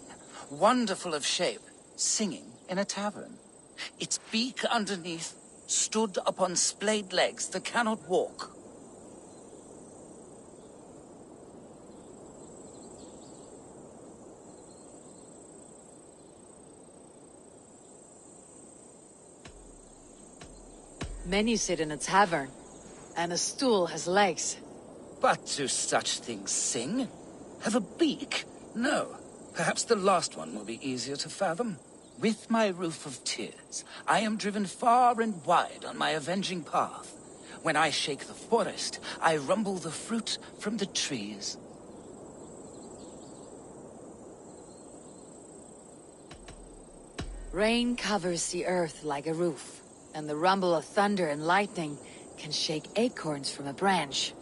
wonderful of shape, singing in a tavern. Its beak underneath stood upon splayed legs that cannot walk. Many sit in a tavern, and a stool has legs. But do such things sing? Have a beak? No. Perhaps the last one will be easier to fathom. With my roof of tears, I am driven far and wide on my avenging path. When I shake the forest, I rumble the fruit from the trees. Rain covers the earth like a roof, and the rumble of thunder and lightning can shake acorns from a branch.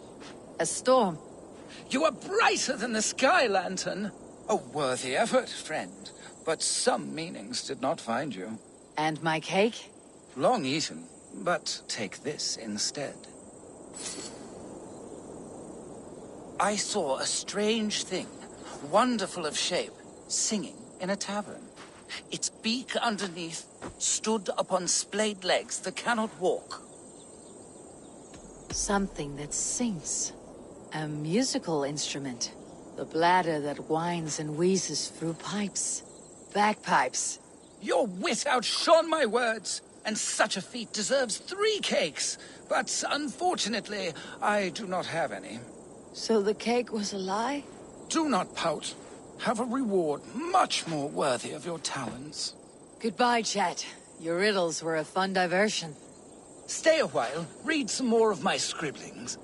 A storm. You are brighter than the sky lantern. A worthy effort, friend. But some meanings did not find you. And my cake? Long eaten, but take this instead. I saw a strange thing, wonderful of shape, singing in a tavern. Its beak underneath stood upon splayed legs that cannot walk. Something that sings. A musical instrument. The bladder that whines and wheezes through pipes. Bagpipes. Your wit outshone my words, and such a feat deserves 3 cakes. But unfortunately, I do not have any. So the cake was a lie? Do not pout. Have a reward much more worthy of your talents. Goodbye, chat. Your riddles were a fun diversion. Stay a while, read some more of my scribblings.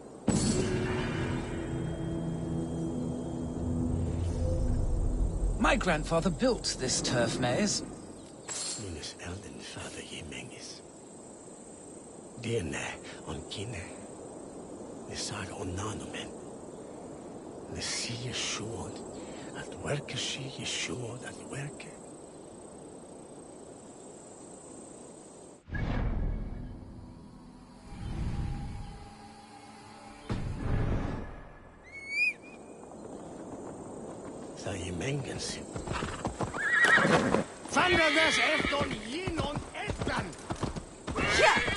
My grandfather built this turf maze. Minus elden father ye mengis. Diene on kine. Nisaga on nanomen. Nisi yeshuod. At werke she yeshuod at werke. Mengens. Thunder des Efton Yinon Eftan! Ja!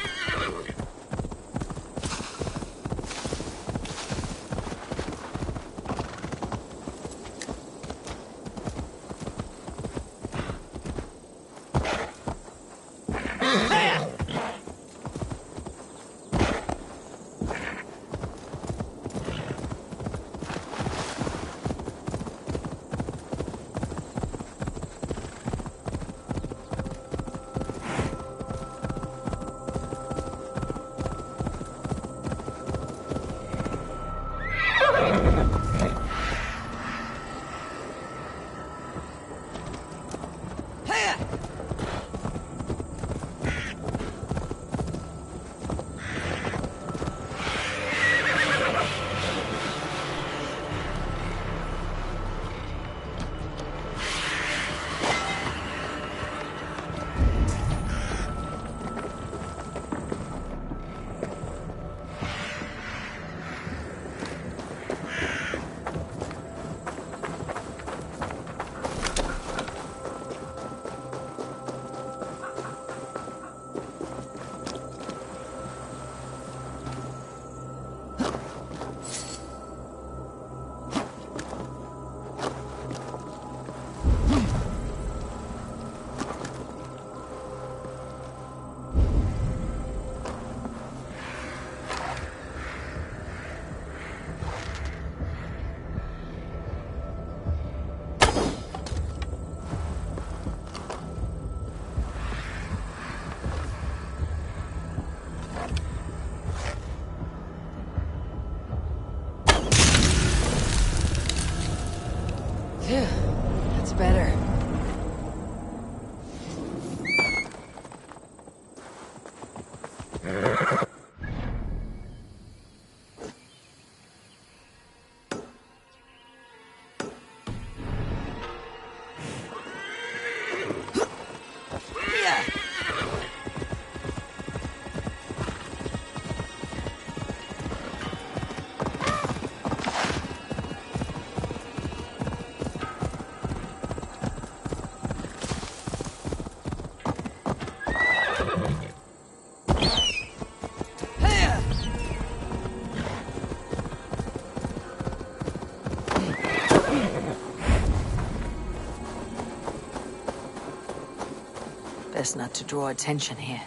Best not to draw attention here.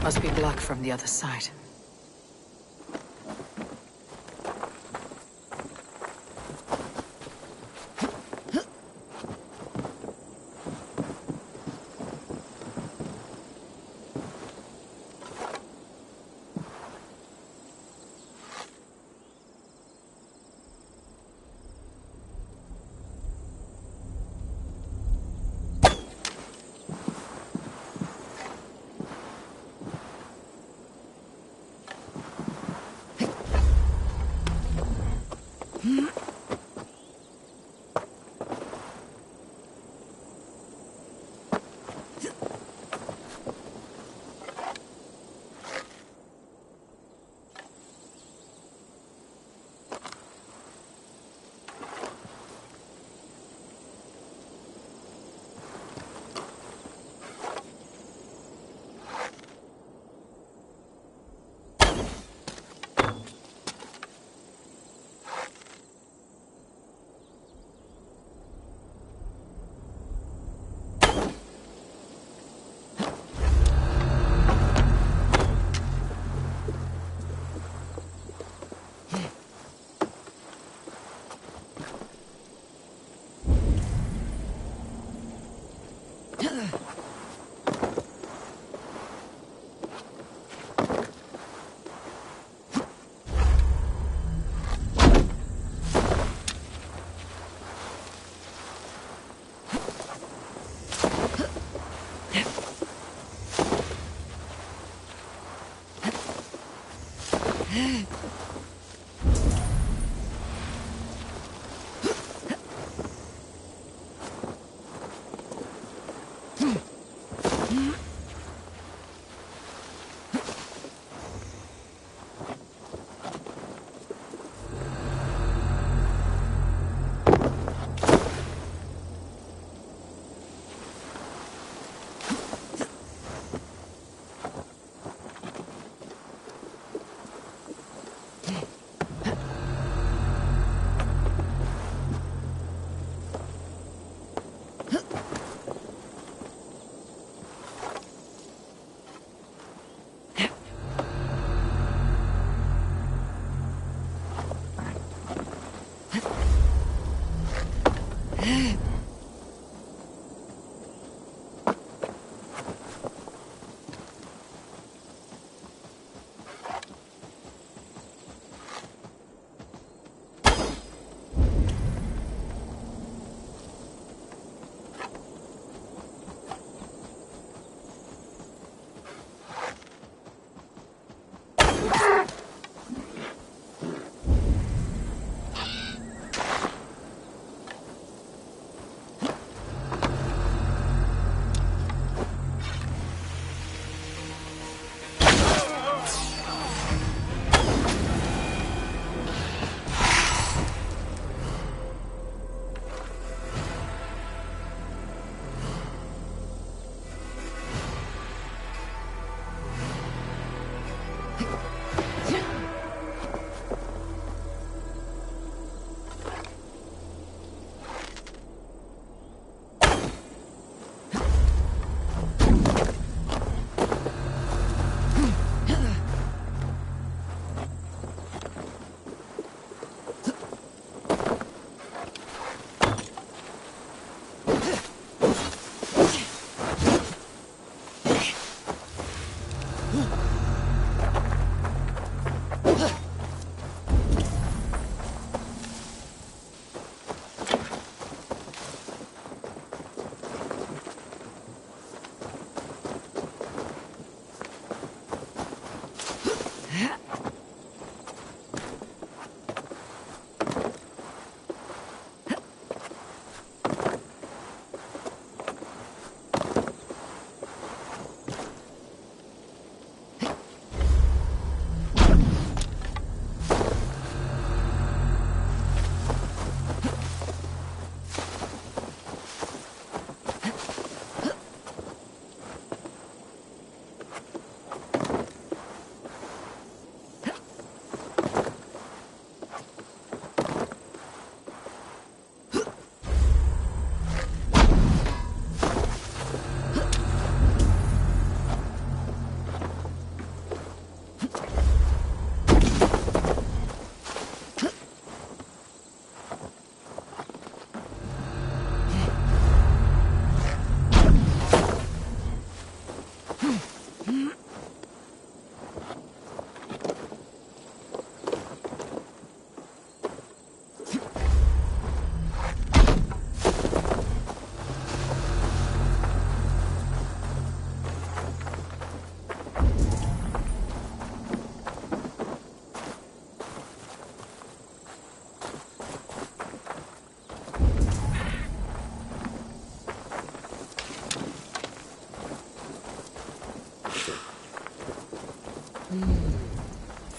Must be blocked from the other side.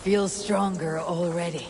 Feel stronger already.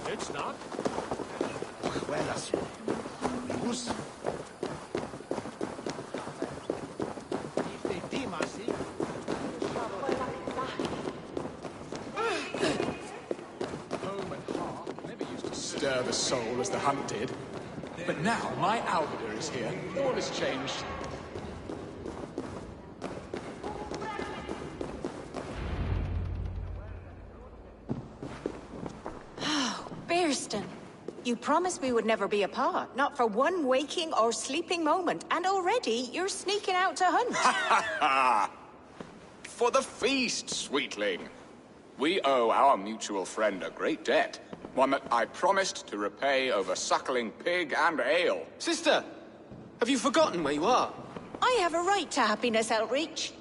It's not. Stir the soul as the hunt did. But now my Albeda is here. All has changed. Bearston, you promised we would never be apart, not for one waking or sleeping moment, and already you're sneaking out to hunt. For the feast, sweetling. We owe our mutual friend a great debt. One that I promised to repay over suckling pig and ale. Sister, have you forgotten where you are? I have a right to happiness, Outreach.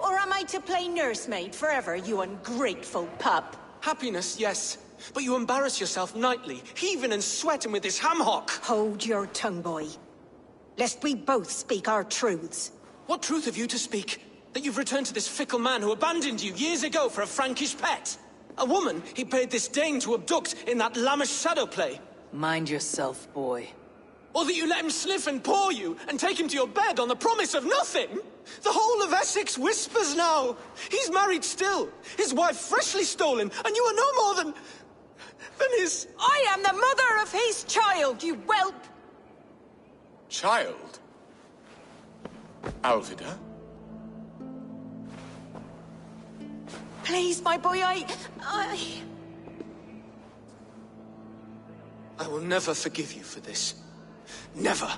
Or am I to play nursemaid forever, you ungrateful pup? Happiness, yes. But you embarrass yourself nightly, heaving and sweating with this ham-hock. Hold your tongue, boy. Lest we both speak our truths. What truth have you to speak? That you've returned to this fickle man who abandoned you years ago for a Frankish pet? A woman he paid this Dane to abduct in that lammish shadow play? Mind yourself, boy. Or that you let him sniff and paw you, and take him to your bed on the promise of nothing? The whole of Essex whispers now. He's married still, his wife freshly stolen, and you are no more than his... I am the mother of his child, you whelp! Child? Albeda? Please, my boy, I will never forgive you for this. Never.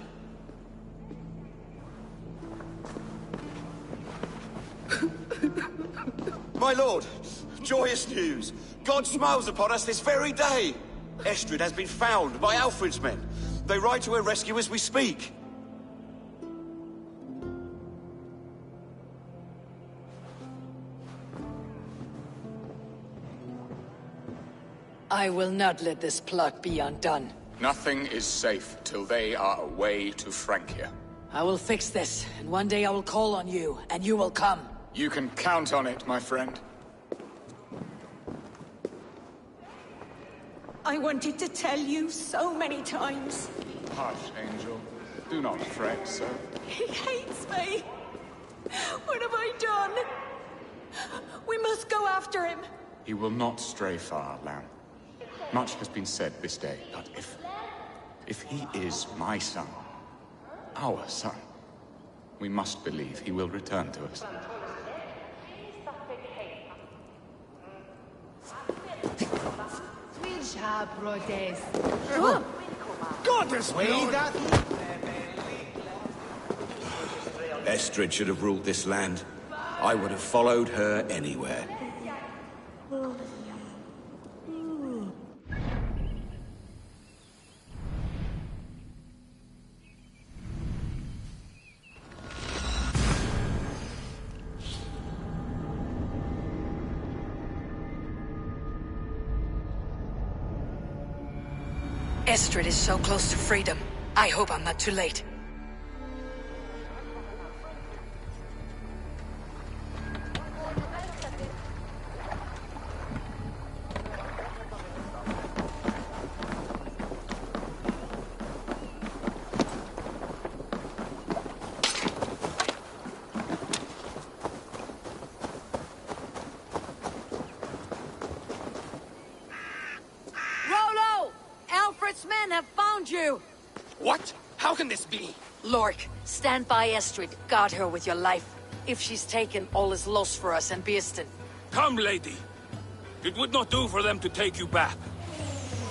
My lord, joyous news. God smiles upon us this very day. Estrid has been found by Alfred's men. They ride to her rescue as we speak. I will not let this plot be undone. Nothing is safe till they are away to Francia. I will fix this, and one day I will call on you, and you will come. You can count on it, my friend. I wanted to tell you so many times. Hush, Angel. Do not fret, sir. He hates me. What have I done? We must go after him. He will not stray far, lamb. Much has been said this day, but if he is my son, our son, we must believe he will return to us. Estrid should have ruled this land. I would have followed her anywhere. Estrid is so close to freedom. I hope I'm not too late. You! What? How can this be? Lork, stand by Estrid. Guard her with your life. If she's taken, all is lost for us and Bearston. Come, lady. It would not do for them to take you back.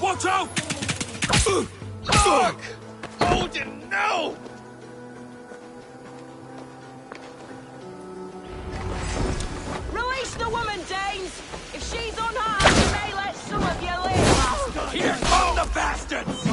Watch out! Fuck! Odin, no! Release the woman, Danes! If she's unharmed, you may let some of you live! Here come the bastards!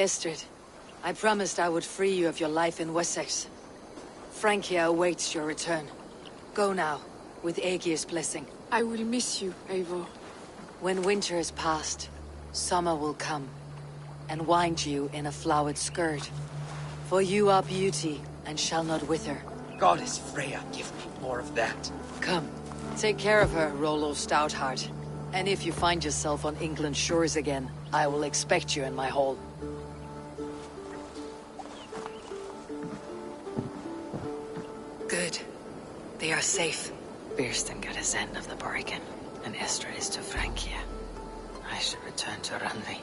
Estrid, I promised I would free you of your life in Essexe. Francia awaits your return. Go now, with Aegir's blessing. I will miss you, Eivor. When winter is past, summer will come, and wind you in a flowered skirt. For you are beauty, and shall not wither. Goddess Freya, give me more of that. Come, take care of her, Rollo Stoutheart. And if you find yourself on England's shores again, I will expect you in my hall. Good. They are safe. Birsten got his end of the bargain, and Estrid is to Francia. I should return to Randvi.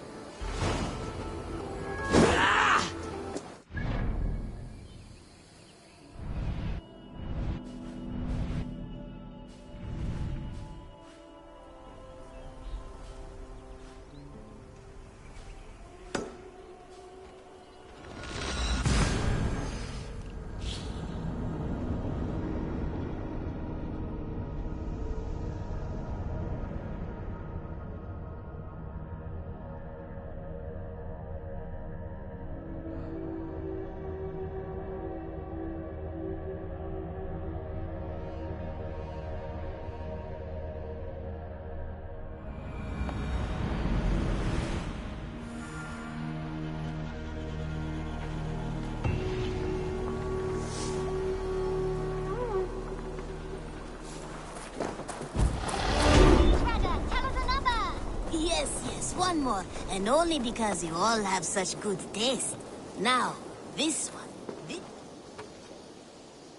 One more, and only because you all have such good taste. Now, this one.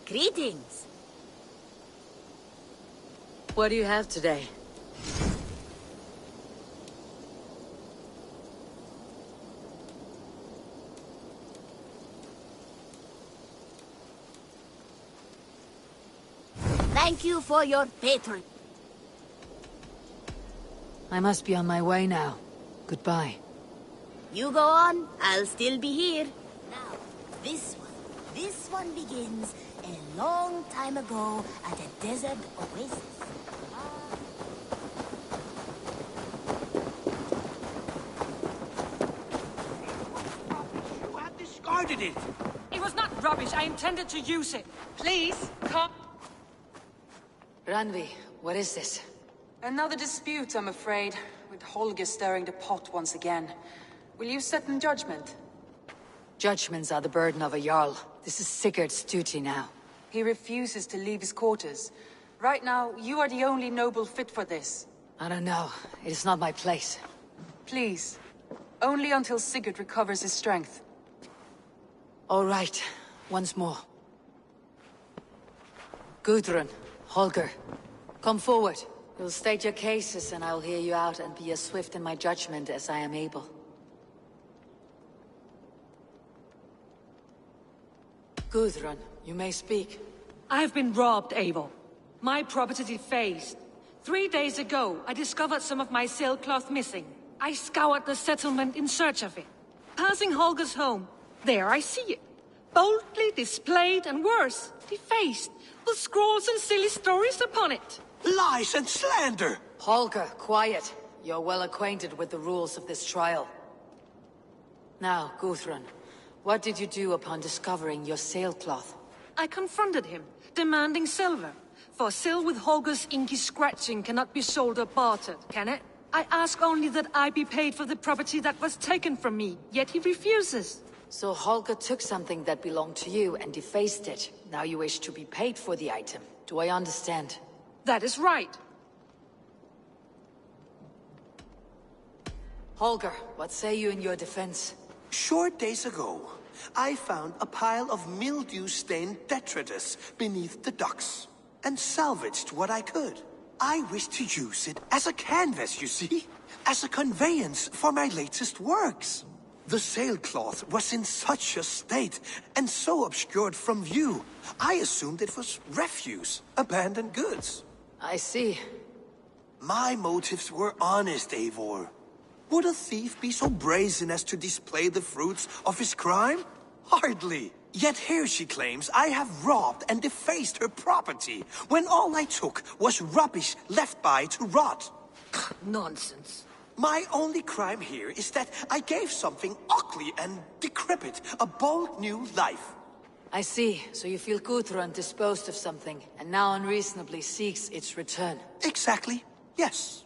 Greetings. What do you have today? Thank you for your patron. I must be on my way now. Goodbye. You go on, I'll still be here. Now, this one begins a long time ago at a desert oasis. You have discarded it. It was not rubbish. I intended to use it. Please, come. Randvi, what is this? Another dispute, I'm afraid, with Holger stirring the pot once again. Will you set in judgment? Judgments are the burden of a Jarl. This is Sigurd's duty now. He refuses to leave his quarters. Right now, you are the only noble fit for this. I don't know. It is not my place. Please. Only until Sigurd recovers his strength. All right. Once more. Gudrun, Holger, come forward. You'll state your cases, and I'll hear you out and be as swift in my judgment as I am able. Gudrun, you may speak. I have been robbed, Eivor. My property defaced. 3 days ago, I discovered some of my sailcloth missing. I scoured the settlement in search of it. Passing Holger's home, there I see it. Boldly displayed and worse, defaced, with scrolls and silly stories upon it. Lies and slander! Holger, quiet. You're well acquainted with the rules of this trial. Now, Gudrun, what did you do upon discovering your sailcloth? I confronted him, demanding silver. For sil with Holger's inky scratching cannot be sold or bartered, can it? I ask only that I be paid for the property that was taken from me, yet he refuses. So Holger took something that belonged to you and defaced it. Now you wish to be paid for the item. Do I understand? That is right. Holger, what say you in your defense? Short days ago, I found a pile of mildew-stained detritus beneath the docks, and salvaged what I could. I wish to use it as a canvas, you see? As a conveyance for my latest works. The sailcloth was in such a state, and so obscured from view, I assumed it was refuse, abandoned goods. I see. My motives were honest, Eivor. Would a thief be so brazen as to display the fruits of his crime? Hardly. Yet here she claims I have robbed and defaced her property, when all I took was rubbish left by to rot. Nonsense. My only crime here is that I gave something ugly and decrepit a bold new life. I see. So you feel Guthrum disposed of something, and now unreasonably seeks its return. Exactly. Yes.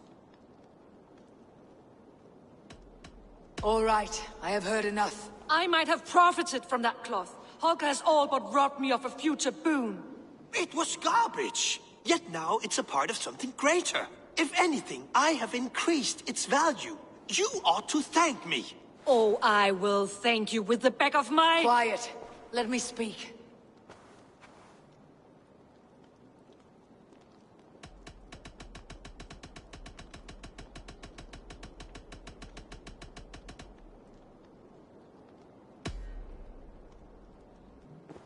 All right. I have heard enough. I might have profited from that cloth. Holger has all but robbed me of a future boon. It was garbage. Yet now it's a part of something greater. If anything, I have increased its value. You ought to thank me. Oh, I will thank you with the back of my... Quiet. Let me speak.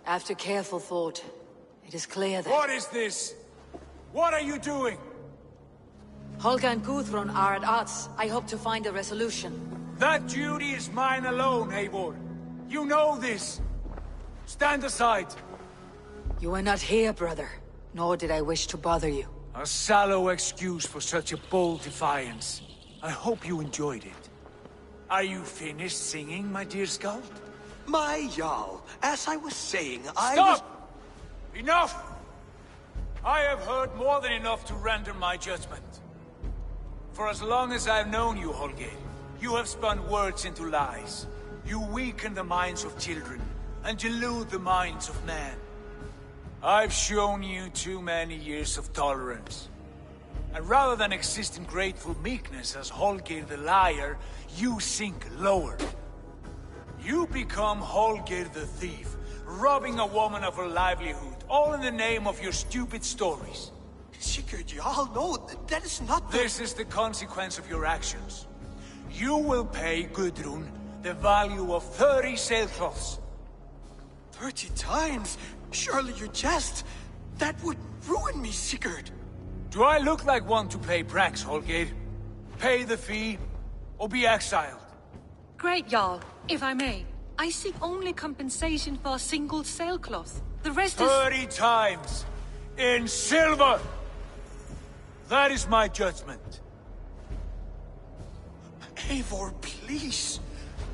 After careful thought, it is clear that... What is this? What are you doing? Holger and Guthrum are at odds. I hope to find a resolution. That duty is mine alone, Eivor. You know this. Stand aside. You were not here, brother. Nor did I wish to bother you. A sallow excuse for such a bold defiance. I hope you enjoyed it. Are you finished singing, my dear Skald? My Jarl, as I was saying, Stop! Enough! I have heard more than enough to render my judgment. For as long as I've known you, Holger, you have spun words into lies. You weaken the minds of children, and delude the minds of men. I've shown you too many years of tolerance. And rather than exist in grateful meekness as Holger the liar, you sink lower. You become Holger the thief, robbing a woman of her livelihood, all in the name of your stupid stories. Sigurd, Jarl, no, that is not the... This is the consequence of your actions. You will pay Gudrun the value of 30 sailcloths. 30 times? Surely you jest. That would ruin me, Sigurd. Do I look like one to pay pranks, Holger? Pay the fee, or be exiled. Great, Jarl. If I may, I seek only compensation for a single sailcloth. The rest is... 30 times! In silver! That is my judgment. Eivor, please.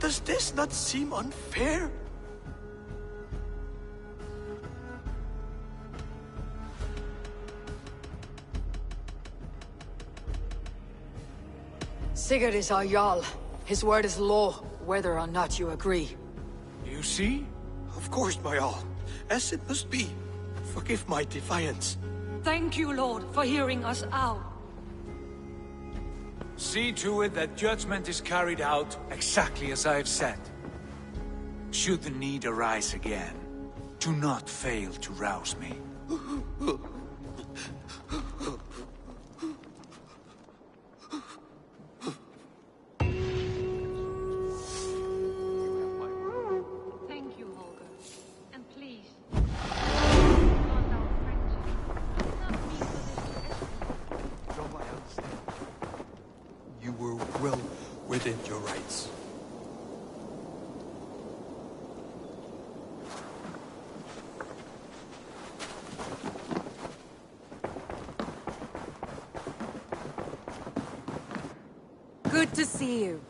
Does this not seem unfair? Sigurd is our Jarl. His word is law, whether or not you agree. You see? Of course, my Jarl. As it must be. Forgive my defiance. Thank you, Lord, for hearing us out. See to it that judgment is carried out exactly as I have said. Should the need arise again, do not fail to rouse me. Thank you, Holger. And please... You were well within your rights. Good to see you.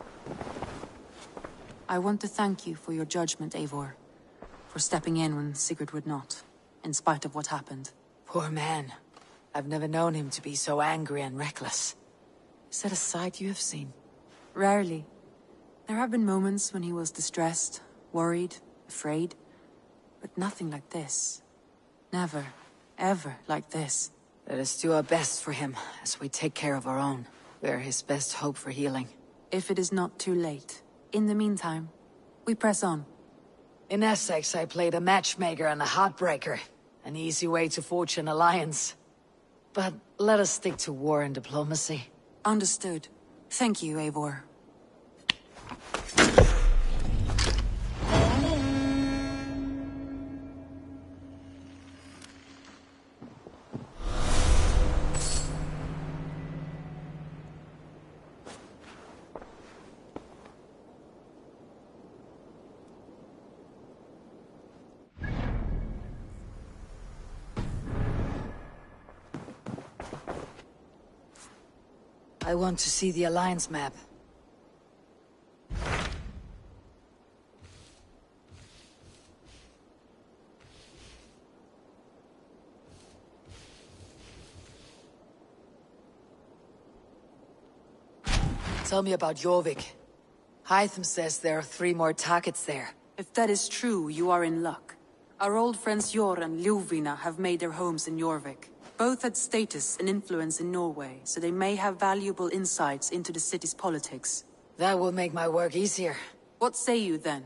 I want to thank you for your judgment, Eivor. For stepping in when Sigurd would not, in spite of what happened. Poor man. I've never known him to be so angry and reckless. Is that a sight you have seen? Rarely. There have been moments when he was distressed, worried, afraid. But nothing like this. Never, ever like this. Let us do our best for him, as we take care of our own. We are his best hope for healing. If it is not too late. In the meantime, we press on. In Essexe, I played a matchmaker and a heartbreaker. An easy way to forge an alliance. But let us stick to war and diplomacy. Understood. Thank you, Eivor. I want to see the Alliance map. Tell me about Jorvik. Hytham says there are 3 more targets there. If that is true, you are in luck. Our old friends Jor and Ljuvina have made their homes in Jorvik. Both had status and influence in Norway, so they may have valuable insights into the city's politics. That will make my work easier. What say you then?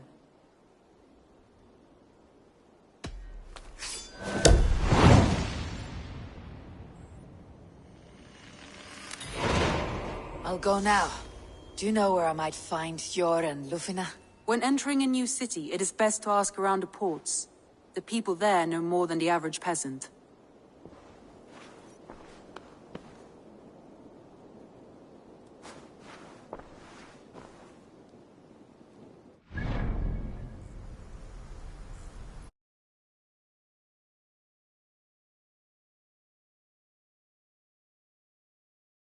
I'll go now. Do you know where I might find Jor and Ljuvina? When entering a new city, it is best to ask around the ports. The people there know more than the average peasant.